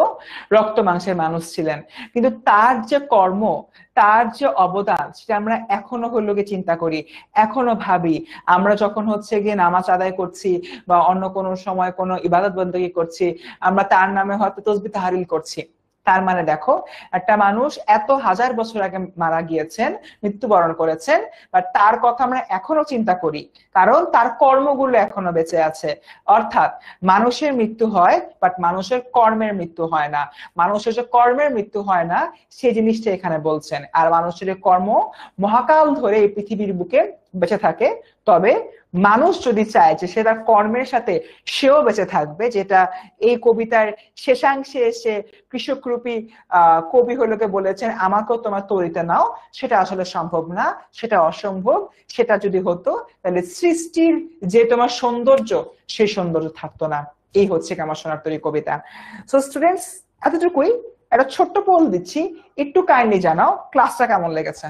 Speaker 1: রক্ত মাংসের মানুষ ছিলেন, কিন্তু তার যে কর্ম, তার যে অবদান, সেটা আমরা এখনো হলো গিয়ে চিন্তা করি, এখনো ভাবি। আমরা যখন হচ্ছে গিয়ে নামাজ আদায় করছি বা অন্য কোনো সময় কোনো ইবাদত বন্দেগী করছি, আমরা তার নামে হয়তো তাসবিহ তাহলিল করছি, তার মানে দেখো একটা মানুষ এত হাজার বছর আগে মারা গিয়েছেন, মৃত্যুবরণ করেছেন, বাট তার কথা আমরা এখনো চিন্তা করি, কারণ তার কর্মগুলো এখনো বেঁচে আছে। অর্থাৎ মানুষের মৃত্যু হয়, বাট মানুষের কর্মের মৃত্যু হয় না। মানুষের যে কর্মের মৃত্যু হয় না সেই জিনিসটা এখানে বলছেন। আর মানুষের কর্ম মহাকাল ধরে এই পৃথিবীর বুকে বেঁচে থাকে। তবে মানুষ যদি চায় যে সে তার কর্মের সাথে সেও বেঁচে থাকবে, যেটা এই কবিতার শেষাংশে এসে কৃষকরূপী কবি হলোকে বলেছেন আমাকেও তোমার তৈরিতে নাও, সেটা আসলে সম্ভব না, সেটা অসম্ভব। সেটা যদি হতো তাহলে সৃষ্টির যে তোমার সৌন্দর্য, সেই সৌন্দর্য থাকতো না। এই হচ্ছে আমার সোনার তৈরি কবিতা। সো স্টুডেন্টস, এতটুকুই। একটা ছোট্ট পোল দিচ্ছি, একটু কাইন্ডলি জানাও ক্লাসটা কেমন লেগেছে।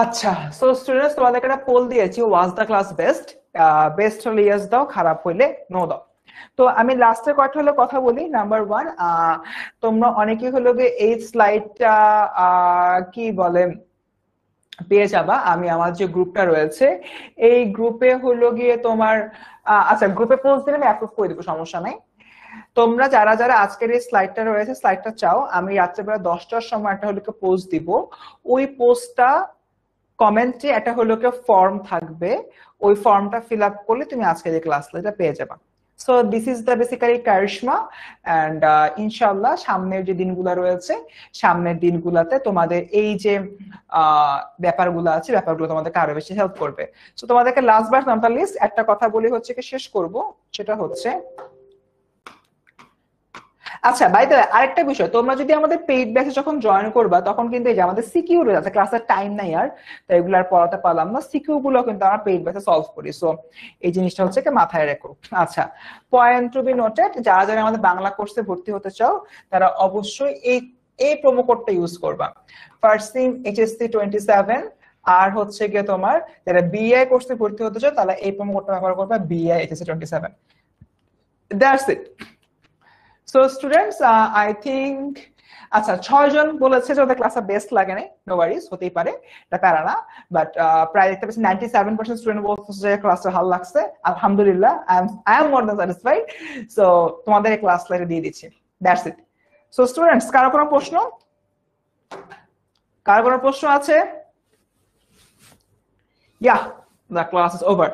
Speaker 1: আচ্ছা, সো স্টুডেন্টস, তোমাদেরকে একটা পোল দিয়েছি, was the class best. Best হলে ইয়েস দাও, খারাপ হইলে নো দাও। তো আমি লাস্টে কয়েকটা হলো কথা বলি। নাম্বার ওয়ান, তোমরা অনেকেই হলো গিয়ে এই স্লাইডটা কি বলে পেয়ে যাবা। আমি আমার যে গ্রুপটা রয়েছে এই গ্রুপে হলো গিয়ে তোমার আচ্ছা, গ্রুপে পোস্ট দিলে আমি অ্যাপ্রুভ করে দেবো, সমস্যা নাই। তোমরা যারা যারা আজকের এই স্লাইডটা রয়েছে, স্লাইডটা চাও, আমি রাত্রেবেলা 10টার সময় একটা হলো পোস্ট দিব। ওই পোস্টটা কমেন্টে একটা হলো ফর্ম থাকবে, ওই ফর্মটা ফিল আপ করলে তুমি আজকে যে ক্লাস এটা পেয়ে যাবা। So this is the basically charisma. And ইনশাল্লাহ সামনের যে দিনগুলো রয়েছে, সামনের দিনগুলোতে তোমাদের এই যে ব্যাপারগুলো আছে, ব্যাপারগুলো তোমাদেরকে আরো বেশি হেল্প করবে। সো তোমাদেরকে লাস্ট বার নাম্বার লিস্ট একটা কথা বলি হচ্ছে কি শেষ করব, সেটা হচ্ছে আচ্ছা বাই দ্য ওয়ে, আরেকটা বিষয়, তোমরা যদি আমাদের পেইড ব্যাচে যখন জয়েন করবা তখন কিন্তু এই যে আমাদের সিকিউ আছে, ক্লাসের টাইম নাই আর, তো এগুলো আর পড়াতে পারলাম না, সিকিউ গুলো কিন্তু আমরা পেইড ব্যাচে সলভ করি। সো এই জিনিসটা হচ্ছে কি মাথায় রেখো। আচ্ছা, পয়েন্ট টু বি নোটেড, যারা যারা আমাদের বাংলা কোর্সে ভর্তি হতে চাও তারা অবশ্যই এই প্রোমো কোডটা ইউজ করবা, ফার্স্ট এইচএসসি 27। আর হচ্ছে গিয়ে তোমার যারা বিআই কোর্সে ভর্তি হতে চাও তাহলে এই প্রোমো কোডটা ব্যবহার করবা, বিআই HSC 27। That's it. So students, I think আচ্ছা 6 জন বলেছে যে ওদের ক্লাসটা বেস্ট লাগে নাই, নো ওয়ারিজ, হতেই পারে, এটা প্যারা না। বাট প্রায় দেখতে পাচ্ছি 97% স্টুডেন্ট বলছে যে ক্লাসটা ভালো লাগছে। আলহামদুলিল্লাহ, I am more than satisfied. So তোমাদের এই ক্লাস লাইটে দিয়ে দিচ্ছি, দ্যাটস ইট। সো স্টুডেন্টস, কারো কোনো প্রশ্ন, কারো কোনো প্রশ্ন আছে? Yeah, the class is over.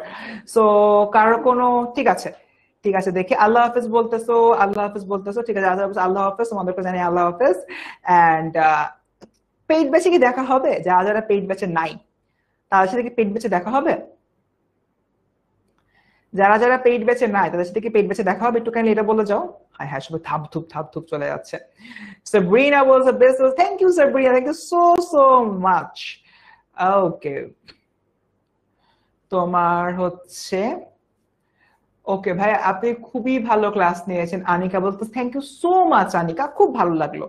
Speaker 1: So কারো কোনো, ঠিক আছে ঠিক আছে, দেখি আল্লাহ হাফেজ বলতেছো, আল্লাহ হাফেজ বলতেছো, ঠিক আছে আল্লাহ হাফেজ, তোমাদেরকে জানি আল্লাহ হাফেজ। এন্ড পেইড ব্যাচে কি দেখা হবে? যারা যারা পেইড ব্যাচে নাই তাদের সাথে কি পেইড ব্যাচে দেখা হবে? যারা যারা পেইড ব্যাচে নাই তাদের সাথে কি পেইড ব্যাচে দেখা হবে? একটু কাইন্ডলি এটা বলে যাও। হ্যাঁ হ্যাঁ, সবাই থাপ থুপ চলে যাচ্ছে। Sabrina was the best. Thank you Sabrina, thank you so much. ওকে, তোমার হচ্ছে ওকে ভাই, আপনি খুবই ভালো ক্লাস নিয়েছেন। আনিকা বলতে thank you so much Anika, খুব ভালো লাগলো।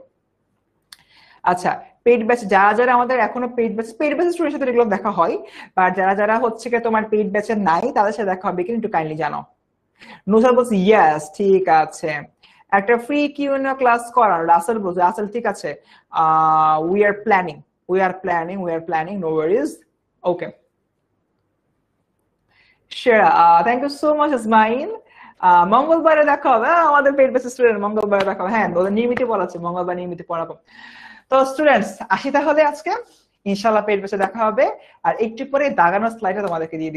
Speaker 1: আচ্ছা, পেইড ব্যাচ যারা যারা আমাদের এখনো পেইড ব্যাচ স্টুডেন্টের সাথে এগুলো দেখা হয়, বা যারা যারা হচ্ছে কি তোমার পেইড ব্যাচে নাই তাদের সাথে দেখা হবে, কিন্তু একটু কাইন্ডলি জানাও। নুসার বলছে ইয়েস, ঠিক আছে, একটা ফ্রি কিউএনএ ক্লাস করার। রাসেল বলছে, রাসেল ঠিক আছে, we are planning, no worries. Okay, সেরা, thank you so much Ismail. মঙ্গলবারে দেখা হবে, আমাদের পেইড ব্যাচ স্টুডেন্ট মঙ্গলবারে দেখা হবে। হ্যাঁ, ওদের নিয়মিত পড়াচ্ছে, মঙ্গলবার নিয়মিত পড়াবো। তো স্টুডেন্টস আসি তাহলে আজকে, ইনশাল্লাহ পেইড ব্যাচে দেখা হবে। আর একটু পরে দাগানো স্লাইডে তোমাদেরকে দিয়ে